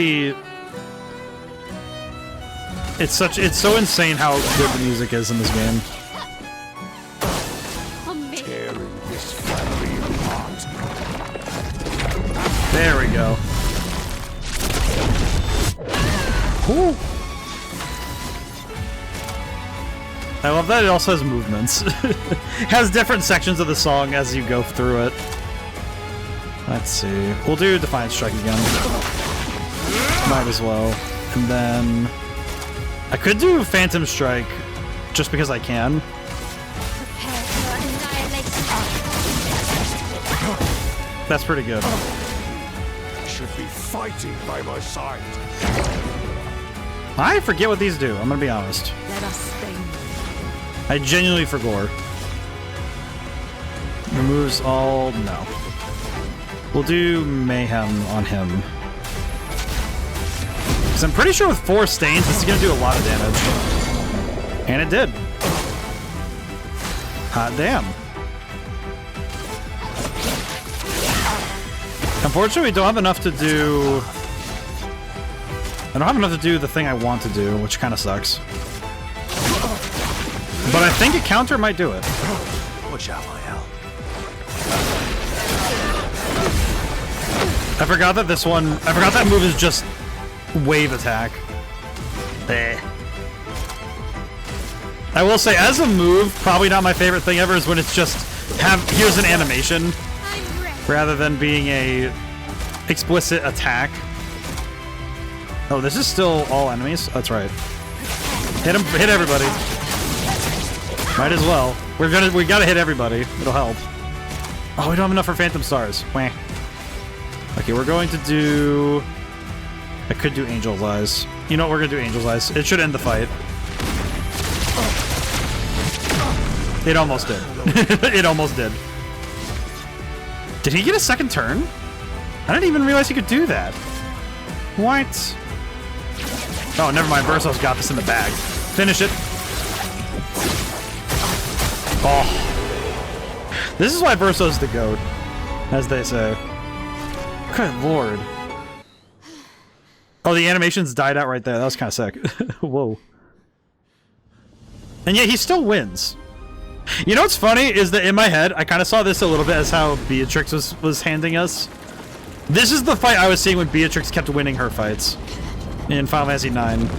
it's so insane how good the music is in this game. Tearing this family apart. There we go. Whew. I love that it also has movements. Has different sections of the song as you go through it. Let's see. We'll do Defiant Strike again. Might as well. And then... I could do Phantom Strike just because I can. Prepare for annihilation. That's pretty good. You should be fighting by my side. I forget what these do, I'm gonna be honest. Let us sting. I genuinely forgot. Removes all... no. We'll do Mayhem on him. Because I'm pretty sure with 4 stains, this is going to do a lot of damage. And it did. Hot damn. Unfortunately, we don't have enough to do... I don't have enough to do the thing I want to do, which kind of sucks. But I think a counter might do it. Watch out, my hell. I forgot that this one... I forgot that move is just wave attack. Eh. I will say, as a move, probably not my favorite thing ever is when it's just here's an animation rather than being a explicit attack. Oh, this is still all enemies? That's right. Hit him, hit everybody. Might as well. We gotta hit everybody. It'll help. Oh, we don't have enough for Phantom Stars. Wah. Okay, we're going to do... I could do Angel's Eyes. You know what, we're gonna do Angel's Eyes. It should end the fight. It almost did. It almost did. Did he get a second turn? I didn't even realize he could do that. What? Oh, never mind. Verso's got this in the bag. Finish it. Oh. This is why Verso's the GOAT, as they say. Good lord. Oh, the animations died out right there. That was kind of sick. Whoa. And yet he still wins. You know what's funny is that in my head, I kind of saw this a little bit as how Beatrix was handing us. This is the fight I was seeing when Beatrix kept winning her fights in Final Fantasy IX.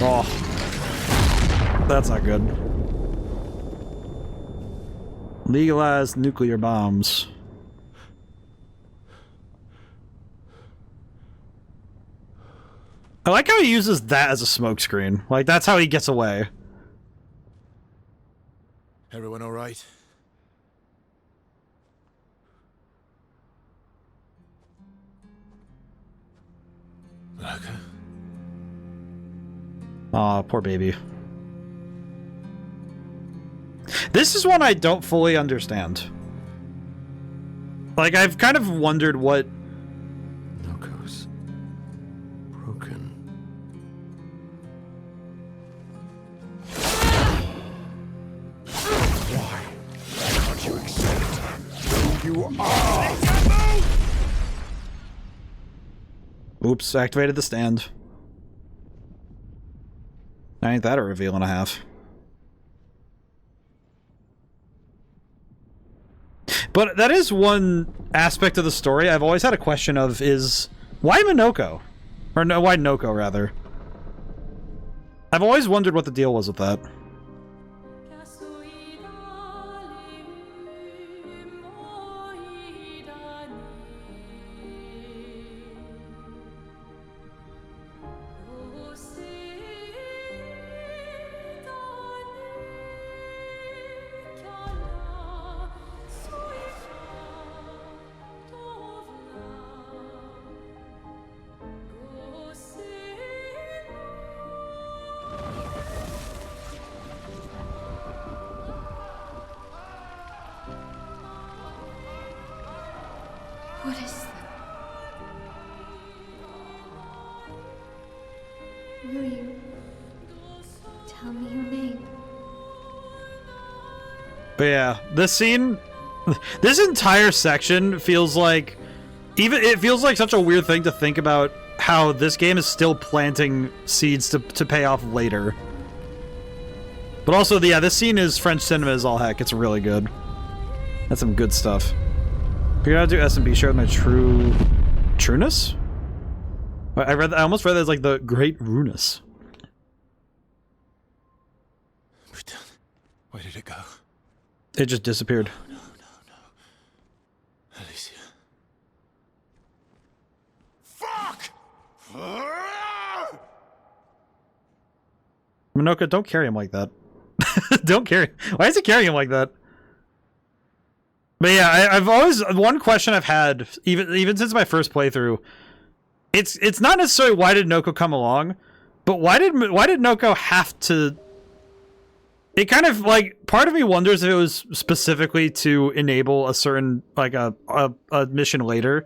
Oh. That's not good. Legalized nuclear bombs. I like how he uses that as a smokescreen. Like, that's how he gets away. Everyone all right? Okay. Aw, poor baby. This is one I don't fully understand. Like, I've kind of wondered what... Monoco's broken. Why can't you accept who you are? Oops, activated the stand. Ain't that a reveal and a half. But that is one aspect of the story I've always had a question of is, why Monoco? Or no, why Noko, rather? I've always wondered what the deal was with that. What is that? Will you tell me your name? But yeah, this scene, this entire section feels like, it feels like such a weird thing to think about how this game is still planting seeds to pay off later. But also, yeah, this scene is French cinema is all heck. It's really good. That's some good stuff. Figured out how to do S&B, share with my trueness? I almost read that as like the Great Runus. Where did it go? It just disappeared. No. Alicia. Fuck! Monoco, don't carry him like that. Don't carry. Why is he carrying him like that? But yeah, I've always, one question I've had even since my first playthrough, it's not necessarily why did Noko come along, but why did Noko have to? It kind of like, part of me wonders if it was specifically to enable a certain, like a mission later.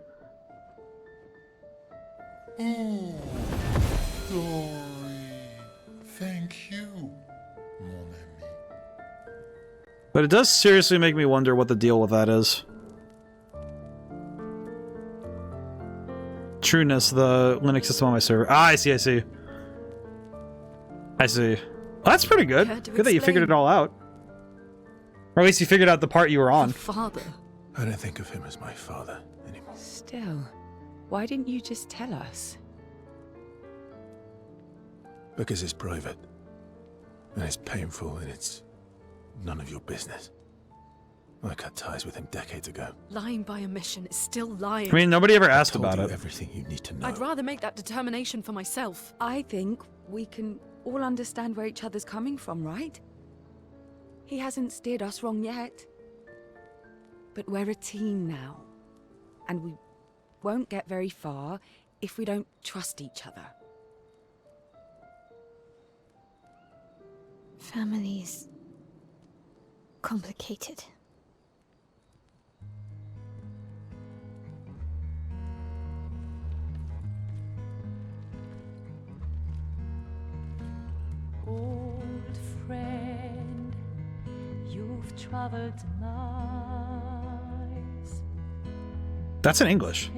Oh, sorry. Thank you, mon ami. But it does seriously make me wonder what the deal with that is. Trueness, the Linux system on my server. Ah, I see. I see. Well, that's pretty good. Good that you figured it all out. Or at least you figured out the part you were on. Father. I don't think of him as my father anymore. Still, why didn't you just tell us? Because it's private. And it's painful, and it's none of your business. I cut ties with him decades ago. Lying by omission is still lying. I mean, nobody ever asked I told about you it. everything you need to know. I'd rather make that determination for myself. I think we can all understand where each other's coming from, right? He hasn't steered us wrong yet. But we're a team now. And we won't get very far if we don't trust each other. Family's complicated. Old friend, you've traveled miles. That's in English.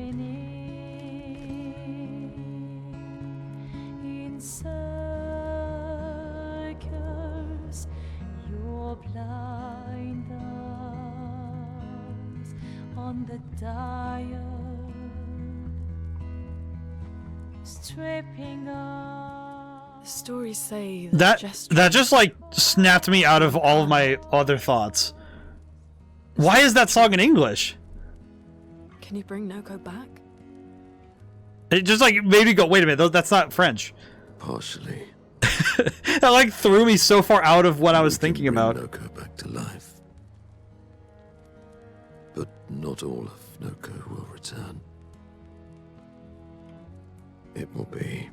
In circles, your blind eyes on the dial, stripping off. The stories say That just like snapped me out of all of my other thoughts. Why is that song in English? Can you bring Noko back? It just like made me go, wait a minute, that's not French. Partially. That like threw me so far out of what I was thinking about. Noko back to life. But not all of Noko will return. It will be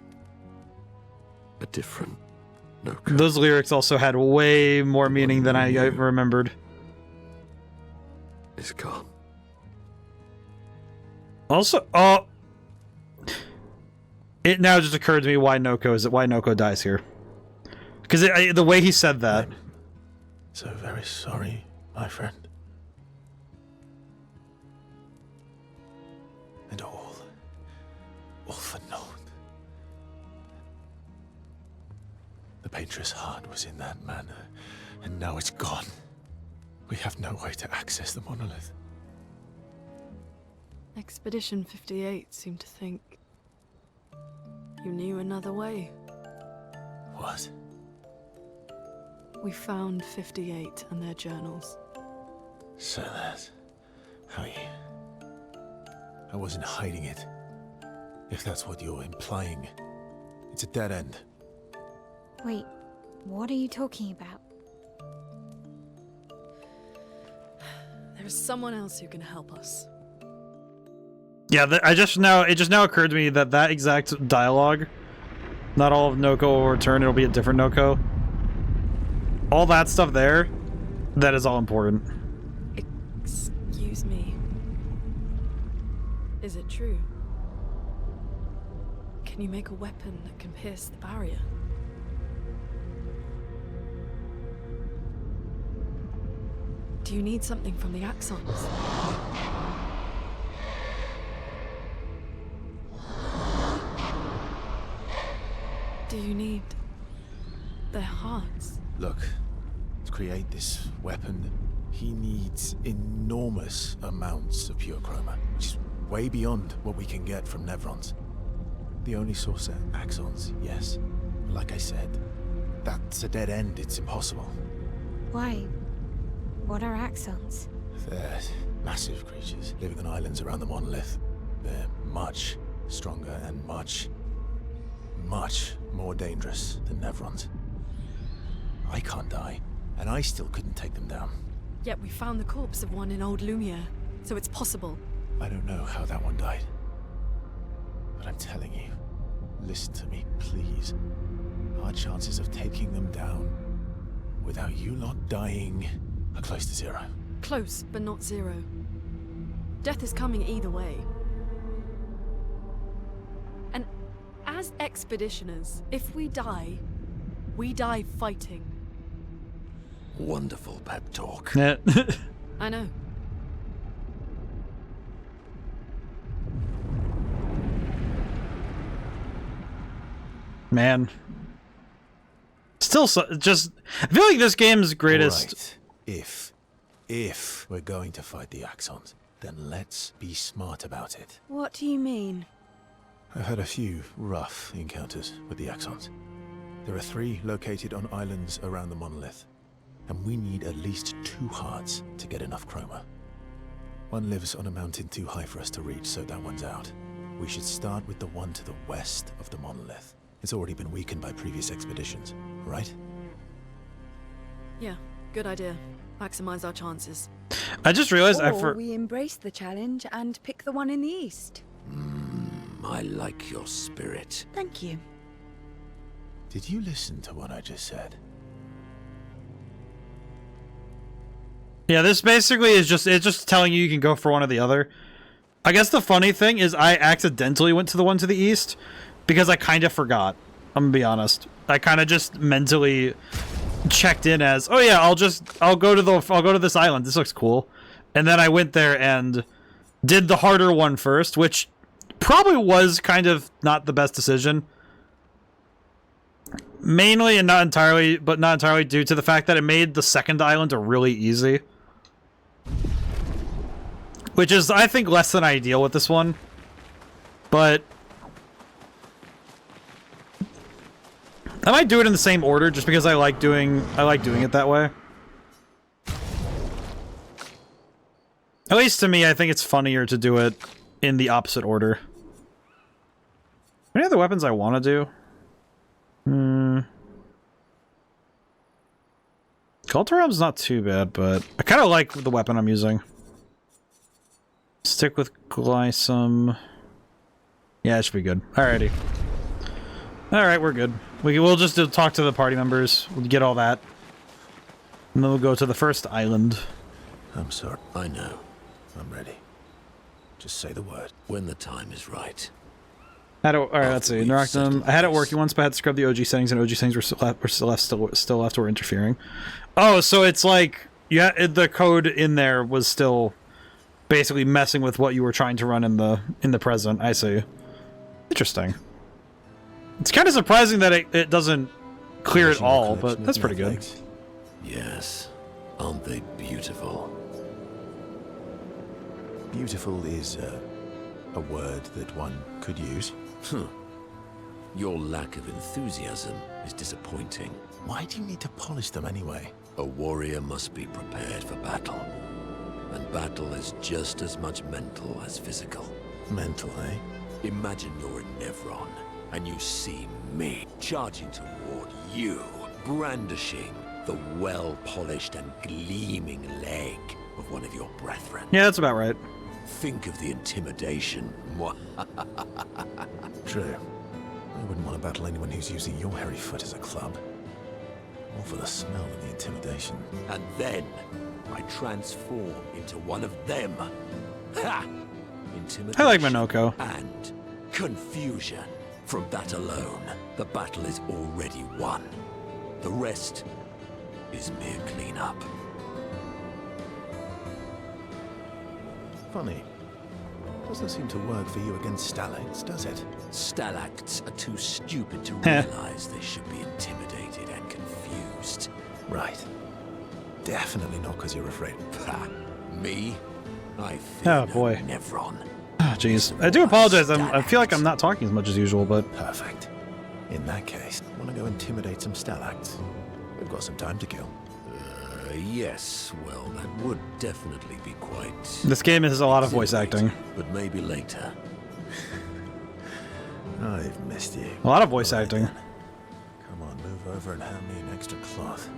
a different Noko. Those lyrics also had way more meaning than I remembered. It's gone. Also, it now just occurred to me why Noko dies here. Because the way he said that. I'm so very sorry, my friend. And all for naught. The painter's heart was in that manor, and now it's gone. We have no way to access the monolith. Expedition 58 seemed to think you knew another way. What? We found 58 and their journals. So that's how you... I wasn't hiding it. If that's what you're implying. It's a dead end. Wait, what are you talking about? There is someone else who can help us. Yeah, it just now occurred to me that exact dialogue, not all of Noko will return, it'll be a different Noko. All that stuff there, that is all important. Excuse me. Is it true? Can you make a weapon that can pierce the barrier? Do you need something from the Axons? Do you need their hearts? Look, to create this weapon, he needs enormous amounts of pure chroma, which is way beyond what we can get from Nevrons. The only source are axons, yes. But like I said, that's a dead end, it's impossible. Why? What are axons? They're massive creatures living on islands around the monolith. They're much stronger and much more dangerous than Nevrons. I can't die, and I still couldn't take them down. Yet we found the corpse of one in Old Lumiere, so it's possible. I don't know how that one died. But I'm telling you, listen to me, please. Our chances of taking them down without you lot dying are close to zero. Close, but not zero. Death is coming either way. And as expeditioners, if we die fighting. Wonderful pep talk. I know. Man. Still, just... I feel like this game's greatest... Right. If we're going to fight the Axons, then let's be smart about it. What do you mean? I've had a few rough encounters with the Axons. There are 3 located on islands around the monolith, and we need at least 2 hearts to get enough chroma. One lives on a mountain too high for us to reach, so that one's out. We should start with the one to the west of the monolith. It's already been weakened by previous expeditions, right? Yeah, good idea. Maximize our chances. I just realized Or we embrace the challenge and pick the one in the east. I like your spirit. Thank you. Did you listen to what I just said? Yeah, this basically is it's just telling you can go for one or the other. I guess the funny thing is I accidentally went to the one to the east because I kind of forgot. I'm gonna be honest. I kind of just mentally checked in as, oh yeah, I'll go to this island. This looks cool. And then I went there and did the harder one first, which probably was kind of not the best decision. Mainly and not entirely due to the fact that it made the second island really easy. Which is, I think, less than ideal with this one. But I might do it in the same order just because I like doing it that way. At least to me, I think it's funnier to do it in the opposite order. Any other weapons I want to do? Culturum's not too bad, but I kind of like the weapon I'm using. Stick with Glysum. Yeah, it should be good. Alrighty. Alright, we're good. We'll just talk to the party members. We'll get all that. And then we'll go to the first island. I'm sorry. I know. I'm ready. Just say the word. When the time is right. Alright, let's see. Neurochtum. I had it working once, but I had to scrub the OG settings, and OG settings were still left or interfering. Oh, so it's like, yeah, the code in there was still basically messing with what you were trying to run in the present. I see. Interesting. It's kind of surprising that it doesn't clear it all, but that's pretty good. Yes. Aren't they beautiful? Beautiful is a word that one could use. Your lack of enthusiasm is disappointing. Why do you need to polish them anyway? A warrior must be prepared for battle. And battle is just as much mental as physical. Mental, eh? Imagine you're in Nevron, and you see me charging toward you, brandishing the well-polished and gleaming leg of one of your brethren. Yeah, that's about right. Think of the intimidation. True. I wouldn't want to battle anyone who's using your hairy foot as a club. Or for the smell and the intimidation. And then I transform into one of them. Ha! Intimidation. I like Monoco. And confusion. From that alone, the battle is already won. The rest is mere cleanup. Funny. Doesn't seem to work for you against stalacts, does it? Stalacts are too stupid to realize they should be intimidated and confused. Right. Definitely not because you're afraid. Me? I fear Oh boy. Nevron. Oh, jeez. I do apologize. I feel like I'm not talking as much as usual, but... Perfect. In that case, want to go intimidate some stalacts? We've got some time to kill. Yes, well, that would definitely be quite... This game has a lot of voice acting. But maybe later. I've missed you. A lot of voice acting. Come on, move over and hand me an extra cloth.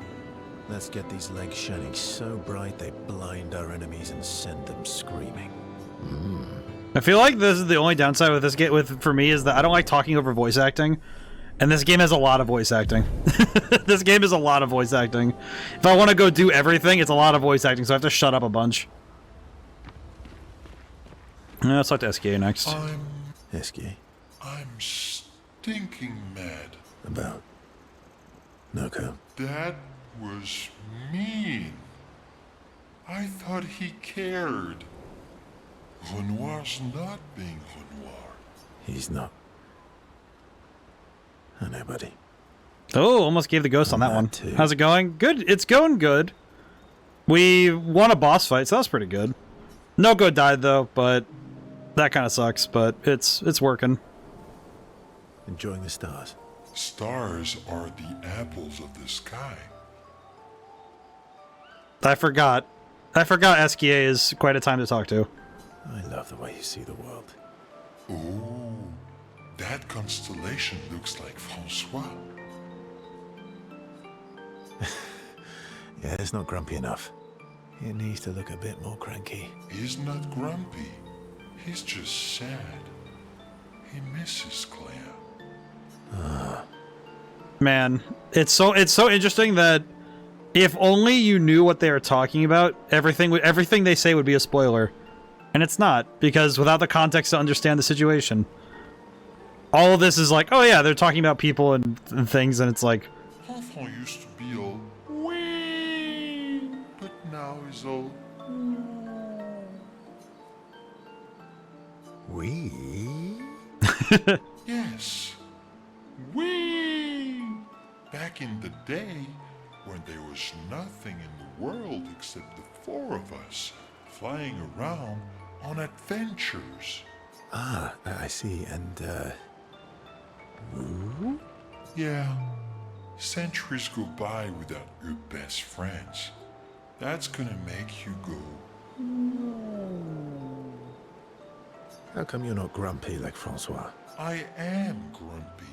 Let's get these legs shining so bright they blind our enemies and send them screaming. I feel like this is the only downside with this game for me is that I don't like talking over voice acting. And this game has a lot of voice acting. This game is a lot of voice acting. If I want to go do everything, it's a lot of voice acting, so I have to shut up a bunch. Let's talk to SKA next. SKA? I'm stinking mad. About Monoco? That was mean. I thought he cared. Renoir's not being Renoir. He's not. I know, buddy. Oh, almost gave the ghost on that one. Too. How's it going? Good. It's going good. We won a boss fight, so that's pretty good. Monoco died though, but that kind of sucks. But it's working. Enjoying the stars. Stars are the apples of the sky. I forgot. SKA is quite a time to talk to. I love the way you see the world. Oh, that constellation looks like Francois. Yeah, it's not grumpy enough. It needs to look a bit more cranky. He's not grumpy. He's just sad. He misses Claire. Man, it's so interesting that if only you knew what they were talking about, everything they say would be a spoiler. And it's not, because without the context to understand the situation. All of this is like, oh yeah, they're talking about people and things, and it's like... Enfant used to be all wee, but now he's all We? yes, wee. Back in the day, when there was nothing in the world except the four of us, flying around on adventures. Ah, I see, and, Woo? Yeah, centuries go by without your best friends. That's gonna make you go. How come you're not grumpy like Francois? I am grumpy.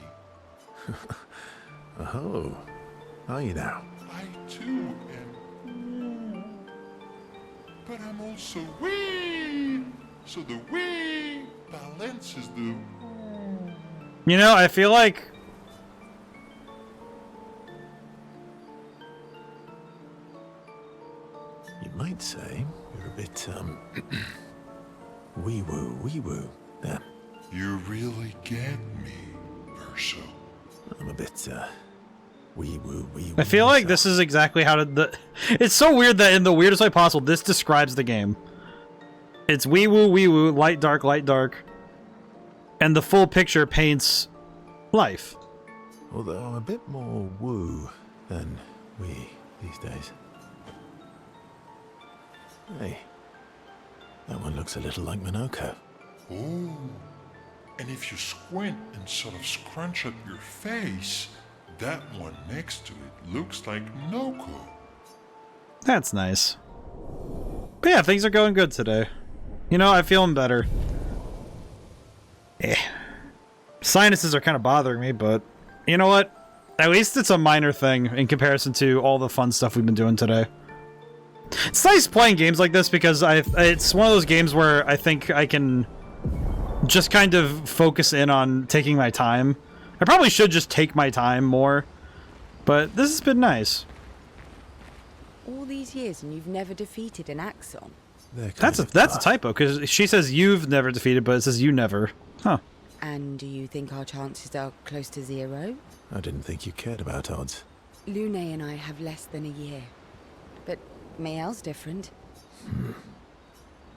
Oh, are you now? I too am. But I'm also wee. So the wee balances the. You know, I feel like... You might say you're a bit, wee-woo there. You really get me, Verso. I'm a bit, wee-woo. I feel like this is exactly how to... It's so weird that in the weirdest way possible, this describes the game. It's wee-woo, light, dark. And the full picture paints life. Although I'm a bit more woo than we these days. Hey, that one looks a little like Monoco. Oh, and if you squint and sort of scrunch up your face, that one next to it looks like Monoco. That's nice. But yeah, things are going good today. You know, I'm feeling better. Sinuses are kind of bothering me, but you know what? At least it's a minor thing in comparison to all the fun stuff we've been doing today. It's nice playing games like this because it's one of those games where I think I can just kind of focus in on taking my time. I probably should just take my time more, but this has been nice. All these years and you've never defeated an Axon. That's a typo, because she says you've never defeated, but it says you never. Huh. And do you think our chances are close to 0? I didn't think you cared about odds. Lune and I have less than a year. But Mael's different.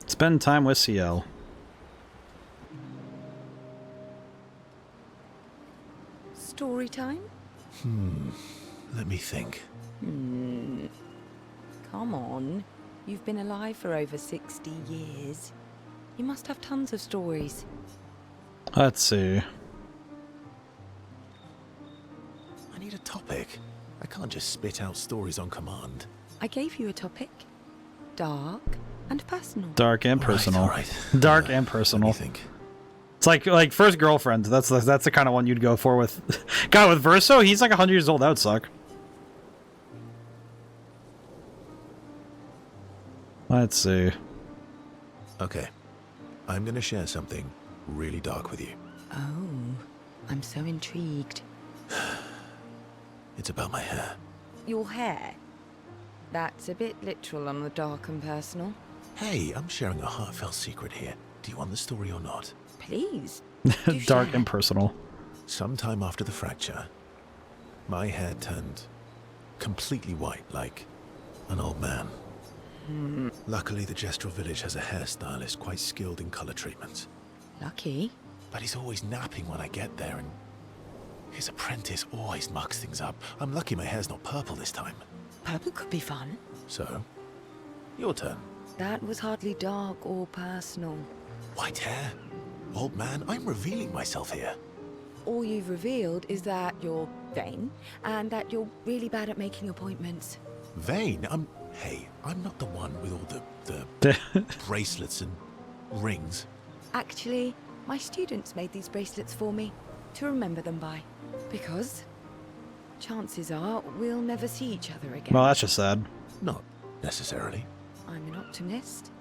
Spend time with CL. Story time? Let me think. Come on. You've been alive for over 60 years. You must have tons of stories. Let's see. I need a topic. I can't just spit out stories on command. I gave you a topic. Dark and personal. Dark and personal. All right. Dark and personal. Let me think. It's like first girlfriend. That's the kind of one you'd go for with. God, with Verso, he's like 100 years old. That would suck. Let's see. Okay. I'm gonna share something really dark with you. Oh, I'm so intrigued. It's about my hair. Your hair? That's a bit literal on the dark and personal. Hey, I'm sharing a heartfelt secret here. Do you want the story or not? Please. Dark and personal. Sometime after the fracture, my hair turned completely white, like an old man. Luckily, the Gestural village has a hairstylist quite skilled in color treatments. Lucky. But he's always napping when I get there, and his apprentice always mucks things up. I'm lucky my hair's not purple this time. Purple could be fun. So, your turn. That was hardly dark or personal. White hair? Old man, I'm revealing myself here. All you've revealed is that you're vain, and that you're really bad at making appointments. Vain? Hey, I'm not the one with all the bracelets and rings. Actually, my students made these bracelets for me, to remember them by. Because chances are we'll never see each other again. Well, that's just sad. Not necessarily. I'm an optimist,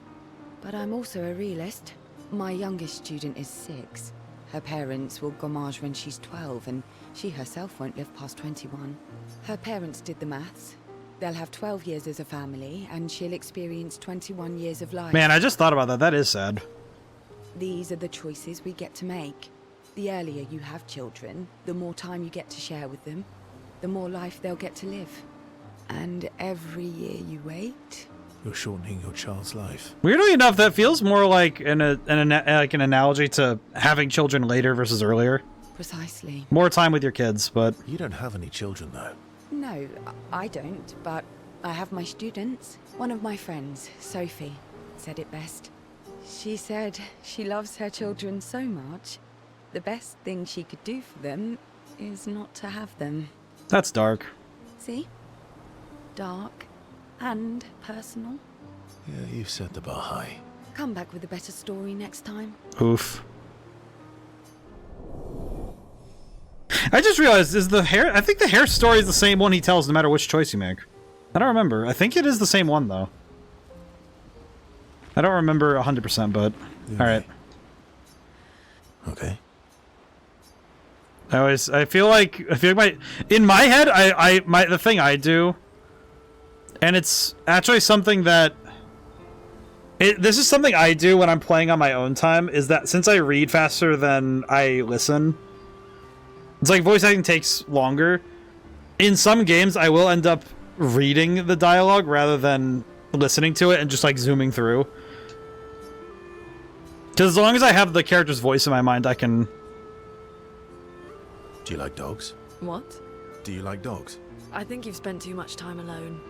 but I'm also a realist. My youngest student is 6. Her parents will gommage when she's 12, and she herself won't live past 21. Her parents did the maths. They'll have 12 years as a family, and she'll experience 21 years of life. Man, I just thought about that. That is sad. These are the choices we get to make. The earlier you have children, the more time you get to share with them, the more life they'll get to live. And every year you wait... You're shortening your child's life. Weirdly enough, that feels more like an analogy to having children later versus earlier. Precisely. More time with your kids, but... You don't have any children, though. No, I don't, but I have my students. One of my friends, Sophie, said it best. She said she loves her children so much, the best thing she could do for them is not to have them. That's dark. See? Dark and personal. Yeah, you've set the bar high. Come back with a better story next time. Oof. I just realized, is the hair... I think the hair story is the same one he tells no matter which choice you make. I don't remember. I think it is the same one, though. I don't remember 100%, but... Alright. Okay. I feel like in my head, the thing I do, and it's actually something that... this is something I do when I'm playing on my own time, is that since I read faster than I listen... It's like voice acting takes longer. In some games, I will end up reading the dialogue rather than listening to it and just like zooming through. Because as long as I have the character's voice in my mind, I can... Do you like dogs? What? Do you like dogs? I think you've spent too much time alone.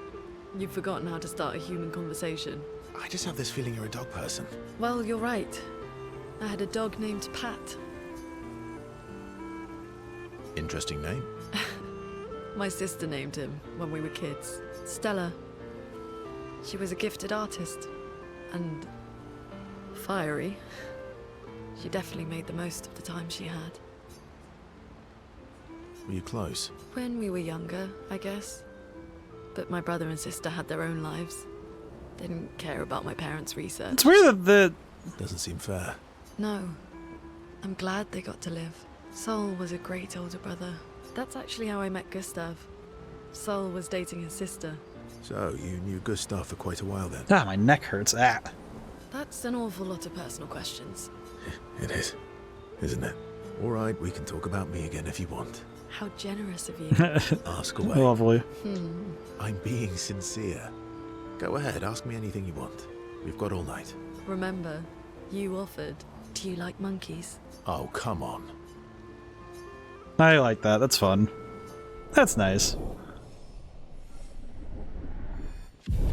You've forgotten how to start a human conversation. I just have this feeling you're a dog person. Well, you're right. I had a dog named Pat. Interesting name. My sister named him when we were kids. Stella. She was a gifted artist. And... fiery. She definitely made the most of the time she had. Were you close? When we were younger, I guess. But my brother and sister had their own lives. They didn't care about my parents' research. It's weird that the... Doesn't seem fair. No. I'm glad they got to live. Sol was a great older brother. That's actually how I met Gustav. Sol was dating his sister. So, you knew Gustav for quite a while then? Ah, my neck hurts. Ah. That's an awful lot of personal questions. It is, isn't it? All right, we can talk about me again if you want. How generous of you. Ask away. Lovely. I'm being sincere. Go ahead, ask me anything you want. We've got all night. Remember, you offered. Do you like monkeys? Oh, come on. I like that. That's fun. That's nice.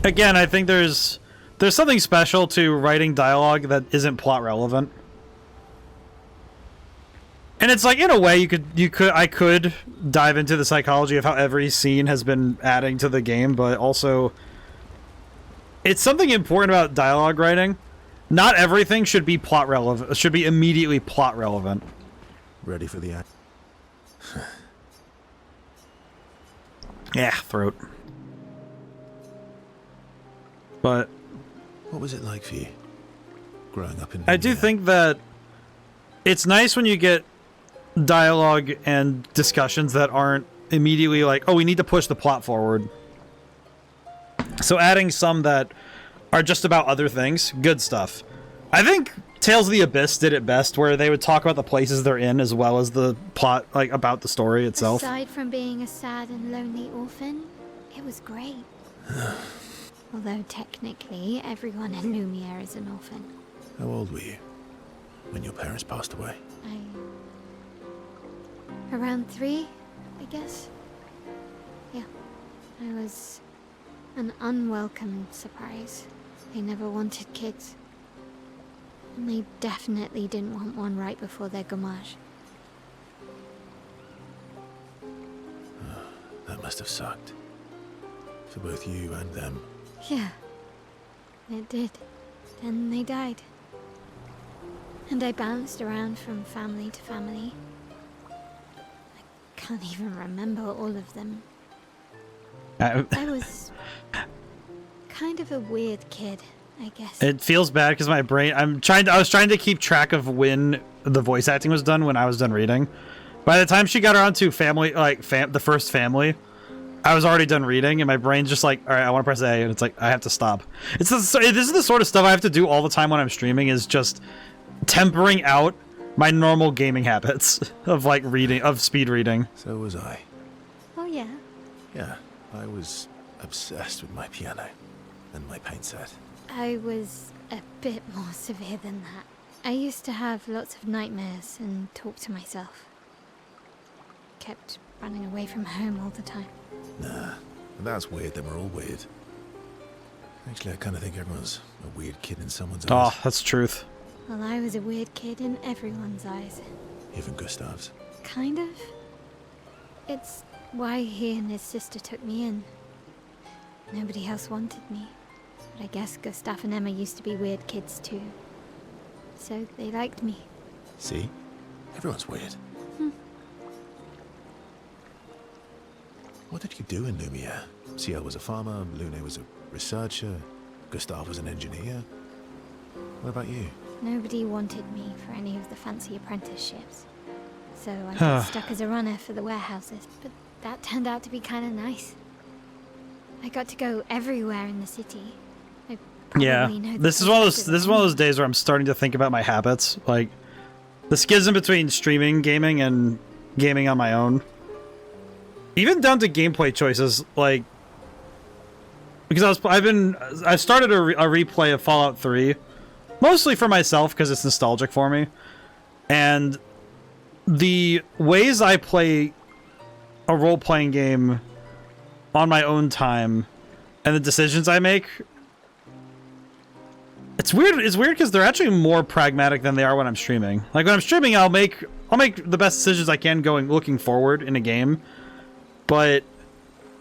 Again, I think there's something special to writing dialogue that isn't plot relevant. And it's like, in a way, I could dive into the psychology of how every scene has been adding to the game, but also it's something important about dialogue writing not everything should be plot relevant. Should be immediately plot relevant. Ready for the act? Yeah, throat. But What was it like for you, growing up in I do think that it's nice when you get dialogue and discussions that aren't immediately like, oh, we need to push the plot forward. So adding some that are just about other things, good stuff. I think Tales of the Abyss did it best, where they would talk about the places they're in as well as the plot, like about the story itself. Aside from being a sad and lonely orphan, it was great. Although technically, everyone in Lumiere is an orphan. How old were you when your parents passed away? Around 3, I guess. Yeah. I was an unwelcome surprise. They never wanted kids. And they definitely didn't want one right before their gommage. That must have sucked. For both you and them. Yeah. It did. Then they died. And I bounced around from family to family. I can't even remember all of them. I was kind of a weird kid, I guess. It feels bad because my brain. I was trying to keep track of when the voice acting was done when I was done reading. By the time she got around to family, like the first family, I was already done reading, and my brain's just like, all right, I want to press A, and it's like I have to stop. This is the sort of stuff I have to do all the time when I'm streaming. Is just tempering out my normal gaming habits of like reading, of speed reading. So was I. Oh yeah. Yeah, I was obsessed with my piano and my paint set. I was a bit more severe than that. I used to have lots of nightmares and talk to myself. Kept running away from home all the time. Nah, that's weird, then we're all weird. Actually, I kind of think everyone's a weird kid in someone's eyes. Oh, that's truth. Well, I was a weird kid in everyone's eyes. Even Gustav's. Kind of. It's why he and his sister took me in. Nobody else wanted me. But I guess Gustav and Emma used to be weird kids too. So they liked me. See? Everyone's weird. What did you do in Lumiere? Ciel was a farmer, Lune was a researcher, Gustav was an engineer. What about you? Nobody wanted me for any of the fancy apprenticeships. So I got stuck as a runner for the warehouses, but that turned out to be kind of nice. I got to go everywhere in the city. I probably know This is one of those days where I'm starting to think about my habits, like the schism between streaming gaming and gaming on my own. Even down to gameplay choices, like because I started a replay of Fallout 3, mostly for myself because it's nostalgic for me, and the ways I play a role-playing game on my own time and the decisions I make, it's weird because they're actually more pragmatic than they are when I'm streaming. Like when I'm streaming, I'll make the best decisions I can looking forward in a game. But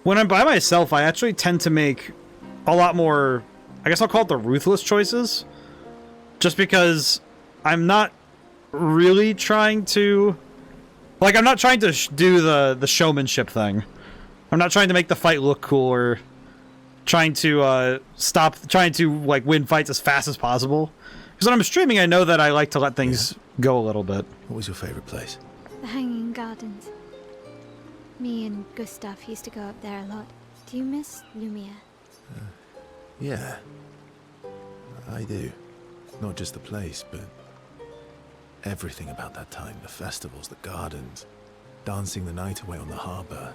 when I'm by myself, I actually tend to make a lot more, I guess I'll call it the ruthless choices. Just because I'm not really trying to, like, I'm not trying to do the showmanship thing. I'm not trying to make the fight look cool or trying to like win fights as fast as possible. Because when I'm streaming, I know that I like to let things go a little bit. What was your favorite place? The Hanging Gardens. Me and Gustav used to go up there a lot. Do you miss Lumiere? Yeah. I do. Not just the place, but everything about that time. The festivals, the gardens, dancing the night away on the harbour.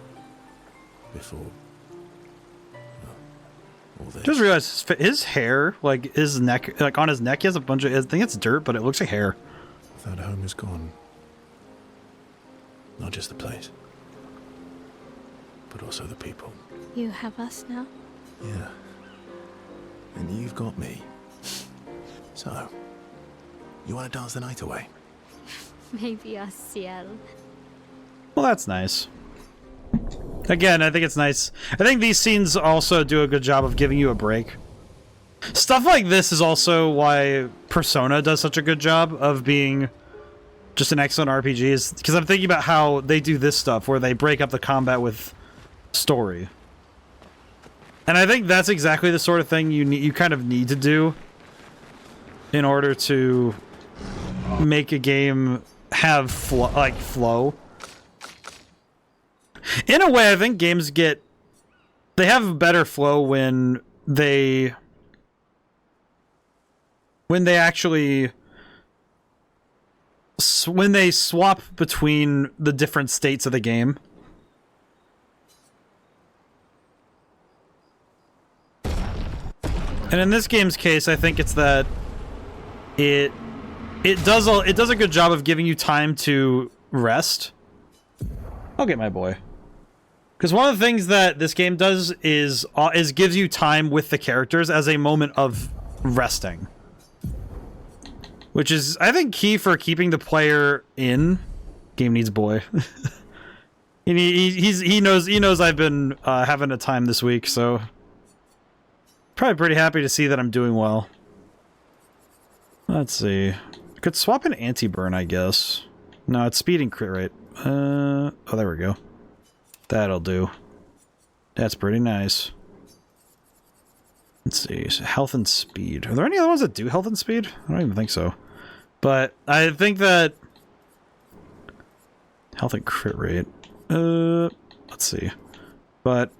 Before... all this. Just realized his hair, like his neck, like on his neck, he has a bunch of, I think it's dirt, but it looks like hair. That home is gone. Not just the place, but also the people. You have us now? Yeah. And you've got me. So, you want to dance the night away? Maybe us, Ciel. Well, that's nice. Again, I think it's nice. I think these scenes also do a good job of giving you a break. Stuff like this is also why Persona does such a good job of being just an excellent RPG, is because I'm thinking about how they do this stuff where they break up the combat with story. And I think that's exactly the sort of thing you kind of need to do in order to make a game have flow. In a way, I think games they have better flow when they actually when they swap between the different states of the game. And in this game's case, I think it's that it does a good job of giving you time to rest. I'll get my boy. Because one of the things that this game does is gives you time with the characters as a moment of resting. Which is, I think, key for keeping the player in. Game needs boy. he knows I've been having a time this week, so probably pretty happy to see that I'm doing well. Let's see. I could swap an anti-burn, I guess. No, it's speed and crit rate. Oh, there we go. That'll do. That's pretty nice. Let's see. So health and speed. Are there any other ones that do health and speed? I don't even think so. But I think that health and crit rate. Let's see. But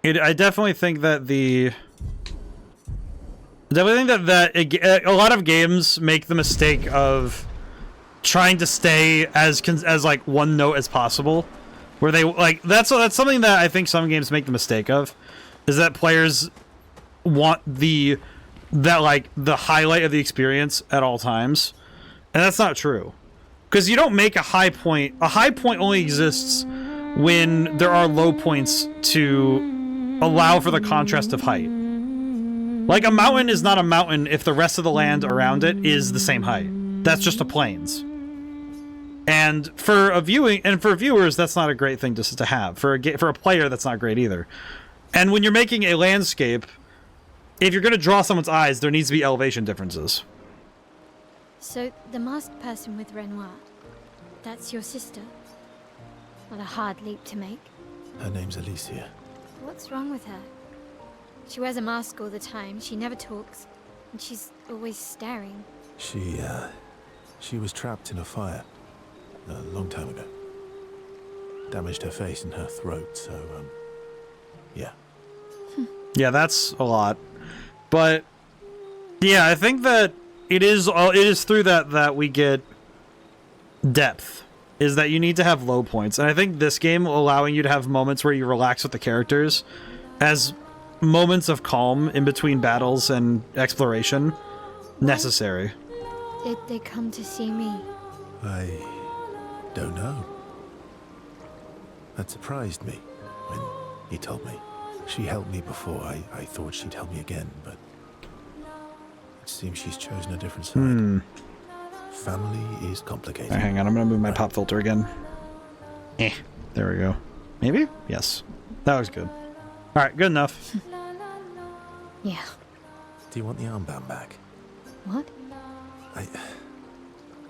I definitely think that a lot of games make the mistake of trying to stay as like one note as possible, where they that's something that I think some games make the mistake of, is that players want the highlight of the experience at all times, and that's not true, because you don't make a high point. A high point only exists when there are low points to allow for the contrast of height. Like, a mountain is not a mountain if the rest of the land around it is the same height. That's just a plains. And for viewers, that's not a great thing to have. For a player, that's not great either. And when you're making a landscape, if you're going to draw someone's eyes, there needs to be elevation differences. So, the masked person with Renoir, that's your sister? Not a hard leap to make. Her name's Alicia. What's wrong with her? She wears a mask all the time, she never talks, and she's always staring. She was trapped in a fire a long time ago. Damaged her face and her throat, so, yeah. Yeah, that's a lot. But, yeah, I think that it is through that we get depth, is that you need to have low points. And I think this game allowing you to have moments where you relax with the characters as moments of calm in between battles and exploration necessary. Did they come to see me? I don't know. That surprised me when he told me. She helped me before. I thought she'd help me again, but it seems she's chosen a different side. Family is complicated. Right, hang on, I'm gonna move my pop filter again. There we go. Maybe? Yes. That was good. Alright, good enough. Yeah. Do you want the armband back? What? I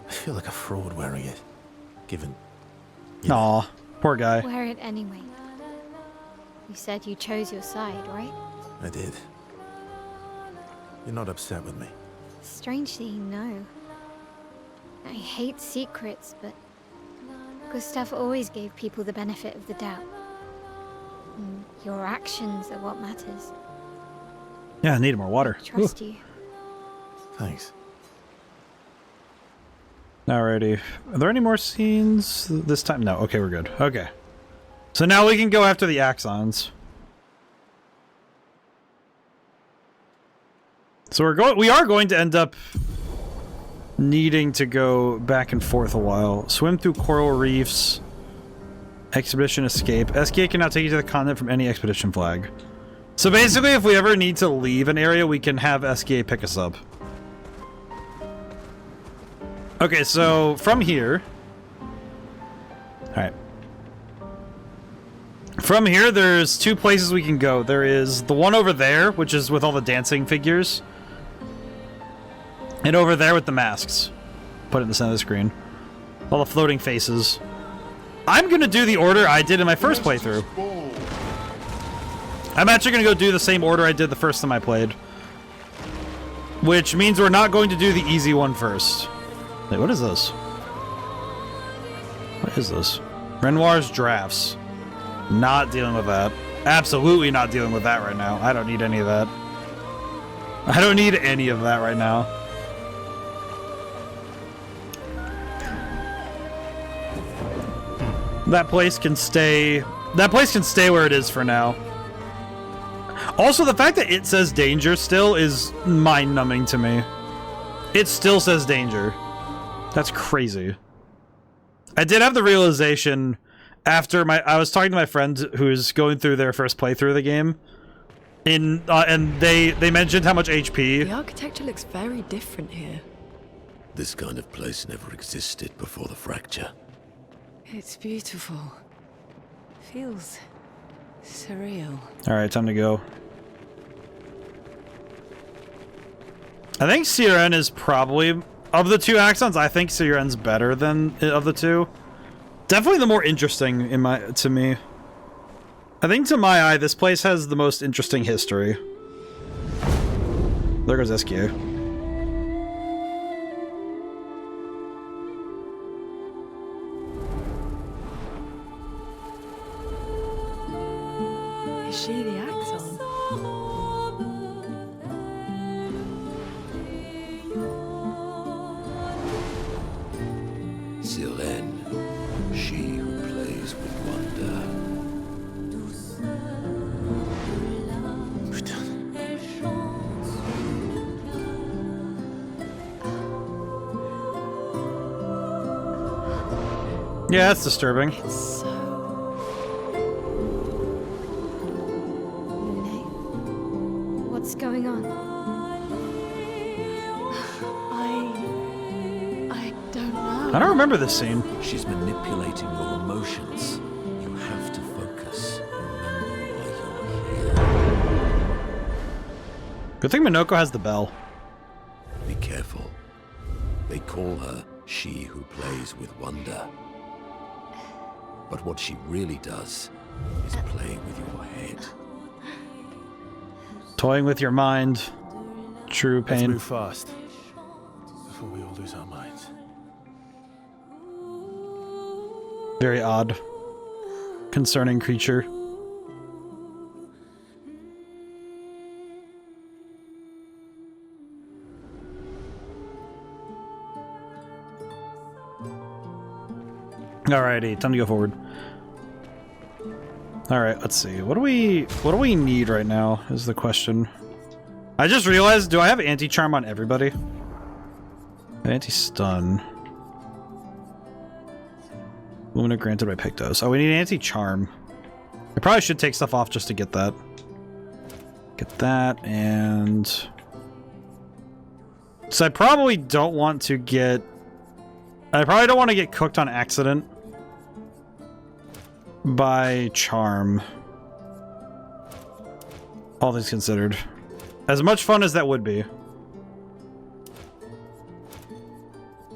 feel like a fraud wearing it, given... Aw, poor guy. Wear it anyway. You said you chose your side, right? I did. You're not upset with me? Strangely, no. I hate secrets, but Gustav always gave people the benefit of the doubt. And your actions are what matters. Yeah, I need more water. I trust you. Thanks. Alrighty. Are there any more scenes this time? No. Okay, we're good. Okay. So now we can go after the Axons. So we are going to end up needing to go back and forth a while. Swim through coral reefs. Expedition escape. SK can now take you to the continent from any expedition flag. So basically, if we ever need to leave an area, we can have SK pick us up. Okay, so from here... Alright. From here, there's two places we can go. There is the one over there, which is with all the dancing figures. And over there with the masks. Put it in the center of the screen. All the floating faces. I'm gonna do the order I did in my first playthrough. I'm actually gonna go do the same order I did the first time I played. Which means we're not going to do the easy one first. Wait, what is this? What is this? Renoir's Drafts. Not dealing with that. Absolutely not dealing with that right now. I don't need any of that. I don't need any of that right now. That place can stay where it is for now. Also, the fact that it says danger still is mind-numbing to me. It still says danger. That's crazy. I did have the realization after I was talking to my friend who's going through their first playthrough of the game, and they mentioned how much HP. The architecture looks very different here. This kind of place never existed before the fracture. It's beautiful. Feels surreal. Alright, time to go. I think Siren is probably, of the two Axons, I think Siren's better than of the two. Definitely the more interesting to me. I think to my eye, this place has the most interesting history. There goes SQ. Is she the Axon? Sylvain, she who plays with wonder. Yeah, that's disturbing. It's so... What's going on? I don't know. I don't remember this scene. She's manipulating your emotions. You have to focus. Remember why you're here. Good thing Monoco has the bell. Be careful. They call her she who plays with wonder. But what she really does is play with your head. Toying with your mind. True Let's pain. move fast before we all lose our minds. Very odd. Concerning creature. Alrighty, time to go forward. Alright, let's see. What do we need right now is the question. I just realized, do I have anti-charm on everybody? Anti-stun. Lumina granted by Pictos. Oh, we need anti-charm. I probably should take stuff off just to get that. Get that, and... So I probably don't want to get... I probably don't want to get cooked on accident by charm. All things considered. As much fun as that would be.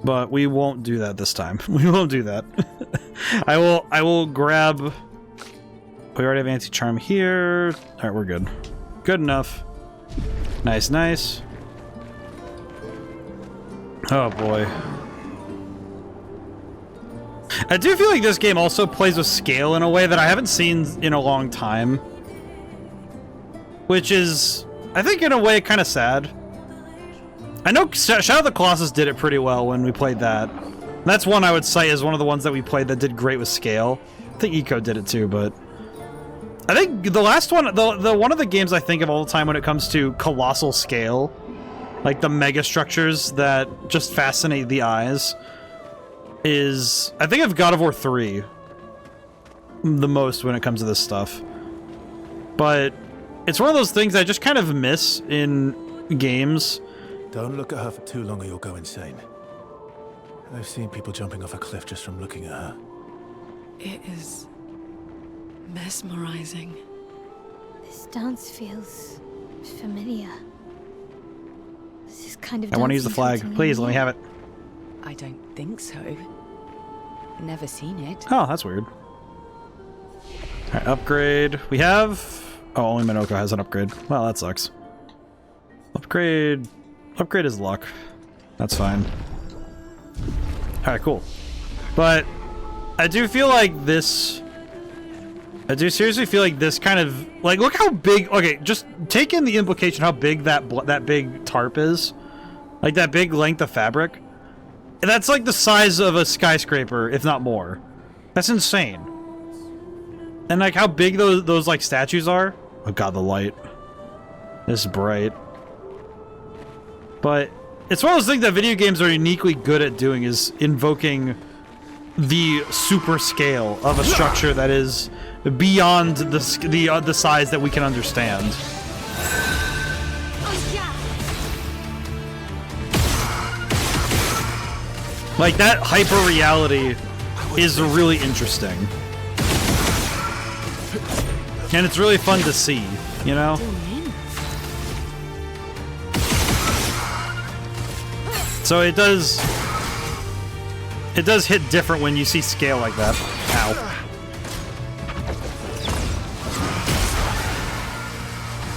But we won't do that this time. We won't do that. I will grab... We already have anti-charm here. Alright, we're good. Good enough. Nice, nice. Oh boy. I do feel like this game also plays with scale in a way that I haven't seen in a long time. Which is, I think in a way, kind of sad. I know Shadow of the Colossus did it pretty well when we played that. That's one I would cite as one of the ones that we played that did great with scale. I think Eco did it too, but... I think the last one, the one of the games I think of all the time when it comes to colossal scale, like the mega structures that just fascinate the eyes, is, I think of God of War 3 the most when it comes to this stuff. But it's one of those things I just kind of miss in games. Don't look at her for too long or you'll go insane. I've seen people jumping off a cliff just from looking at her. It is mesmerizing. This dance feels familiar. This is kind of I want to use the dancing flag. something Please, in let me here. have it. I don't think so. Never seen it. Oh, that's weird. Alright, upgrade. We have... Oh, only Monoco has an upgrade. Well, that sucks. Upgrade... Upgrade is luck. That's fine. Alright, cool. But I do feel like this... I do seriously feel like this kind of... Like, look how big... Okay, just take in the implication how big that big tarp is. Like, that big length of fabric. That's like the size of a skyscraper, if not more. That's insane. And like how big those like statues are. Oh god, the light. It's bright. But it's one of those things that video games are uniquely good at doing, is invoking the super scale of a structure that is beyond the size that we can understand. Like, that hyper-reality is really interesting. And it's really fun to see, you know? So it does hit different when you see scale like that. Ow.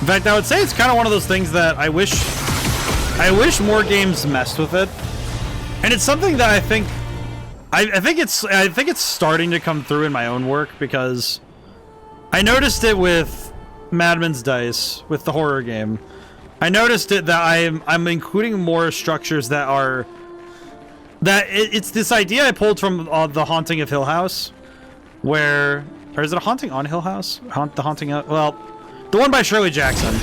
In fact, I would say it's kind of one of those things that I wish more games messed with it. And it's something that I think it's starting to come through in my own work, because I noticed it with Madman's Dice, with the horror game. I noticed it that I'm including more structures that are it's this idea I pulled from The Haunting of Hill House, or is it a Haunting on Hill House? The Haunting of, well, the one by Shirley Jackson.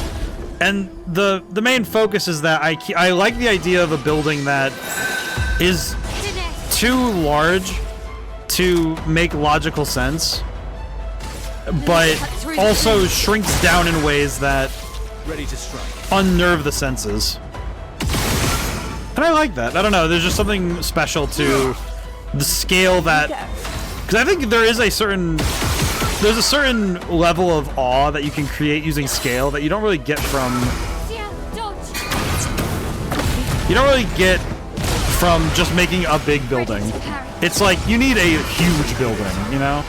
And the main focus is that I like the idea of a building that is too large to make logical sense, but also shrinks down in ways that unnerve the senses. And I like that. I don't know, there's just something special to the scale that... Because I think there's a certain level of awe that you can create using scale that you don't really get from... You don't really get from just making a big building. It's like, you need a huge building, you know?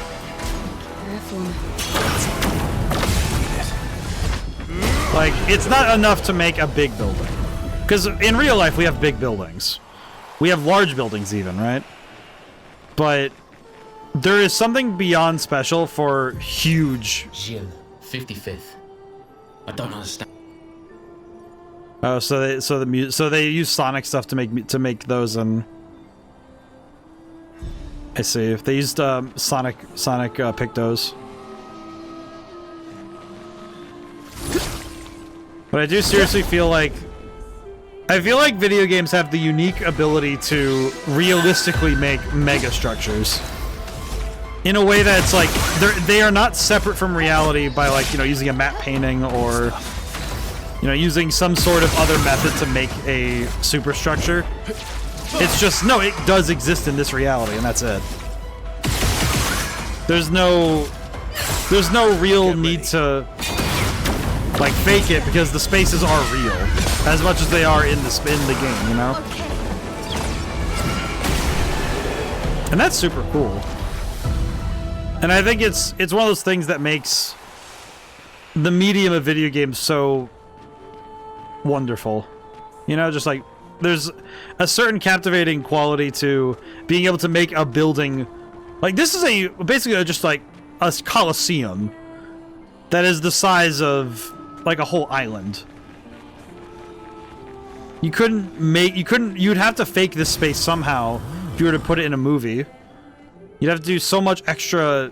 Like, it's not enough to make a big building. Because in real life, we have big buildings. We have large buildings even, right? But there is something beyond special for huge... Gilles, 55th. I don't understand. Oh, so they use Sonic stuff to make those, and I see. If they used Sonic Pictos. But I do seriously feel like video games have the unique ability to realistically make mega structures in a way that's like they are not separate from reality by, like, you know, using a matte painting or, you know, using some sort of other method to make a superstructure. It's just, no, it does exist in this reality, and that's it. There's no real need to, like, fake it, because the spaces are real as much as they are in the game, you know? And that's super cool. And I think it's one of those things that makes the medium of video games so wonderful. You know, just like there's a certain captivating quality to being able to make a building. Like, this is basically just like a coliseum that is the size of like a whole island. You'd have to fake this space somehow if you were to put it in a movie. You'd have to do so much extra.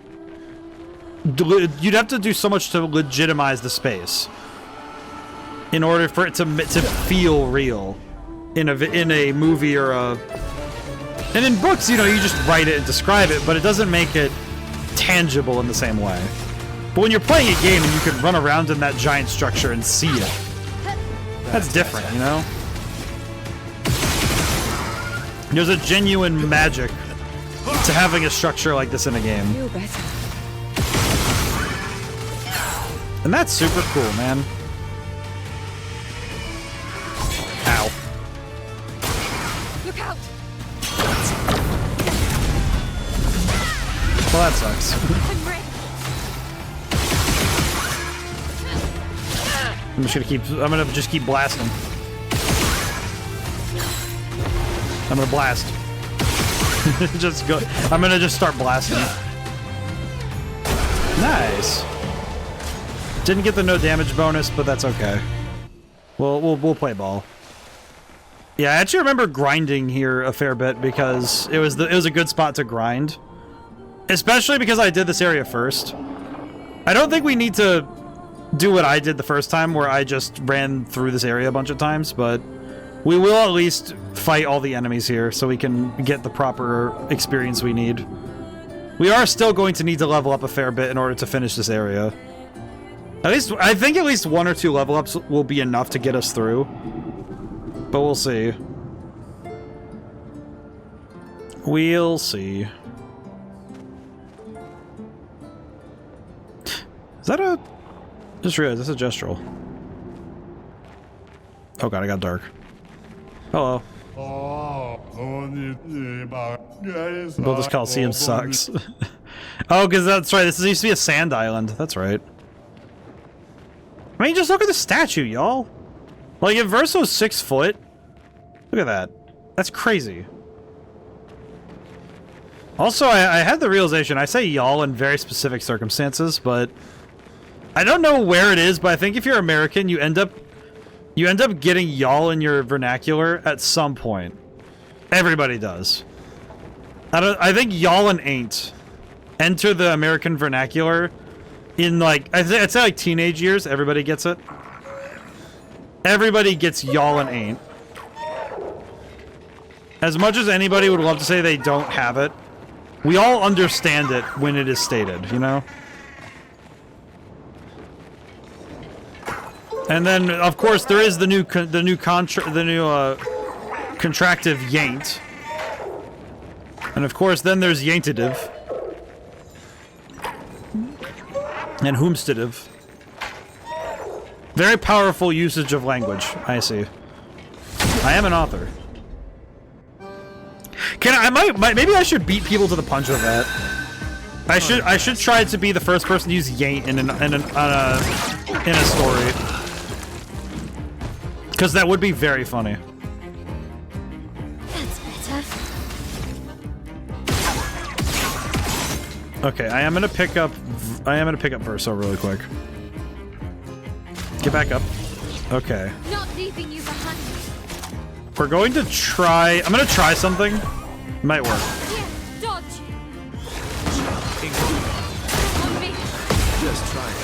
You'd have to do so much to legitimize the space in order for it to feel real in a movie or a. And in books, you know, you just write it and describe it, but it doesn't make it tangible in the same way. But when you're playing a game and you can run around in that giant structure and see it, that's different, you know? There's a genuine magic to having a structure like this in a game. Feel better. And that's super cool, man. Ow. Look out! Well, that sucks. I'm gonna just keep blasting. I'm gonna blast. Just go. I'm gonna just start blasting. Nice. Didn't get the no damage bonus, but that's okay. We'll play ball. Yeah, I actually remember grinding here a fair bit because it was a good spot to grind. Especially because I did this area first. I don't think we need to do what I did the first time where I just ran through this area a bunch of times, but we will at least fight all the enemies here so we can get the proper experience we need. We are still going to need to level up a fair bit in order to finish this area. I think at least 1 or 2 level ups will be enough to get us through. But we'll see. We'll see. Is that a... Just realized, that's a gestural. Oh god, I got dark. Hello. Well, this Coliseum sucks. Oh, because that's right, this used to be a sand island. That's right. I mean, just look at the statue, y'all. Like, if Verso's 6 foot... Look at that. That's crazy. Also, I had the realization, I say y'all in very specific circumstances, but... I don't know where it is, but I think if you're American, you end up getting y'all in your vernacular at some point. Everybody does. I think y'all and ain't enter the American vernacular in like I'd say like teenage years. Everybody gets it. Everybody gets y'all and ain't. As much as anybody would love to say they don't have it, we all understand it when it is stated, you know? And then, of course, there is the new contractive yaint. And of course, then there's yaintative. And whomstative. Very powerful usage of language, I see. I am an author. Maybe I should beat people to the punch with that. I should try to be the first person to use yaint in a story. Because that would be very funny. That's better. Okay, I am gonna pick up Verso really quick. Get back up. Okay. Not leaving you behind. We're going to try. I'm gonna try something. Might work. Here, dodge. On me. Just try it.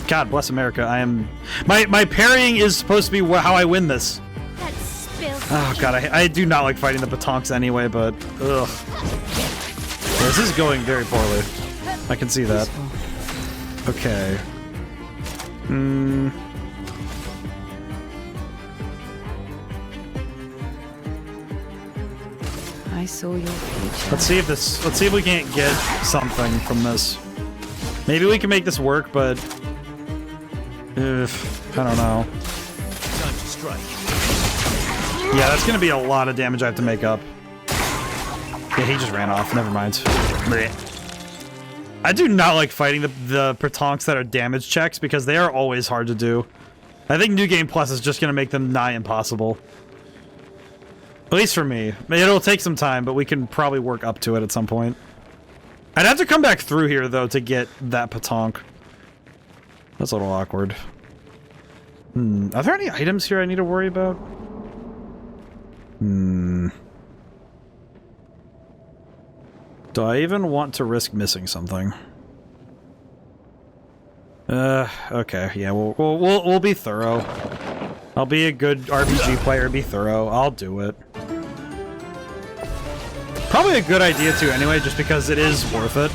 God bless America. I am. My parrying is supposed to be how I win this. That spill. Oh god, I do not like fighting the Batonks anyway, but ugh. This is going very poorly. I can see that. Okay. I saw your future. Let's see if we can't get something from this. Maybe we can make this work, but I don't know. Time to strike. Yeah, that's gonna be a lot of damage I have to make up. Yeah, he just ran off. Never mind. Blech. I do not like fighting the Pratonks that are damage checks because they are always hard to do. I think New Game Plus is just gonna make them nigh impossible. At least for me. It'll take some time, but we can probably work up to it at some point. I'd have to come back through here, though, to get that Patonk. That's a little awkward. Are there any items here I need to worry about? Do I even want to risk missing something? Okay, yeah, we'll be thorough. I'll be a good RPG player, be thorough. I'll do it. Probably a good idea too anyway, just because it is worth it.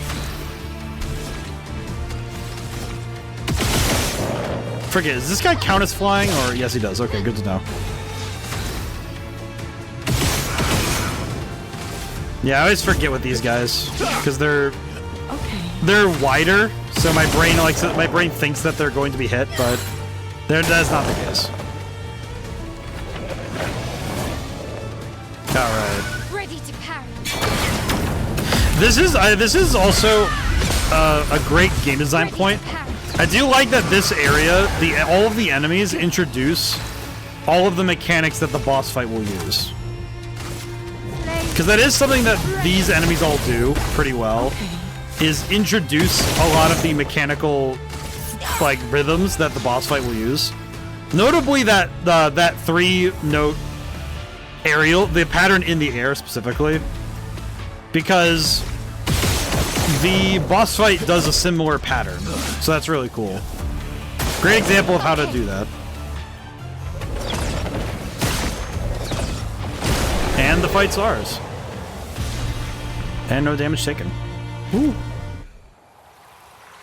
Forget, does this guy count as flying, or yes he does. Okay, good to know. Yeah, I always forget with these guys, because they're... Okay. they're wider, so my brain thinks that they're going to be hit, but that's not the case. All right. Ready to parry. This is also a great game design point. I do like that this area, all of the enemies introduce all of the mechanics that the boss fight will use. Because that is something that these enemies all do pretty well, is introduce a lot of the mechanical, like, rhythms that the boss fight will use. Notably that 3-note aerial, the pattern in the air specifically, because the boss fight does a similar pattern, so that's really cool. Great example of how to do that. And the fight's ours. And no damage taken. Ooh.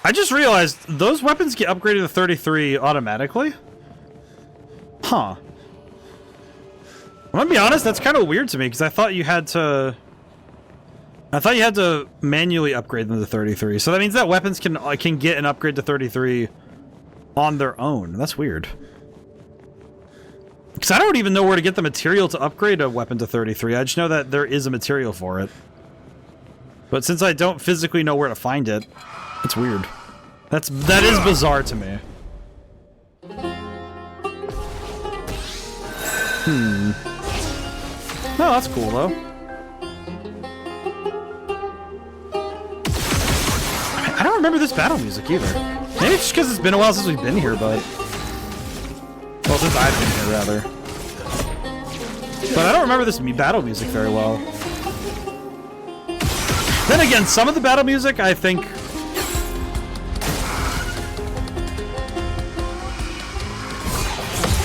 I just realized those weapons get upgraded to 33 automatically? Huh. I'm gonna be honest, that's kind of weird to me, because I thought you had to manually upgrade them to 33. So that means that weapons can get an upgrade to 33 on their own. That's weird. Because I don't even know where to get the material to upgrade a weapon to 33. I just know that there is a material for it. But since I don't physically know where to find it, it's weird. That is bizarre to me. No, that's cool though. I don't remember this battle music either. Maybe it's just because it's been a while since we've been here, but... Well, since I've been here, rather. But I don't remember this battle music very well. Then again, some of the battle music, I think...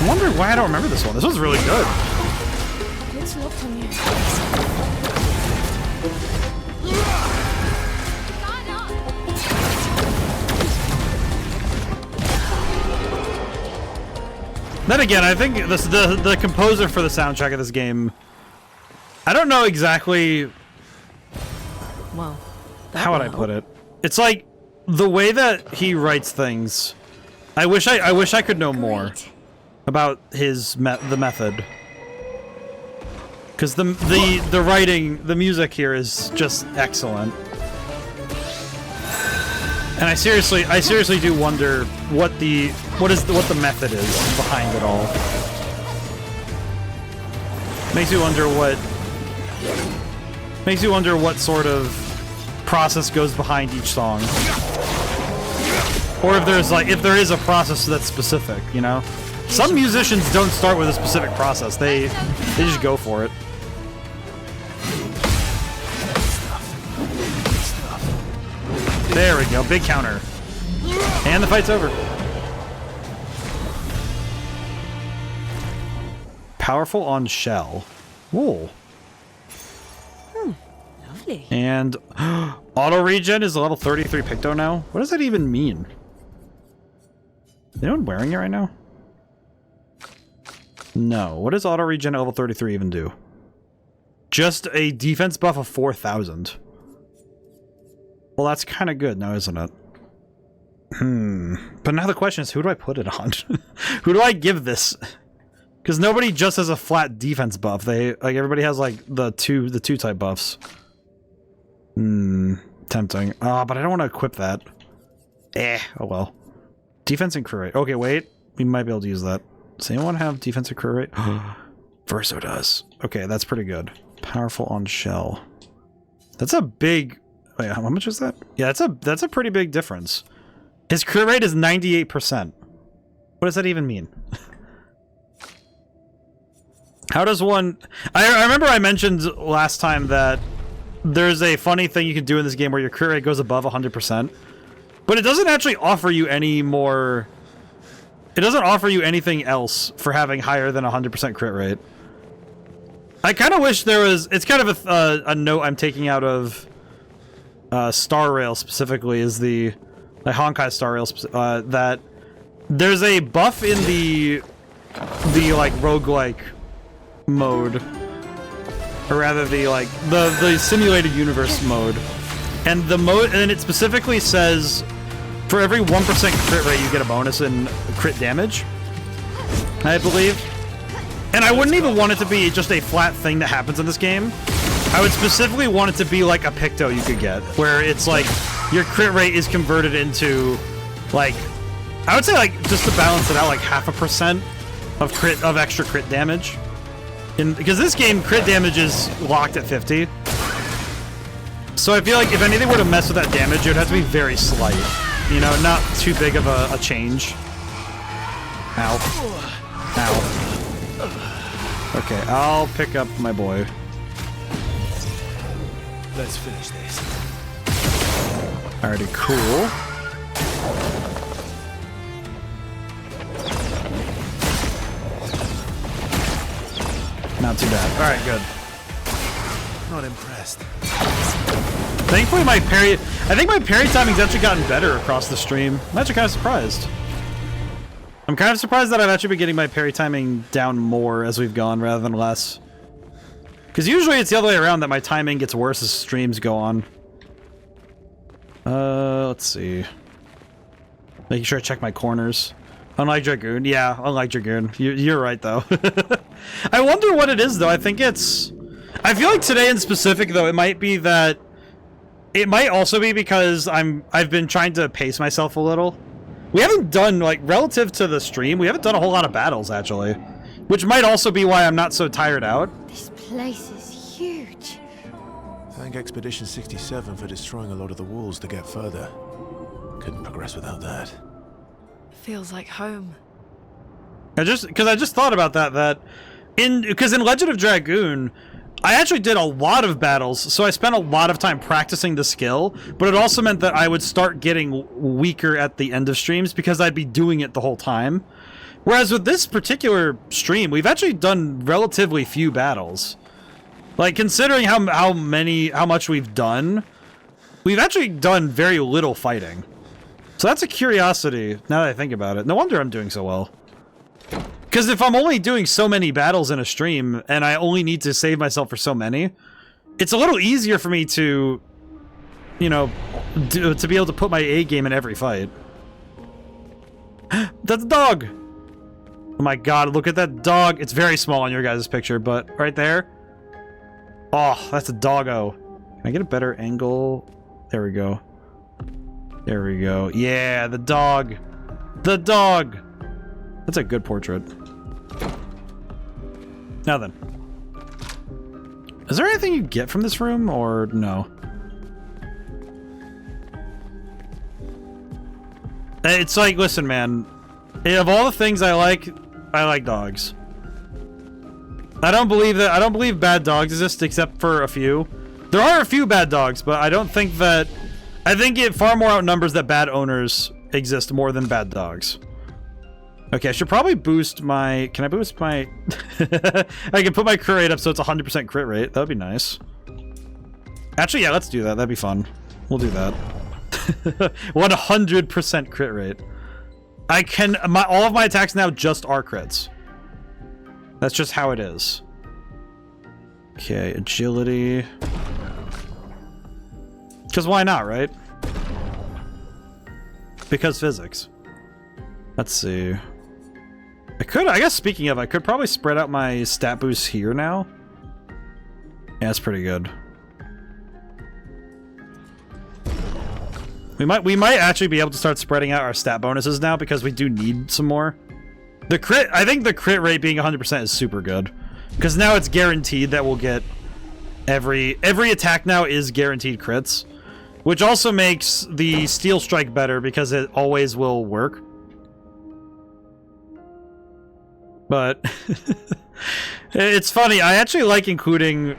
I'm wondering why I don't remember this one. This one's really good. It's locked on you. Then again, I think the composer for the soundtrack of this game, I don't know exactly how would I put it. It's like the way that he writes things. I wish I could know more about the method, because the writing, the music here is just excellent. And I seriously do wonder what the method is behind it all. Makes you wonder what sort of process goes behind each song, or if there is a process that's specific. You know, some musicians don't start with a specific process; they just go for it. There we go, big counter. And the fight's over. Powerful on shell. Whoa. Lovely. And auto regen is a level 33 Picto now? What does that even mean? Is anyone wearing it right now? No. What does auto regen at level 33 even do? Just a defense buff of 4,000. Well, that's kind of good now, isn't it? But now the question is, who do I put it on? Who do I give this? Because nobody just has a flat defense buff. Everybody has like the two type buffs. Tempting. But I don't want to equip that. Oh well. Defense and crew rate. Okay, wait. We might be able to use that. Does anyone have defense and crew rate? Verso does. Okay, that's pretty good. Powerful on shell. That's a big... Wait, how much is that? Yeah, that's a pretty big difference. His crew rate is 98%. What does that even mean? How does one... I remember I mentioned last time that there's a funny thing you can do in this game where your crew rate goes above 100%. But it doesn't actually offer you any more... It doesn't offer you anything else for having higher than 100% crit rate. I kind of wish there was... It's kind of a note I'm taking out of... Star Rail specifically is the Honkai Star Rail that there's a buff in the like roguelike mode, or rather the simulated universe mode, And and it specifically says for every 1% crit rate, you get a bonus in crit damage, I believe. And I wouldn't even want it to be just a flat thing that happens in this game. I would specifically want it to be like a Picto you could get, where it's like your crit rate is converted into, like, I would say, like, just to balance it out, like 0.5% of extra crit damage. Because this game, crit damage is locked at 50. So I feel like if anything were to mess with that damage, it would have to be very slight. You know, not too big of a change. Ow. Ow. Okay, I'll pick up my boy. Let's finish this. Alrighty, cool. Not too bad. Alright, good. Not impressed. Thankfully, I think my parry timing's actually gotten better across the stream. I'm actually kind of surprised. I'm kind of surprised that I've actually been getting my parry timing down more as we've gone rather than less. Because usually it's the other way around, that my timing gets worse as streams go on. Let's see. Making sure I check my corners. Unlike Dragoon. Yeah, unlike Dragoon. You're right, though. I wonder what it is, though. I think it's... I feel like today in specific, though, it might be that... It might also be because I've been trying to pace myself a little. We haven't done, like, relative to the stream, we haven't done a whole lot of battles, actually. Which might also be why I'm not so tired out. This place is huge. Thank Expedition 67 for destroying a lot of the walls to get further. Couldn't progress without that. Feels like home. I just thought about that because in Legend of Dragoon, I actually did a lot of battles, so I spent a lot of time practicing the skill, but it also meant that I would start getting weaker at the end of streams because I'd be doing it the whole time. Whereas with this particular stream, we've actually done relatively few battles. Like, considering how much we've done, we've actually done very little fighting. So that's a curiosity, now that I think about it. No wonder I'm doing so well. Because if I'm only doing so many battles in a stream, and I only need to save myself for so many, it's a little easier for me to, you know, to be able to put my A game in every fight. That's a dog! Oh my god, look at that dog. It's very small on your guys' picture, but right there. Oh, that's a doggo. Can I get a better angle? There we go. There we go. Yeah, the dog. The dog! That's a good portrait. Now then. Is there anything you get from this room, or no? It's like, listen, man. Of all the things I like dogs. I don't believe bad dogs exist except for a few. There are a few bad dogs, but I don't think that... I think it far more outnumbers that bad owners exist more than bad dogs. Okay, I should probably boost my... Can I boost my... I can put my crit rate up so it's 100% crit rate. That would be nice. Actually, yeah, let's do that. That'd be fun. We'll do that. 100% crit rate. I can... all of my attacks now just are crits. That's just how it is. Okay, agility. Because why not, right? Because physics. Let's see. I guess speaking of, I could probably spread out my stat boosts here now. Yeah, that's pretty good. We might actually be able to start spreading out our stat bonuses now because we do need some more. I think the crit rate being 100% is super good. Because now it's guaranteed that we'll get every attack now is guaranteed crits. Which also makes the Steel Strike better because it always will work. But it's funny. I actually like including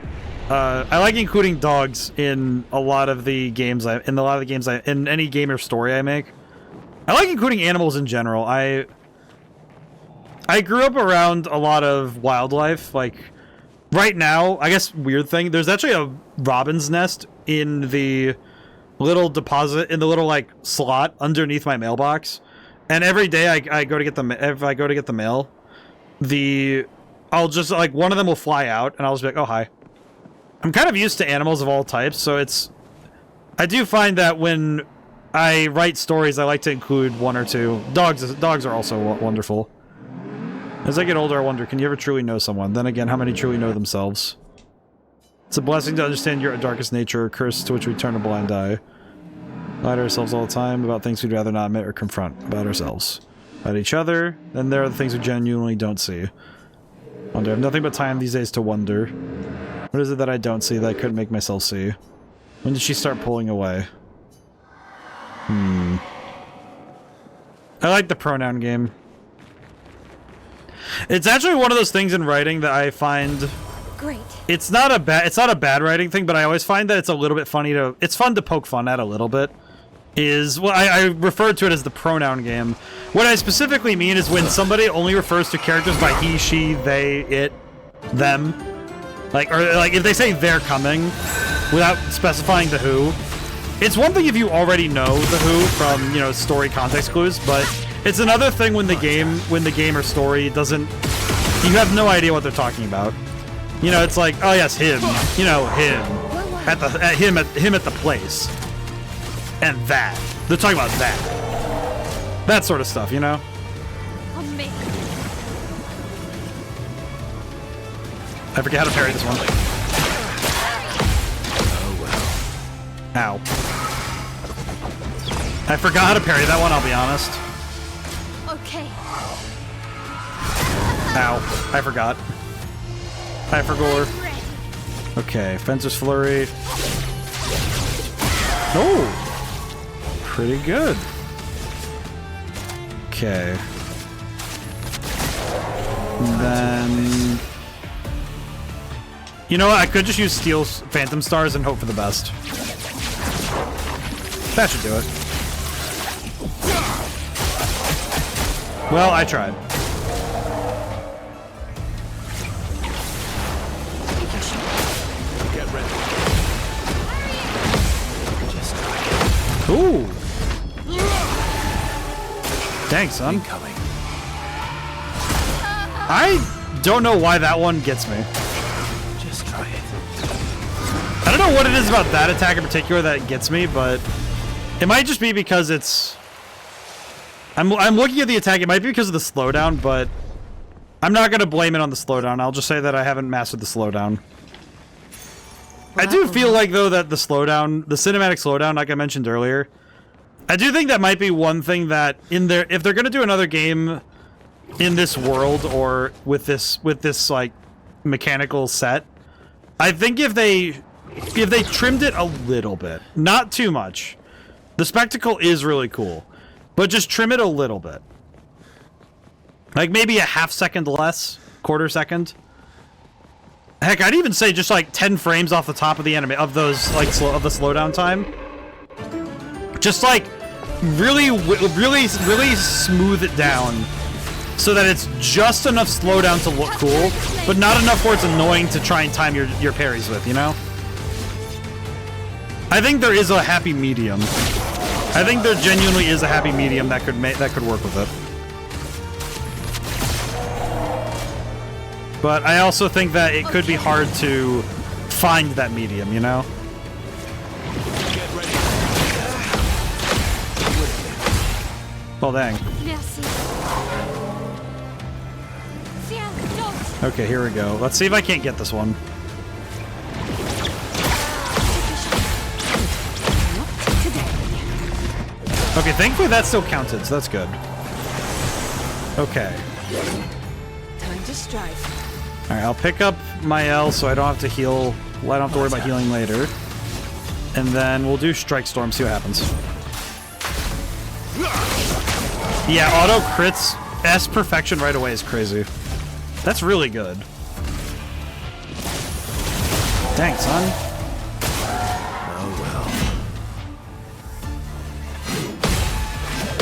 dogs in a lot of the games in any game or story I make. I like including animals in general. I grew up around a lot of wildlife. Like right now, I guess weird thing. There's actually a robin's nest in the little deposit in the little like slot underneath my mailbox, and every day I go to get the mail. I'll just like one of them will fly out and I'll just be like, oh hi. I'm kind of used to animals of all types, so I do find that when I write stories, I like to include one or two. Dogs are also wonderful. As I get older, I wonder, can you ever truly know someone? Then again, how many truly know themselves? It's a blessing to understand your darkest nature, a curse to which we turn a blind eye. Lie to ourselves all the time about things we'd rather not admit or confront about ourselves. About each other, then there are the things we genuinely don't see. Wonder, I have nothing but time these days to wonder. What is it that I don't see that I couldn't make myself see? When did she start pulling away? I like the pronoun game. It's actually one of those things in writing that I find... Great. It's not a bad writing thing, but I always find that it's a little bit funny to... It's fun to poke fun at a little bit. Well, I refer to it as the pronoun game. What I specifically mean is when somebody only refers to characters by he, she, they, it, them. Like if they say they're coming without specifying the who. It's one thing if you already know the who from, you know, story context clues, but it's another thing when the game or story doesn't... You have no idea what they're talking about. You know, it's like, oh yes, him. You know, him. Him at the place. And that. They're talking about that. That sort of stuff, you know? I forget how to parry this one. Oh, well. Ow. I forgot how to parry that one, I'll be honest. Okay. Ow. I forgot. I forgot. Okay, Fencer's Flurry. Oh! Pretty good. Okay. And then... You know what? I could just use Steel Phantom Stars and hope for the best. That should do it. Well, I tried. Ooh. Thanks, son. Incoming. I don't know why that one gets me. Just try it. I don't know what it is about that attack in particular that gets me, but it might just be because it's... I'm looking at the attack, it might be because of the slowdown, but I'm not going to blame it on the slowdown. I'll just say that I haven't mastered the slowdown. I do feel like, though, that the slowdown, the cinematic slowdown, like I mentioned earlier, I do think that might be one thing that in there, if they're going to do another game in this world or with this like mechanical set, I think if they trimmed it a little bit, not too much. The spectacle is really cool, but just trim it a little bit. Like maybe a half second less, quarter second. Heck, I'd even say just like 10 frames off the top of the anime of those like of the slowdown time. Just like really smooth it down so that it's just enough slowdown to look cool, but not enough where it's annoying to try and time your parries with, you know? I think there is a happy medium. I think there genuinely is a happy medium that could work with it. But I also think that it could be hard to find that medium, you know? Well, dang. Okay, here we go. Let's see if I can't get this one. Okay, thankfully that still counted, so that's good. Okay. Time to strike. Alright, I'll pick up my L so I don't have to heal. Well, I don't have to worry about healing later. And then we'll do Strike Storm, see what happens. Yeah, auto crits S perfection right away is crazy. That's really good. Thanks, son. Oh well.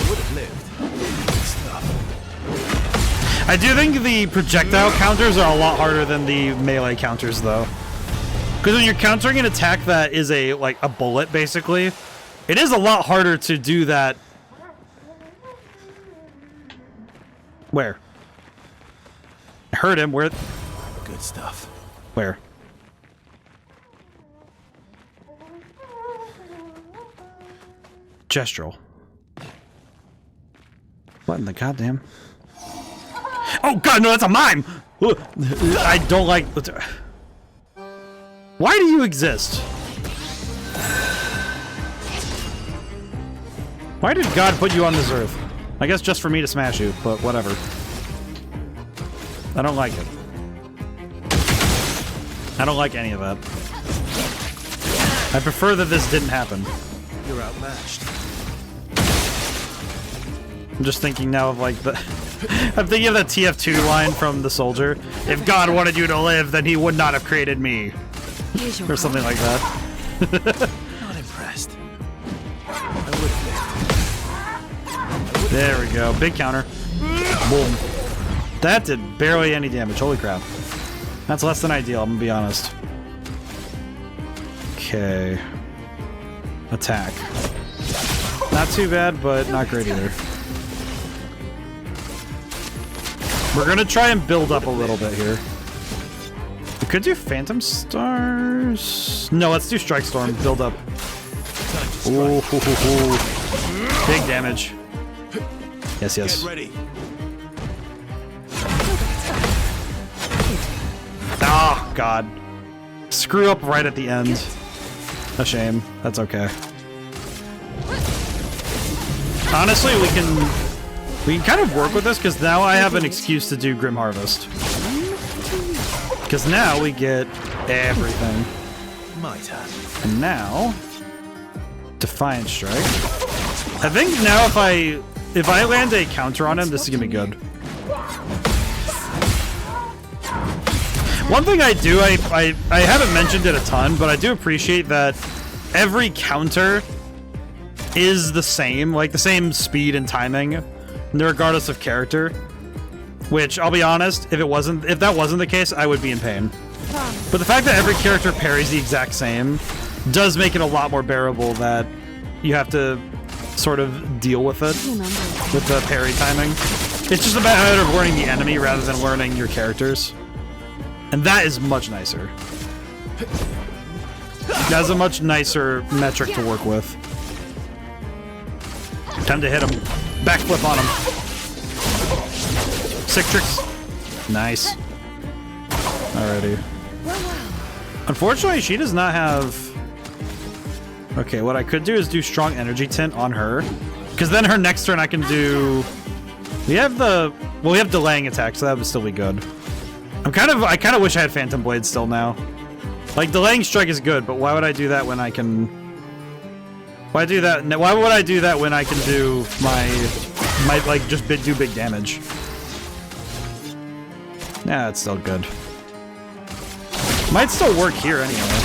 Would have lived. Stuff. I do think the projectile counters are a lot harder than the melee counters, though. Because when you're countering an attack that is a bullet, basically, it is a lot harder to do that. Where? I heard him. Where? Good stuff. Where? Gestural. What in the goddamn? Oh god, no, that's a mime! I don't like... Why do you exist? Why did God put you on this earth? I guess just for me to smash you, but whatever. I don't like it. I don't like any of that. I prefer that this didn't happen. You're outmatched. I'm just thinking now of like the... I'm thinking of that TF2 line from The Soldier. If God wanted you to live, then he would not have created me. Or something like that. Not impressed. There we go. Big counter. Boom. That did barely any damage. Holy crap. That's less than ideal, I'm gonna be honest. Okay. Attack. Not too bad, but not great either. We're gonna try and build up a little bit here. We could do Phantom Stars. No, let's do Strike Storm. Build up. Ooh, hoo, hoo, hoo. Big damage. Yes, yes. Get ready. Oh, God. Screw up right at the end. A shame. That's okay. Honestly, we can kind of work with this, because now I have an excuse to do Grim Harvest. Because now we get everything. My turn. And now... Defiant Strike. I think now if I land a counter on him, this is gonna be good. One thing I do, I haven't mentioned it a ton, but I do appreciate that every counter is the same, like the same speed and timing, regardless of character. Which, I'll be honest, if that wasn't the case, I would be in pain. But the fact that every character parries the exact same does make it a lot more bearable that you have to sort of deal with it, with the parry timing. It's just a matter of learning the enemy rather than learning your characters. And that is much nicer. That's a much nicer metric to work with. Time to hit him. Backflip on him. Sick tricks. Nice. Alrighty. Unfortunately, she does not have... Okay, what I could do is do Strong Energy Tint on her. Because then her next turn I can do... We have the... Well, we have Delaying Attack, so that would still be good. I kind of wish I had Phantom Blade still now. Like, Delaying Strike is good, but why would I do that when I can... Why do that? Why would I do that when I can do my like, just do big damage? Yeah, it's still good. Might still work here anyway.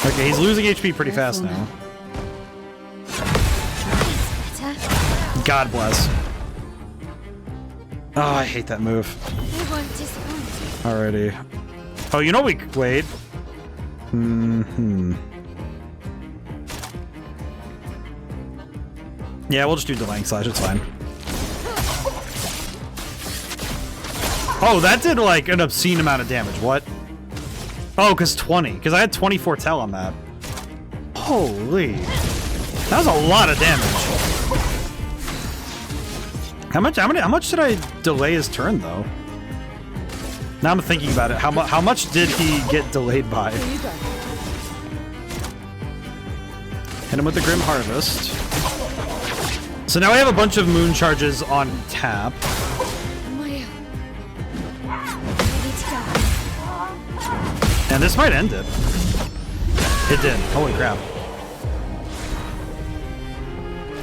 Okay, he's losing HP pretty fast now. God bless. Oh, I hate that move. Alrighty. Oh, you know we... Wait. Yeah, we'll just do Delaying Slash, it's fine. Oh, that did like an obscene amount of damage. What? Oh, because 20. Because I had 24 Tell on that. Holy. That was a lot of damage. How much did I delay his turn, though? Now I'm thinking about it. How much did he get delayed by? Hit him with the Grim Harvest. So now I have a bunch of moon charges on tap. And this might end it. It did. Holy crap.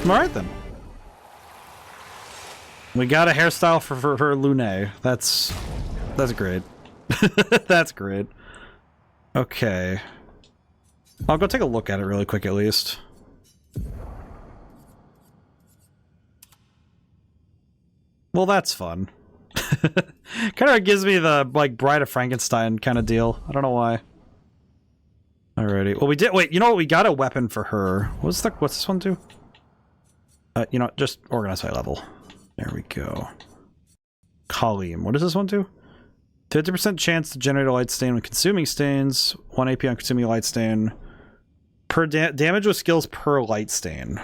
Alright then. We got a hairstyle for her Lune. That's great. That's great. Okay. I'll go take a look at it really quick at least. Well, that's fun. Kind of gives me the, like, Bride of Frankenstein kind of deal. I don't know why. Alrighty. Well, we did... Wait, you know what? We got a weapon for her. What's this one do? You know, just organize high level. There we go. Colleen. What does this one do? 50% chance to generate a light stain when consuming stains. 1 AP on consuming a light stain. Per damage with skills per light stain.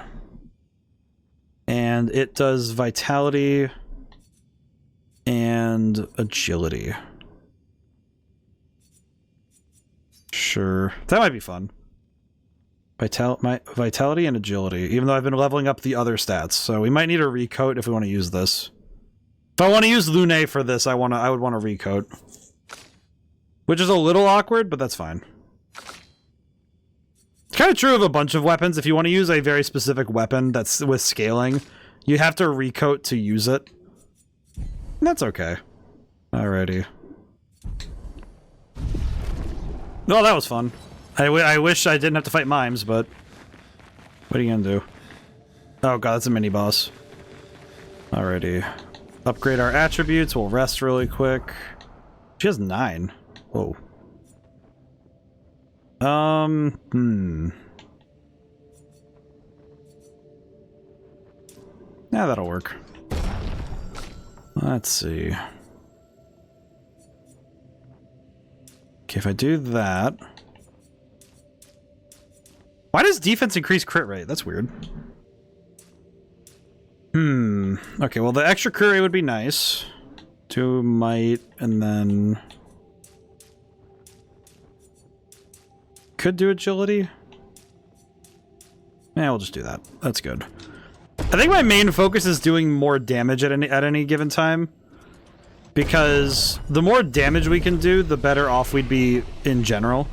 And it does vitality and agility. Sure. That might be fun. Vitality and agility, even though I've been leveling up the other stats. So we might need a recoat if we want to use this. If I want to use Lune for this, I would want a recoat. Which is a little awkward, but that's fine. It's kind of true of a bunch of weapons. If you want to use a very specific weapon that's with scaling, you have to recoat to use it. And that's okay. Alrighty. Oh, that was fun. I wish I didn't have to fight mimes, but what are you gonna do? Oh god, that's a mini-boss. Alrighty. Upgrade our attributes, we'll rest really quick. She has 9. Whoa. Yeah, that'll work. Let's see. Okay, if I do that... Why does defense increase crit rate? That's weird. Okay, well the extra crit rate would be nice. 2 might, and then... Could do agility? Yeah, we'll just do that. That's good. I think my main focus is doing more damage at any given time. Because the more damage we can do, the better off we'd be in general.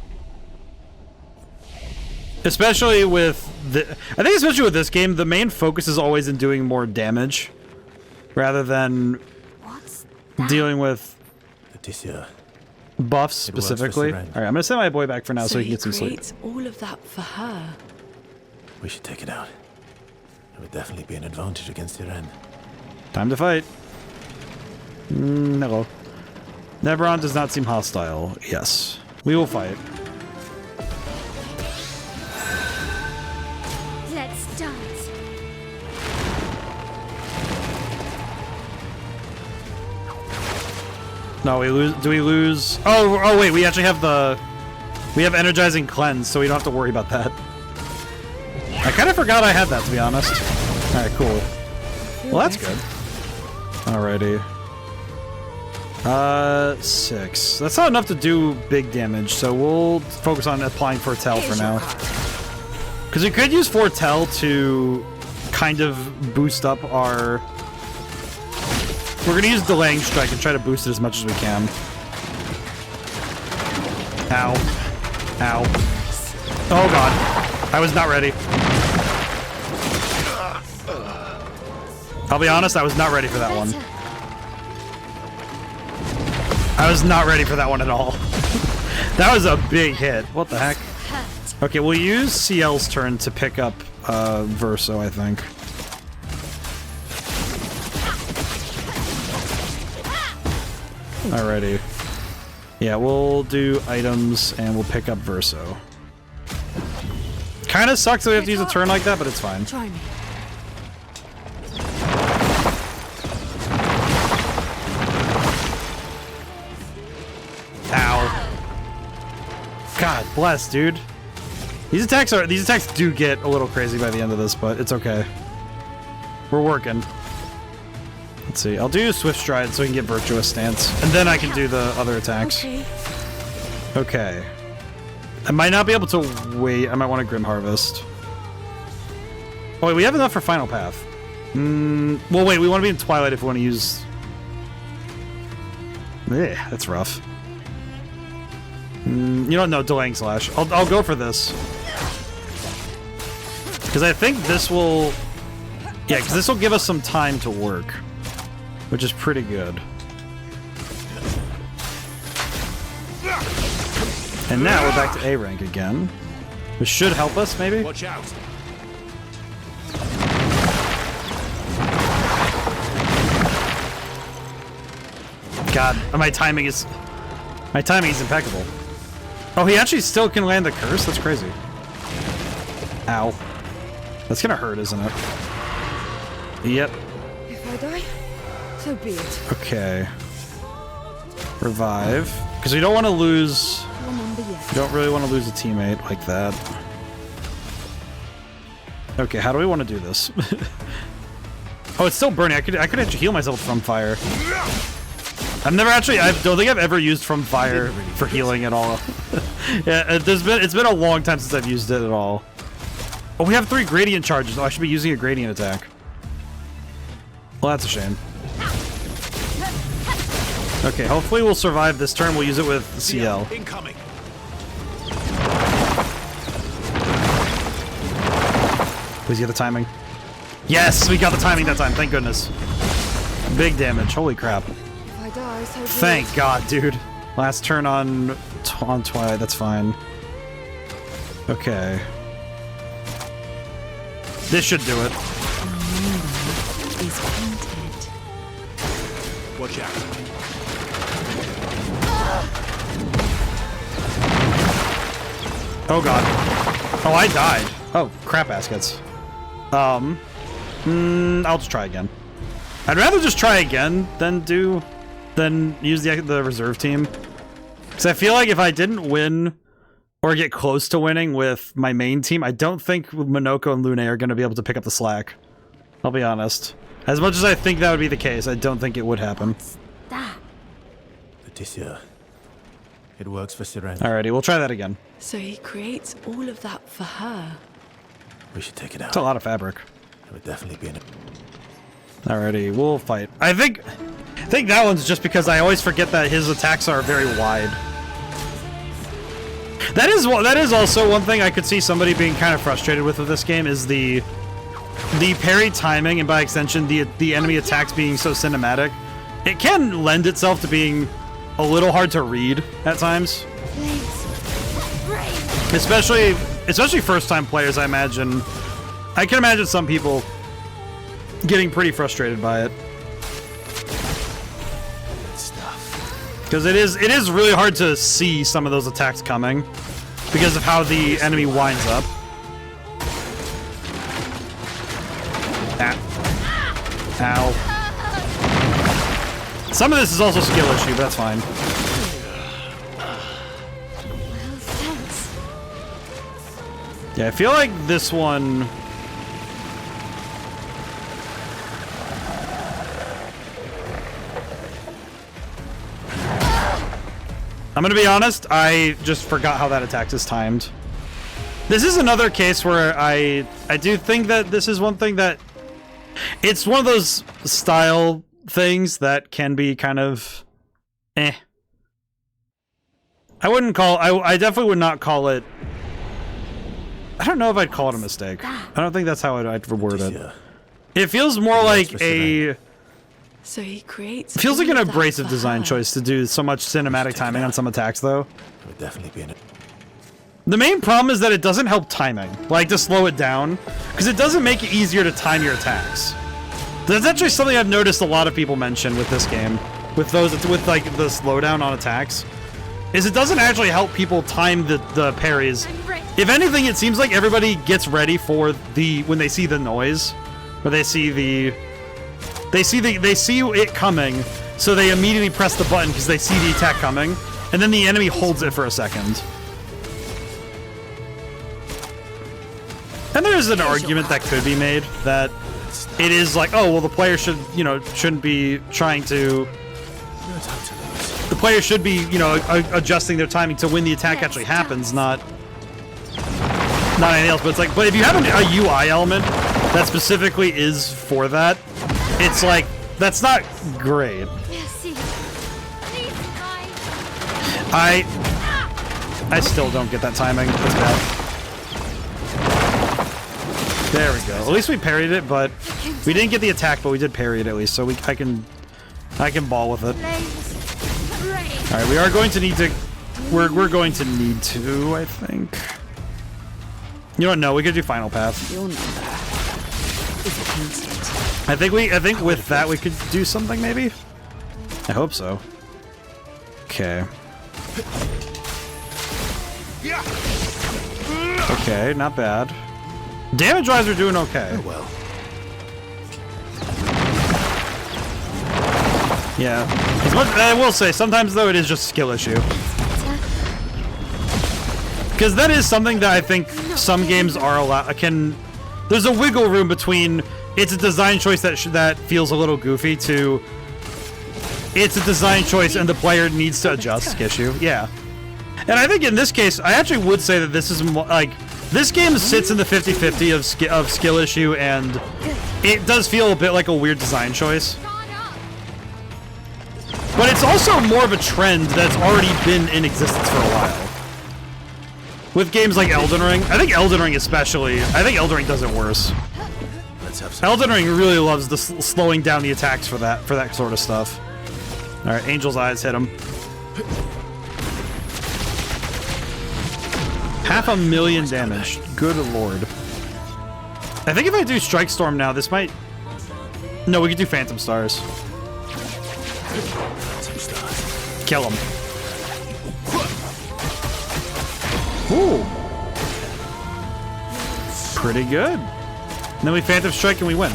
Especially with I think especially with this game, the main focus is always in doing more damage. Rather than dealing with buffs specifically. Alright, I'm gonna send my boy back for now so he can get some sleep. All of that for her. We should take it out. It would definitely be an advantage against Irene. Time to fight. Hello. Neveron does not seem hostile. Yes. We will fight. Let's dance. No, we lose. Do we lose? Oh, wait. We actually have we have energizing cleanse, so we don't have to worry about that. I kind of forgot I had that, to be honest. All right, cool. Well, that's good. Alrighty. 6. That's not enough to do big damage, so we'll focus on applying Foretell for now. Because we could use Foretell to kind of boost up our... We're going to use Delaying Strike and try to boost it as much as we can. Ow. Ow. Oh god. I was not ready. I'll be honest, I was not ready for that one. I was not ready for that one at all. That was a big hit. What the heck? Okay, we'll use CL's turn to pick up Verso, I think. Alrighty. Yeah, we'll do items and we'll pick up Verso. Kinda sucks that we have to use a turn like that, but it's fine. Try me. Ow. God bless, dude. These attacks do get a little crazy by the end of this, but it's okay. We're working. Let's see. I'll do Swift Stride so we can get Virtuous Stance, and then I can do the other attacks. Okay. I might not be able to wait. I might want to Grim Harvest. Oh wait, we have enough for Final Path. Well, wait. We want to be in Twilight if we want to use. Yeah, that's rough. You don't know, Delaying Slash. I'll go for this. Because I think this will... Yeah, because this will give us some time to work. Which is pretty good. And now we're back to A rank again. Which should help us, maybe? Watch out. God, my timing is impeccable. Oh, he actually still can land the curse? That's crazy. Ow. That's gonna hurt, isn't it? Yep. If I die, so be it. Okay. Revive. Because we don't want to lose... We don't really want to lose a teammate like that. Okay, how do we want to do this? Oh, it's still burning. I could actually heal myself from fire. I don't think I've ever used from fire for healing at all. Yeah, it's been a long time since I've used it at all. Oh, we have 3 gradient charges. Oh, I should be using a gradient attack. Well, that's a shame. Okay, hopefully we'll survive this turn. We'll use it with CL. Incoming. Please get the timing. Yes, we got the timing that time. Thank goodness. Big damage. Holy crap. If I die, so be it. Thank God, dude. Last turn on Twilight. That's fine. Okay. This should do it. Is painted. Watch out. Oh God. Oh, I died. Oh, crap baskets. I'll just try again. I'd rather just try again than use the reserve team. Because I feel like if I didn't win or get close to winning with my main team, I don't think Monoco and Lune are going to be able to pick up the slack. I'll be honest. As much as I think that would be the case, I don't think it would happen. Leticia. It works for Siren. Alrighty, we'll try that again. So he creates all of that for her. We should take it out. It's a lot of fabric. It would definitely be in it. Alrighty, we'll fight. I think that one's just because I always forget that his attacks are very wide. That is also one thing I could see somebody being kind of frustrated with this game is the parry timing and by extension the enemy attacks being so cinematic. It can lend itself to being a little hard to read at times. Especially first-time players, I imagine. I can imagine some people getting pretty frustrated by it. Because it is really hard to see some of those attacks coming because of how the enemy winds up. Ow. Some of this is also skill issue, but that's fine. Yeah, I feel like this one... I'm gonna be honest, I just forgot how that attack is timed. This is another case where I do think that this is one thing that... It's one of those style things that can be kind of... eh. I definitely would not call it... I don't know if I'd call it a mistake. I don't think that's how I'd word it. It feels more like a... So he creates... It feels like an all of that abrasive for design her. choice to do so much cinematic timing on some attacks, though. It would definitely be in it. The main problem is that it doesn't help timing, like to slow it down, because it doesn't make it easier to time your attacks. That's actually something I've noticed a lot of people mention with this game, with like the slowdown on attacks, is it doesn't actually help people time the parries. If anything, it seems like everybody gets ready for when they see the noise, or they see it coming, so they immediately press the button because they see the attack coming, and then the enemy holds it for a second. And there's an argument that could be made that it is like, oh, well, the player shouldn't be trying to... The player should be, adjusting their timing to when the attack actually happens, not anything else. But it's like, but if you have a UI element that specifically is for that, it's like, that's not great. I still don't get that timing. That's bad. There we go. At least we parried it, but we didn't get the attack, but we did parry it at least, so I can ball with it. All right, we are going to need to. We're going to need to, I think. You don't know. We could do final path. Your number is painted. I think with that we could do something maybe. I hope so. Okay. Okay, not bad. Damage-wise, we're doing okay. Oh well. Yeah. As much, I will say, sometimes though it is just a skill issue. Because that is something that I think some games are there's a wiggle room between it's a design choice that feels a little goofy to it's a design choice and the player needs to adjust issue. Yeah. And I think in this case, I actually would say that this is like this game sits in the 50-50 of skill issue, and it does feel a bit like a weird design choice. But it's also more of a trend that's already been in existence for a while. With games like Elden Ring, I think Elden Ring especially, I think Elden Ring does it worse. Let's have some. Elden Ring really loves the slowing down the attacks for that sort of stuff. All right, Angel's Eyes hit him. 500,000 damage. Good lord. I think if I do Strike Storm now, this might... No, we could do Phantom Stars. Kill him. Ooh. Pretty good. And then we Phantom Strike and we win.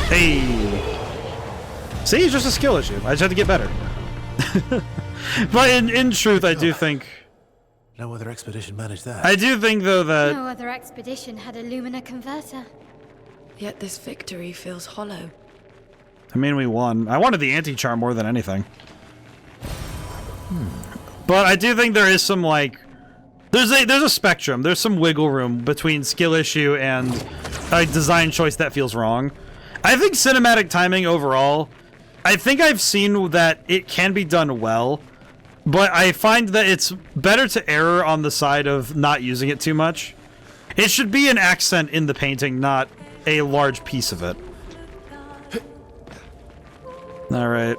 Hey. See, it's just a skill issue. I just have to get better. But in truth, I do think... No other expedition managed that. I do think, though, that... No other expedition had a Lumina converter. Yet this victory feels hollow. I mean, we won. I wanted the anti-charm more than anything. But I do think there is some, like... There's a spectrum. There's some wiggle room between skill issue and a design choice that feels wrong. I think cinematic timing overall... I think I've seen that it can be done well, but I find that it's better to err on the side of not using it too much. It should be an accent in the painting, not a large piece of it. Alright.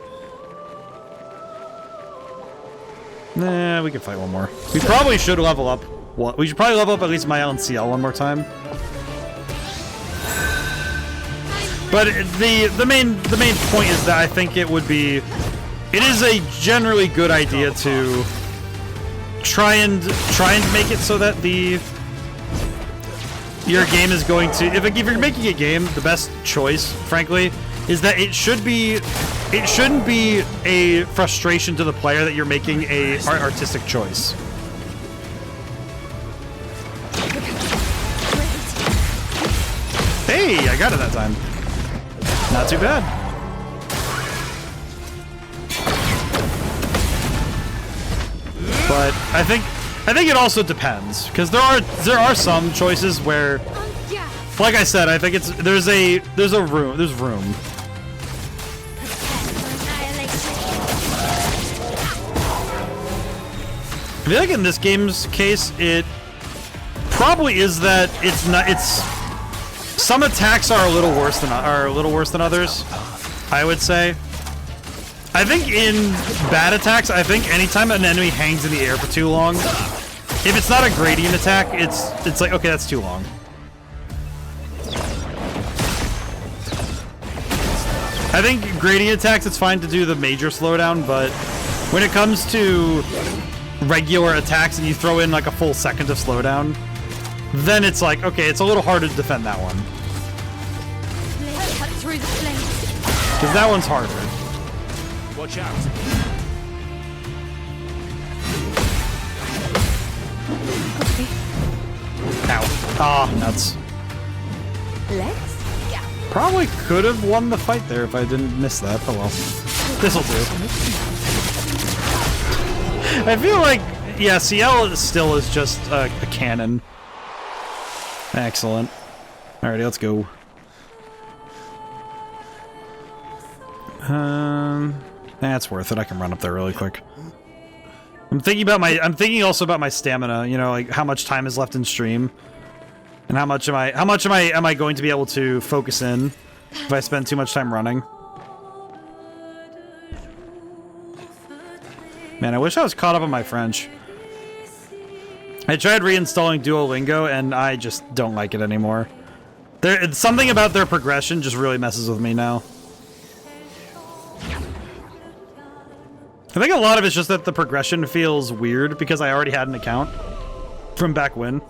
Nah, we can fight one more. We probably should level up. We should probably level up at least Mael and CL one more time. But the main point is that I think it is a generally good idea to try and make it so that your game is going to if you're making a game, the best choice, frankly, is that it shouldn't be a frustration to the player that you're making a artistic choice. Hey, I got it that time. Not too bad. But I think it also depends, because there are some choices where, like I said, I think there's room. I feel like in this game's case, it probably is that some attacks are a little worse than others, I would say. I think in bad attacks, I think anytime an enemy hangs in the air for too long, if it's not a gradient attack, it's like, okay, that's too long. I think gradient attacks, it's fine to do the major slowdown, but when it comes to regular attacks and you throw in like a full second of slowdown, then it's like, okay, it's a little harder to defend that one. Because that one's harder. Watch out. Ow. Ah, nuts. Probably could have won the fight there if I didn't miss that. Oh well. This'll do. I feel like, yeah, CL still is just a cannon. Excellent. Alrighty, let's go. That's worth it. I can run up there really quick. I'm thinking also about my stamina, you know, like how much time is left in stream. And how much am I going to be able to focus in if I spend too much time running? Man, I wish I was caught up on my French. I tried reinstalling Duolingo and I just don't like it anymore. Something about their progression just really messes with me now. I think a lot of it's just that the progression feels weird because I already had an account from back when.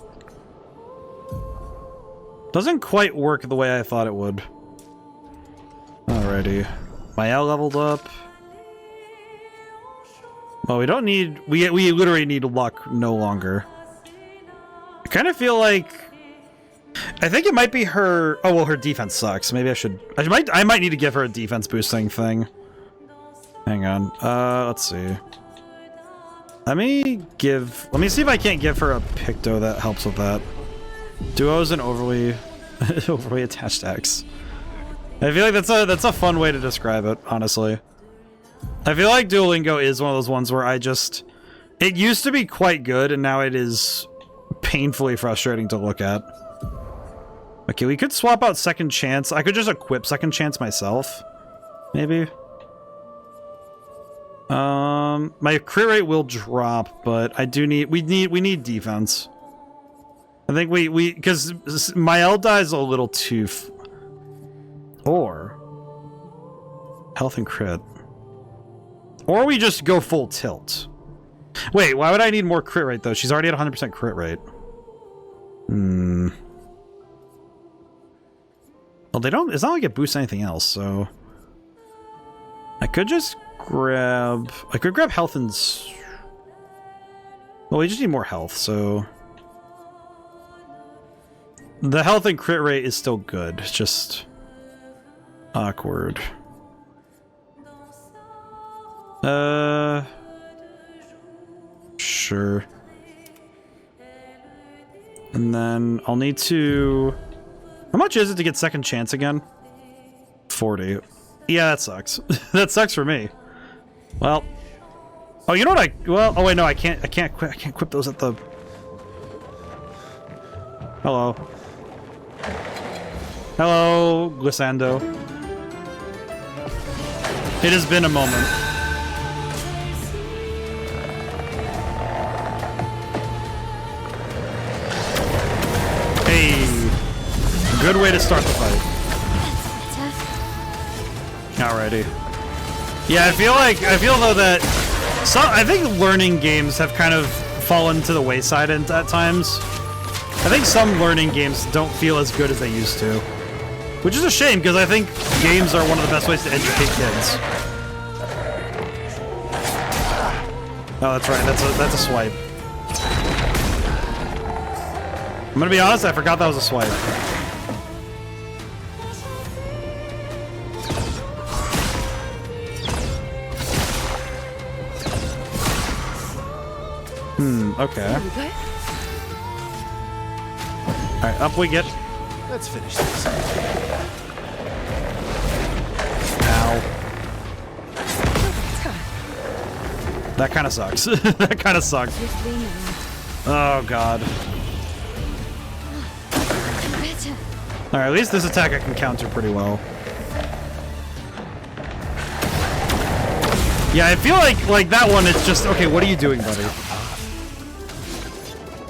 Doesn't quite work the way I thought it would. Alrighty. Mael leveled up. Well, we don't need... We literally need luck no longer. I kind of feel like... I think it might be her. Oh well, her defense sucks. Maybe I might need to give her a defense boosting thing. Hang on. Let's see. Let me see if I can't give her a Picto that helps with that. Duo is an overly attached X. I feel like that's a fun way to describe it, honestly. I feel like Duolingo is one of those ones where it used to be quite good, and now it is painfully frustrating to look at. Okay, we could swap out Second Chance. I could just equip Second Chance myself, maybe. My crit rate will drop, but we need defense. I think because Mael dies a little too or health and crit. Or we just go full tilt. Wait, why would I need more crit rate though? She's already at 100% crit rate. Well, it's not like it boosts anything else, so I could grab health and well, we just need more health, so the health and crit rate is still good. It's just awkward. Sure. And then I'll need to... How much is it to get Second Chance again? 40. Yeah, that sucks. That sucks for me. Well... Oh, you know what oh wait, no, I can't equip those at the... Hello. Hello, Glissando. It has been a moment. Hey, good way to start the fight. Alrighty. Yeah, I feel though that I think learning games have kind of fallen to the wayside at times. I think some learning games don't feel as good as they used to, which is a shame because I think games are one of the best ways to educate kids. Oh, that's right. That's a swipe. I'm gonna be honest, I forgot that was a swipe. Okay. Alright, up we get. Let's finish this. Ow. That kind of sucks. That kind of sucks. Oh, God. Alright, at least this attack I can counter pretty well. Yeah, I feel like that one, it's just, okay, what are you doing, buddy?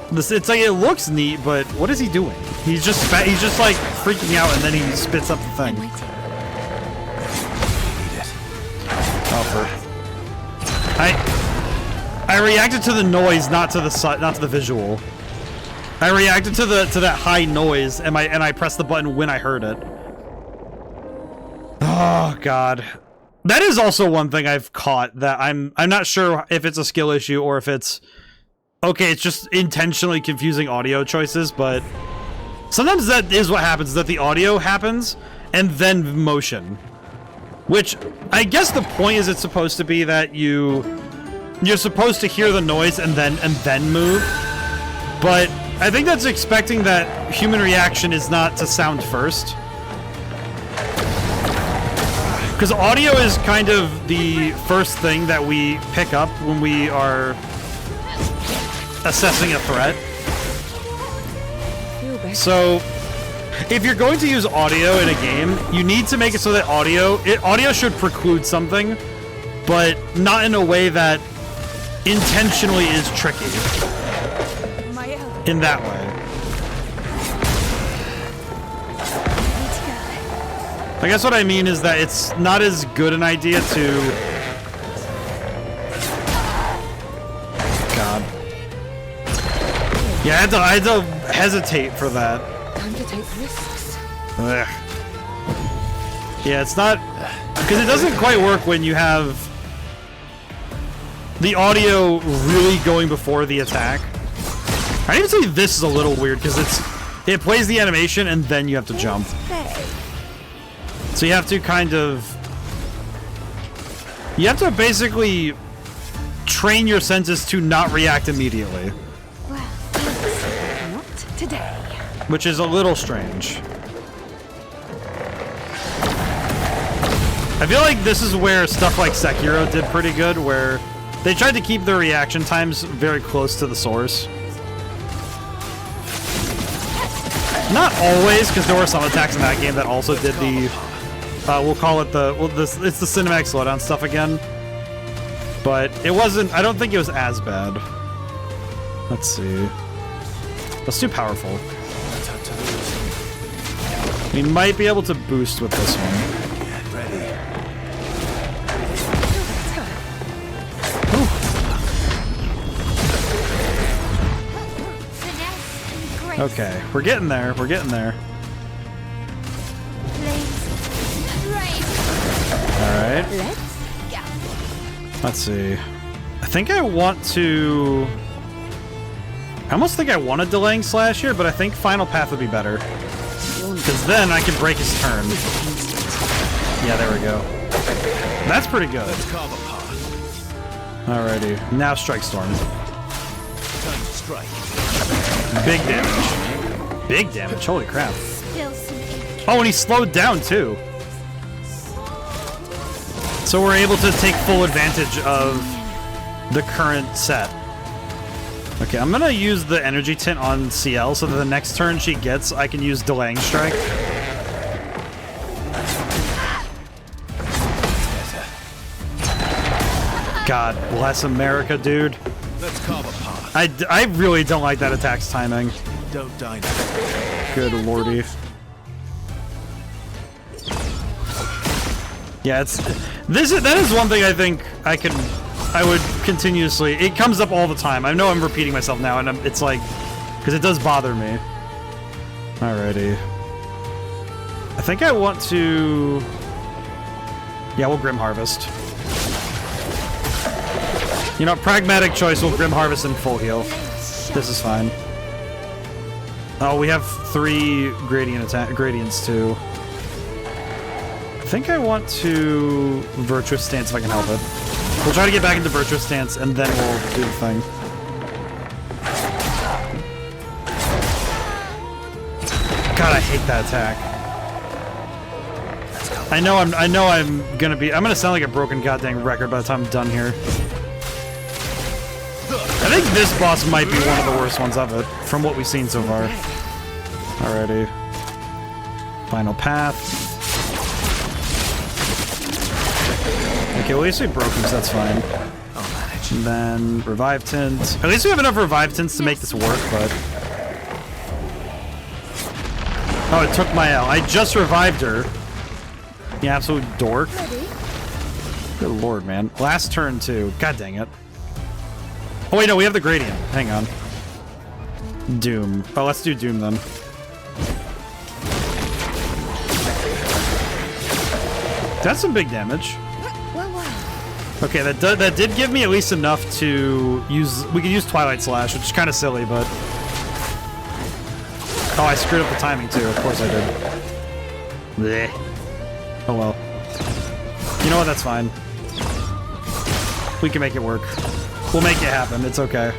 It's like, it looks neat, but what is he doing? He's just like freaking out and then he spits up the thing. I reacted to the noise, not to the visual. I reacted to that high noise and I pressed the button when I heard it. Oh God. That is also one thing I've caught that I'm not sure if it's a skill issue or if it's okay, it's just intentionally confusing audio choices, but sometimes that is what happens, that the audio happens and then motion. Which I guess the point is it's supposed to be that you're supposed to hear the noise and then move. But I think that's expecting that human reaction is not to sound first. Because audio is kind of the first thing that we pick up when we are assessing a threat. So, if you're going to use audio in a game, you need to make it so that audio should preclude something, but not in a way that intentionally is tricky. In that way. I guess what I mean is that it's not as good an idea to... God. Yeah, I had to hesitate for that. Time to take risks. Ugh. Yeah, it's not... Because it doesn't quite work when you have the audio really going before the attack. I even say this is a little weird because it plays the animation and then you have to jump. So you have to kind of... You have to basically train your senses to not react immediately. Well, not today. Which is a little strange. I feel like this is where stuff like Sekiro did pretty good, where they tried to keep their reaction times very close to the source. Not always, because there were some attacks in that game that also did the, we'll call it the, it's the cinematic slowdown stuff again. But it wasn't, I don't think it was as bad. Let's see. Let's do powerful. We might be able to boost with this one. Get ready. Okay, we're getting there. We're getting there. Alright. Let's see. I think I want to... I almost think I want a delaying slash here, but I think Final Path would be better. Because then I can break his turn. Yeah, there we go. That's pretty good. Alrighty. Now Strike Storm. Big damage. Big damage. Holy crap. Oh, and he slowed down too. So we're able to take full advantage of the current set. Okay, I'm gonna use the energy tint on CL so that the next turn she gets, I can use Delaying Strike. God bless America, dude. Let's carve a path. I really don't like that attack's timing. Don't die now. Good lordy. Yeah, that is one thing I think I would continuously, it comes up all the time. I know I'm repeating myself now, and it's like, because it does bother me. Alrighty. I think I want to, yeah, we'll Grim Harvest. You know, pragmatic choice, we'll Grim Harvest and full heal. This is fine. Oh, we have 3 gradients too. I think I want to Virtuous Stance if I can help it. We'll try to get back into Virtuous Stance and then we'll do the thing. God, I hate that attack. I know I'm gonna sound like a broken goddamn record by the time I'm done here. I think this boss might be one of the worst ones of it, from what we've seen so far. Alrighty. Final Path. Okay, well, at least we broke him, so that's fine. And then Revive Tint. At least we have enough Revive Tints to make this work, but... Oh, it took my L. I just revived her. The absolute dork. Good lord, man. Last turn, too. God dang it. Oh, wait, no, we have the Gradient. Hang on. Doom. Oh, let's do Doom, then. That's some big damage. Okay, that did give me at least enough to use... We can use Twilight Slash, which is kind of silly, but... Oh, I screwed up the timing, too. Of course I did. Blech. Oh, well. You know what? That's fine. We can make it work. We'll make it happen. It's okay.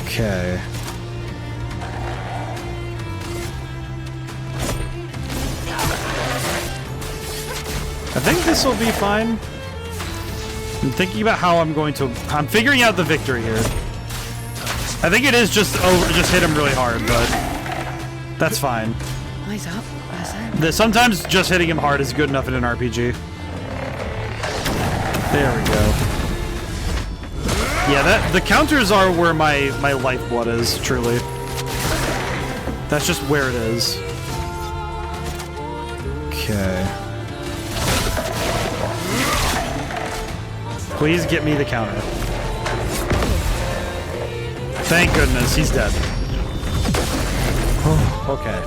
Okay. I think this will be fine. I'm thinking about how I'm going to... I'm figuring out the victory here. I think it is just hit him really hard, but... That's fine. Eyes up. Sometimes just hitting him hard is good enough in an RPG. There we go. Yeah, the counters are where my lifeblood is, truly. That's just where it is. Okay. Please get me the counter. Thank goodness, he's dead. Okay.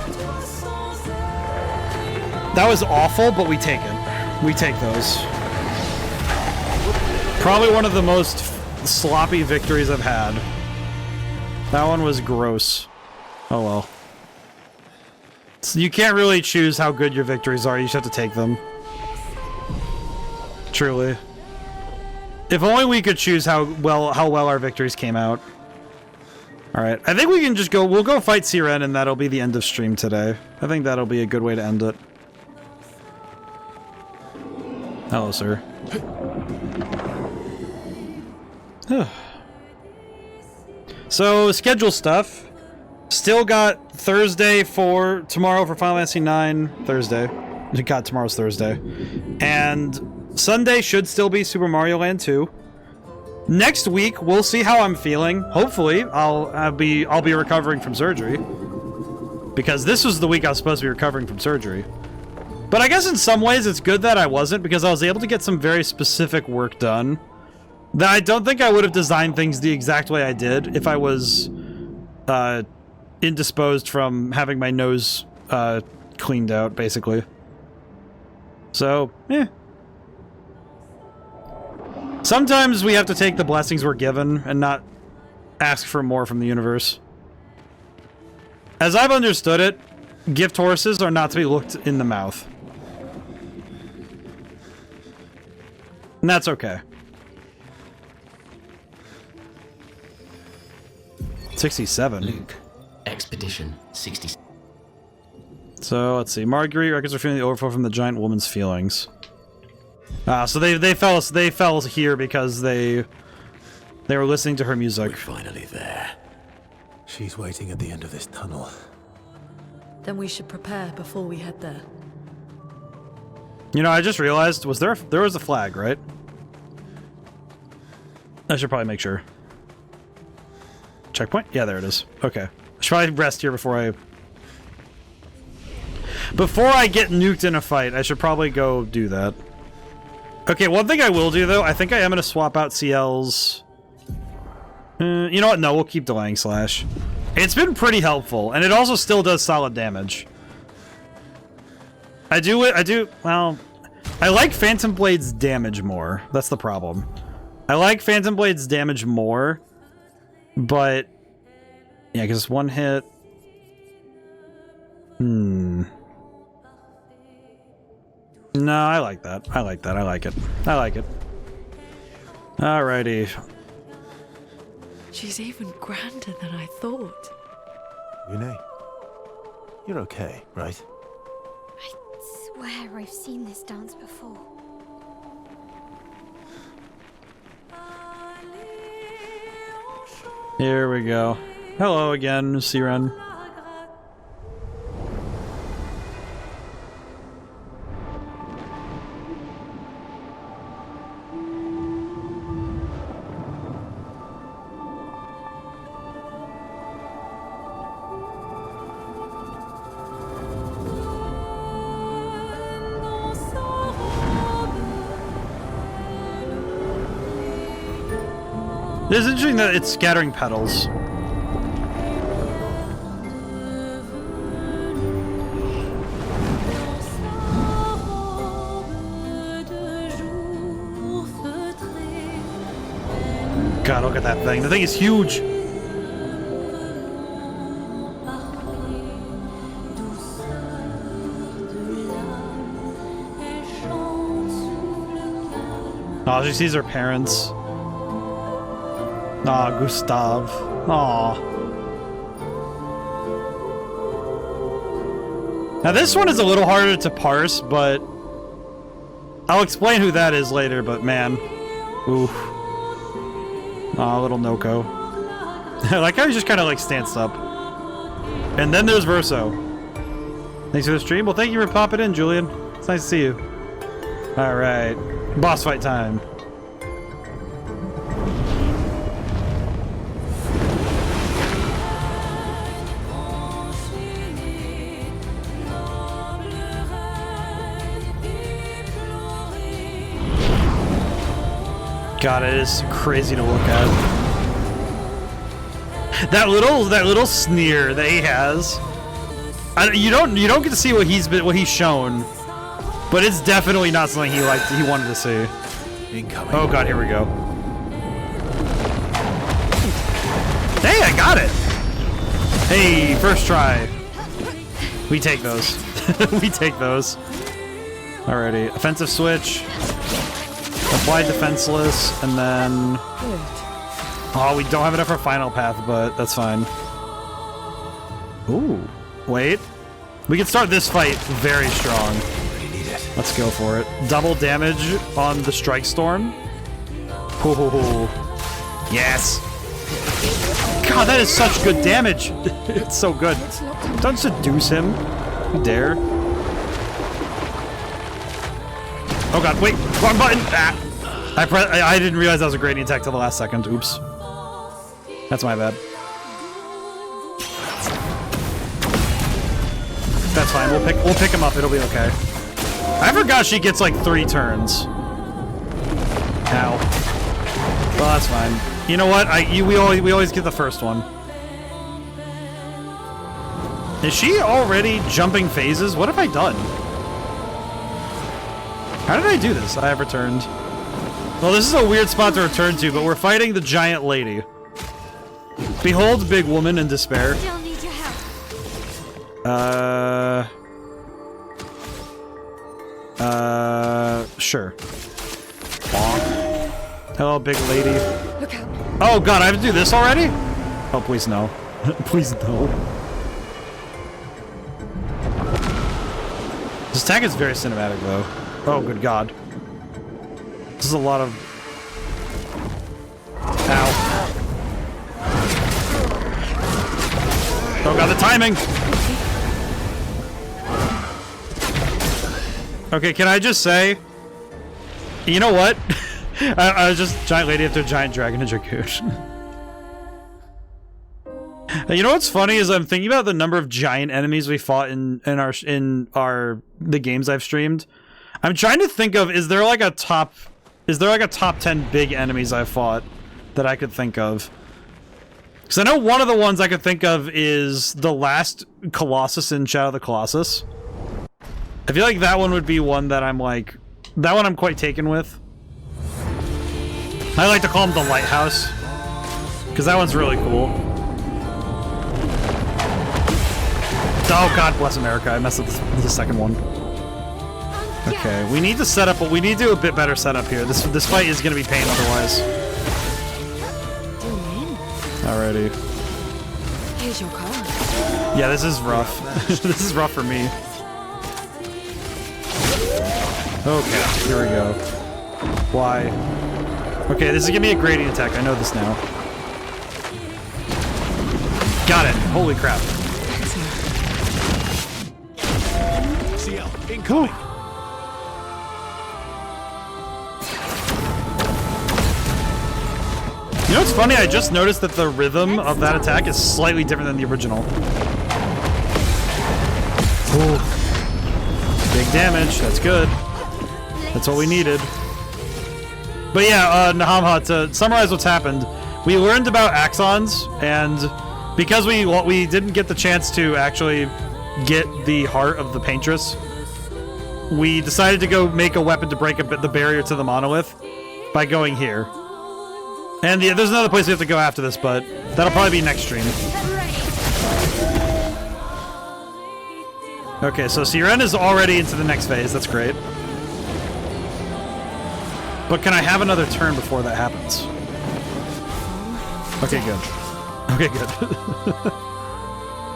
That was awful, but we take it. We take those. Probably one of the most sloppy victories I've had. That one was gross. Oh well. So you can't really choose how good your victories are, you just have to take them. Truly. If only we could choose how well our victories came out. Alright, I think we can just go, we'll go fight Siren and that'll be the end of stream today. I think that'll be a good way to end it. Hello, sir. So, schedule stuff. Still got Thursday for tomorrow for Final Fantasy IX. Thursday. God, tomorrow's Thursday. And Sunday should still be Super Mario Land 2. Next week, we'll see how I'm feeling. Hopefully, I'll be recovering from surgery. Because this was the week I was supposed to be recovering from surgery. But I guess in some ways it's good that I wasn't, because I was able to get some very specific work done that I don't think I would have designed things the exact way I did if I was indisposed from having my nose cleaned out, basically. So, eh. Sometimes we have to take the blessings we're given and not ask for more from the universe. As I've understood it, gift horses are not to be looked in the mouth. And that's okay. 67. Luke, Expedition 60. So let's see. Marguerite records are feeling the overflow from the giant woman's feelings. So they fell here because they were listening to her music. We're finally there. She's waiting at the end of this tunnel. Then we should prepare before we head there. You know, I just realized, there was a flag, right? I should probably make sure. Checkpoint? Yeah, there it is. Okay. I should probably rest here before I get nuked in a fight. I should probably go do that. Okay, one thing I will do, though, I think I am going to swap out CL's... you know what? No, we'll keep delaying Slash. It's been pretty helpful, and it also still does solid damage. Well... I like Phantom Blade's damage more. That's the problem. I like Phantom Blade's damage more, but... yeah, because one hit... No, I like that. I like that. I like it. I like it. Alrighty. She's even grander than I thought. Yune, you're okay, right? I swear I've seen this dance before. Here we go. Hello again, Siren. It's interesting that it's scattering petals. God, look at that thing. The thing is huge. Oh, she sees her parents. Aw, Gustav. Aw. Now this one is a little harder to parse, but I'll explain who that is later, but man. Oof. Aw, little Noko. I like how he just kind of like stands up. And then there's Verso. Thanks for the stream. Well, thank you for popping in, Julian. It's nice to see you. Alright. Boss fight time. God, it is crazy to look at. That little sneer that he has. You don't get to see what he's shown, but it's definitely not something he wanted to see. Incoming. Oh God, here we go. Hey, I got it. Hey, first try. We take those. We take those. Alrighty, offensive switch. Apply defenseless, and then... Oh, we don't have enough for final path, but that's fine. Ooh, wait. We can start this fight very strong. Let's go for it. Double damage on the Strike Storm. Ooh. Yes. God, that is such good damage. It's so good. Don't seduce him. You dare. Oh god, wait, wrong button! Ah. I didn't realize that was a gradient attack till the last second. Oops. That's my bad. That's fine. We'll pick him up. It'll be okay. I forgot she gets like 3 turns. Ow. Well, that's fine. You know what? We always get the first one. Is she already jumping phases? What have I done? How did I do this? I have returned. Well, this is a weird spot to return to, but we're fighting the giant lady. Behold, big woman in despair. Still need your help. Sure. Hello, big lady. Look out. Oh god, I have to do this already? Oh, please no. Please no. This attack is very cinematic, though. Oh, good god. This is a lot of... Ow. Oh god, the timing! Okay, can I just say... You know what? I was just giant lady after giant dragon and dragoon. You know what's funny is I'm thinking about the number of giant enemies we fought in the games I've streamed. I'm trying to think of, is there like a top 10 big enemies I've fought that I could think of? Because I know one of the ones I could think of is the last Colossus in Shadow of the Colossus. I feel like that one would be one that I'm like, that one I'm quite taken with. I like to call him the Lighthouse, because that one's really cool. Oh god bless America, I messed up the second one. Okay, we need to set up, but we need to do a bit better setup here. This fight is gonna be pain otherwise. Alrighty. Here's your car. Yeah, this is rough. This is rough for me. Okay, here we go. Why? Okay, this is gonna be a gradient attack. I know this now. Got it. Holy crap. CL, incoming. You know what's funny? I just noticed that the rhythm of that attack is slightly different than the original. Ooh. Big damage. That's good. That's what we needed. But yeah, Nahamha, to summarize what's happened, we learned about axons, and because we didn't get the chance to actually get the heart of the paintress, we decided to go make a weapon to break the barrier to the monolith by going here. And there's another place we have to go after this, but that'll probably be next stream. Okay, so Siren is already into the next phase. That's great. But can I have another turn before that happens? Okay, good. Okay, good.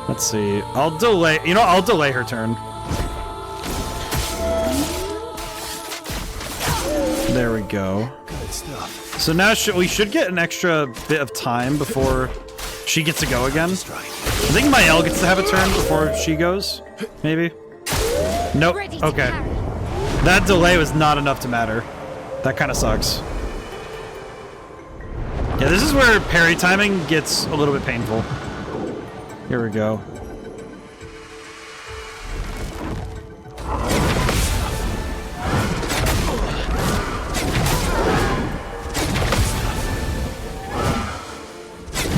Let's see. I'll delay... You know, I'll delay her turn. There we go. Good stuff. So now we should get an extra bit of time before she gets to go again. I think Mael gets to have a turn before she goes. Maybe? Nope. Okay. That delay was not enough to matter. That kind of sucks. Yeah, this is where parry timing gets a little bit painful. Here we go.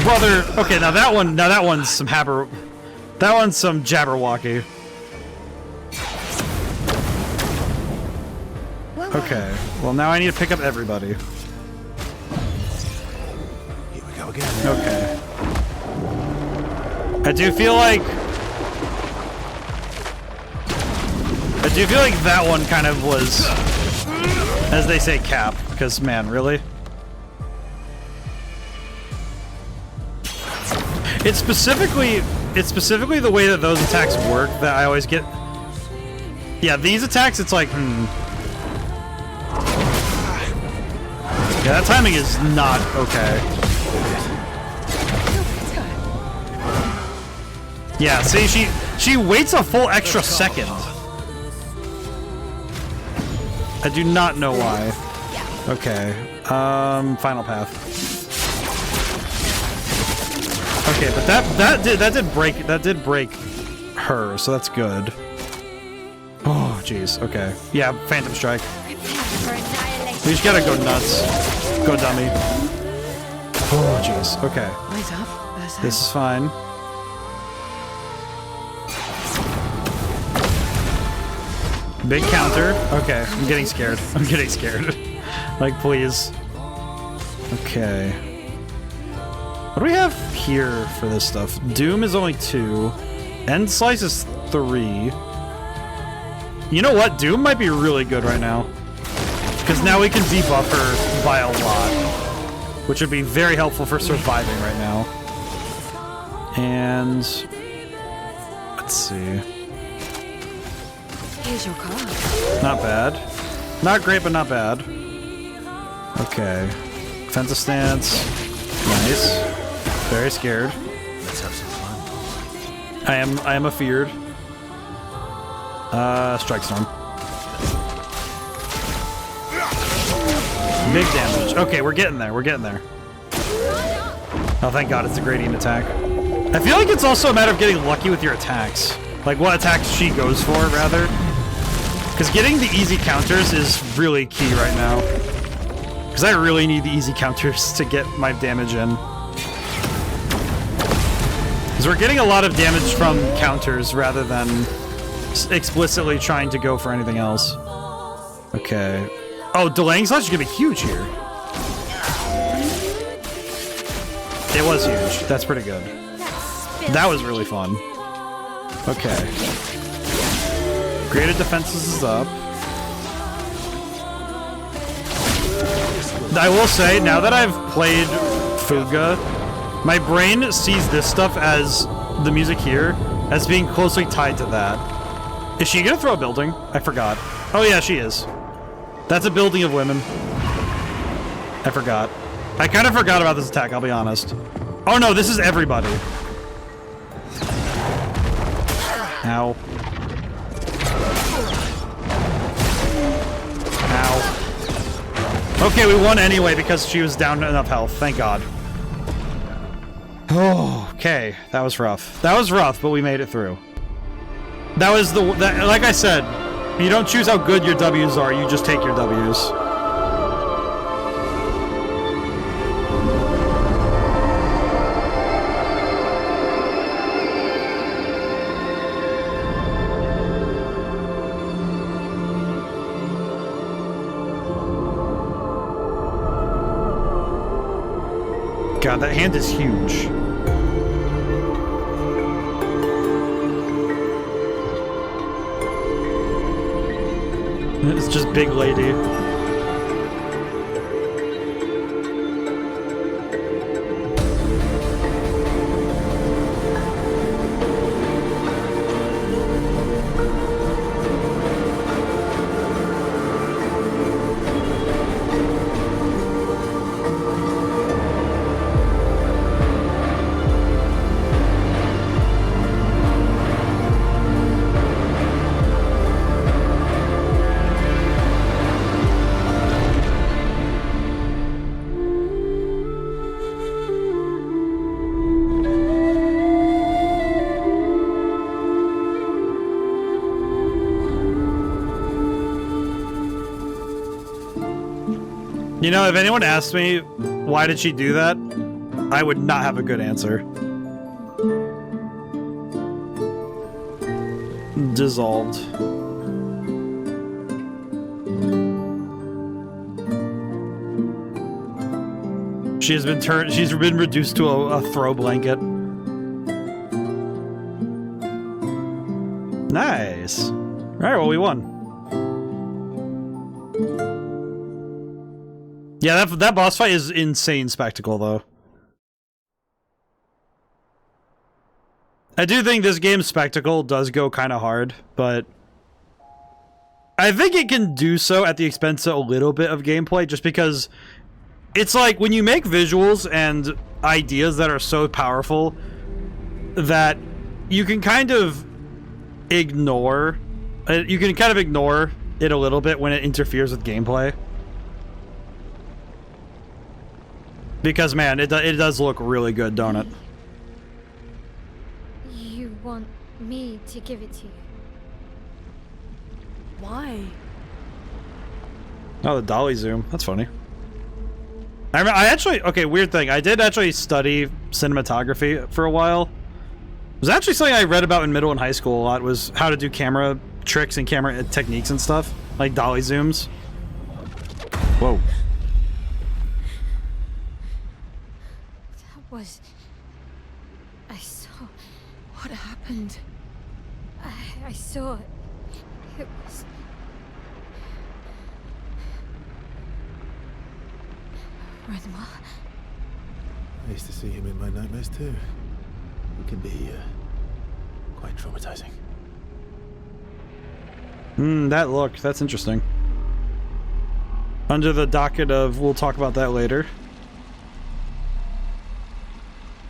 Brother, okay, now that one's some Jabberwocky. Okay, well now I need to pick up everybody. Here we go again. Okay. I do feel like that one kind of was, as they say, cap. Because man, really? It's specifically the way that those attacks work that I always get. Yeah, these attacks, it's like, Yeah, that timing is not okay. Yeah, see, she waits a full extra second. I do not know why. Okay, final path. Okay, but that did break her, so that's good. Oh, jeez. Okay, yeah, Phantom Strike. We just gotta go nuts. Go dummy. Oh, jeez. Okay. This is fine. Big counter. Okay, I'm getting scared. I'm getting scared. Like, please. Okay. What do we have here for this stuff? Doom is only 2. End Slice is 3. You know what? Doom might be really good right now. Because now we can debuff her by a lot. Which would be very helpful for surviving right now. And... let's see. Here's your card. Not bad. Not great, but not bad. Okay. Defensive stance. Nice. Very scared. Let's have some fun. I am afeared. Strike Storm. Big damage. Okay, we're getting there. We're getting there. Oh, thank God, it's a gradient attack. I feel like it's also a matter of getting lucky with your attacks. Like, what attacks she goes for, rather. Because getting the easy counters is really key right now. Because I really need the easy counters to get my damage in. Because we're getting a lot of damage from counters rather than explicitly trying to go for anything else. Okay. Oh, delaying slash is going to be huge here. It was huge. That's pretty good. That was really fun. Okay. Graded defenses is up. I will say, now that I've played Fuga, my brain sees this stuff as the music here as being closely tied to that. Is she gonna throw a building? I forgot. Oh yeah, she is. That's a building of women. I forgot. I kind of forgot about this attack, I'll be honest. Oh no, this is everybody. Ow. Ow. Okay, we won anyway because she was down enough health. Thank God. Oh, okay. That was rough. That was rough, but we made it through. That was like I said, you don't choose how good your W's are, you just take your W's. God, that hand is huge. It's just big lady. You know, if anyone asked me, why did she do that? I would not have a good answer. Dissolved. She's been reduced to a throw blanket. Alright, well, we won. Yeah, that boss fight is insane spectacle, though. I do think this game's spectacle does go kind of hard, but I think it can do so at the expense of a little bit of gameplay, just because it's like when you make visuals and ideas that are so powerful that you can kind of ignore it a little bit when it interferes with gameplay. Because, man, it does look really good, don't it? You want me to give it to you? Why? Oh, the dolly zoom. That's funny. Okay, weird thing. I did actually study cinematography for a while. It was actually something I read about in middle and high school a lot, was how to do camera tricks and camera techniques and stuff. Like dolly zooms. Whoa. That was... I saw... What happened? I saw... It was... Renoir. I used to see him in my nightmares too. It can be quite traumatizing. That look. That's interesting. Under the docket of, we'll talk about that later.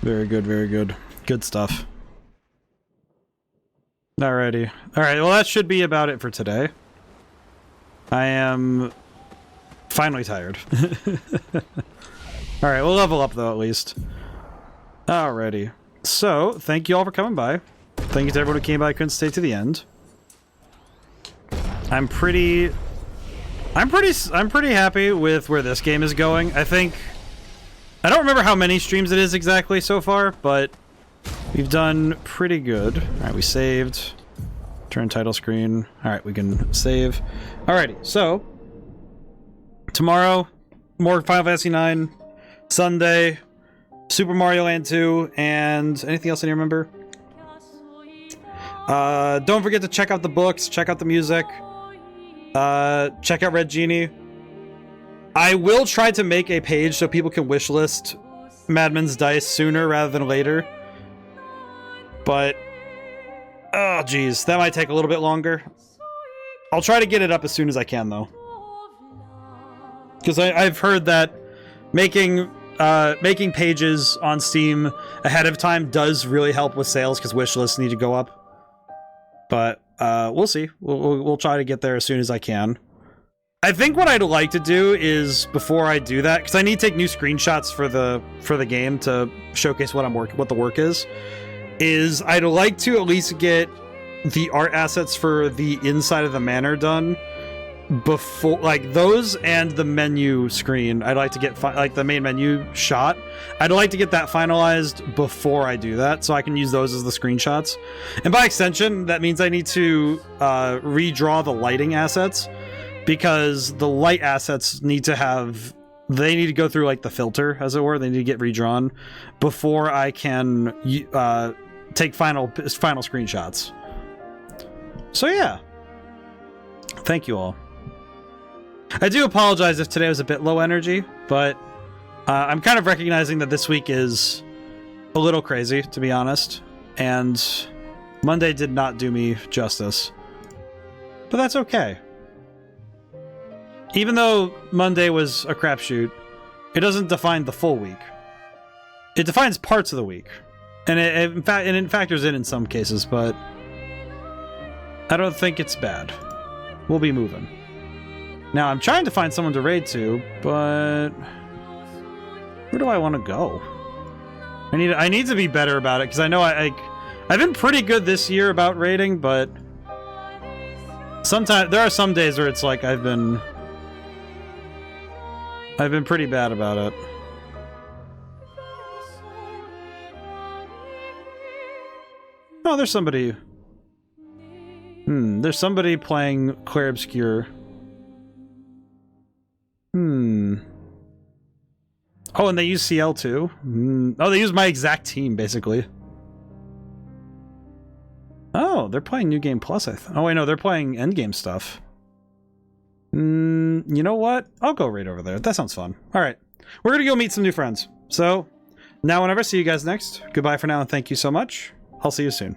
Very good, very good. Good stuff. Alrighty. Alright, well that should be about it for today. I am finally tired. Alright, we'll level up though at least. Alrighty. So, thank you all for coming by. Thank you to everyone who came by, couldn't stay to the end. I'm pretty happy with where this game is going. I don't remember how many streams it is exactly so far, but we've done pretty good. Alright, we saved. Turn title screen. Alright, we can save. Alrighty, so tomorrow, more Final Fantasy IX. Sunday, Super Mario Land 2, and anything else I need to remember? Don't forget to check out the books, check out the music, check out Red Genie. I will try to make a page so people can wishlist Madman's Dice sooner rather than later. But, oh geez, that might take a little bit longer. I'll try to get it up as soon as I can, though. Because I've heard that making pages on Steam ahead of time does really help with sales, because wish lists need to go up. But we'll see. We'll try to get there as soon as I can. I think what I'd like to do is, before I do that, because I need to take new screenshots for the game to showcase what the work is I'd like to at least get the art assets for the inside of the manor done before, like those and the menu screen. I'd like to get like the main menu shot. I'd like to get that finalized before I do that, so I can use those as the screenshots. And by extension, that means I need to redraw the lighting assets, because the light assets need to go through like the filter, as it were. They need to get redrawn before I can take final screenshots. So yeah, thank you all. I do apologize if today was a bit low energy, but I'm kind of recognizing that this week is a little crazy, to be honest, and Monday did not do me justice. But that's okay. Even though Monday was a crapshoot, it doesn't define the full week. It defines parts of the week, and it factors in some cases, but I don't think it's bad. We'll be moving. Now, I'm trying to find someone to raid to, but where do I want to go? I need to be better about it, because I know I've been pretty good this year about raiding, but sometimes there are some days where it's like I've been pretty bad about it. Oh, there's somebody. There's somebody playing Clair Obscur. Oh, and they use CL too? Oh, they use my exact team, basically. Oh, they're playing New Game Plus, I think. Oh, wait, no, they're playing Endgame stuff. You know what? I'll go right over there. That sounds fun. All right. We're going to go meet some new friends. So, now whenever I see you guys next, goodbye for now and thank you so much. I'll see you soon.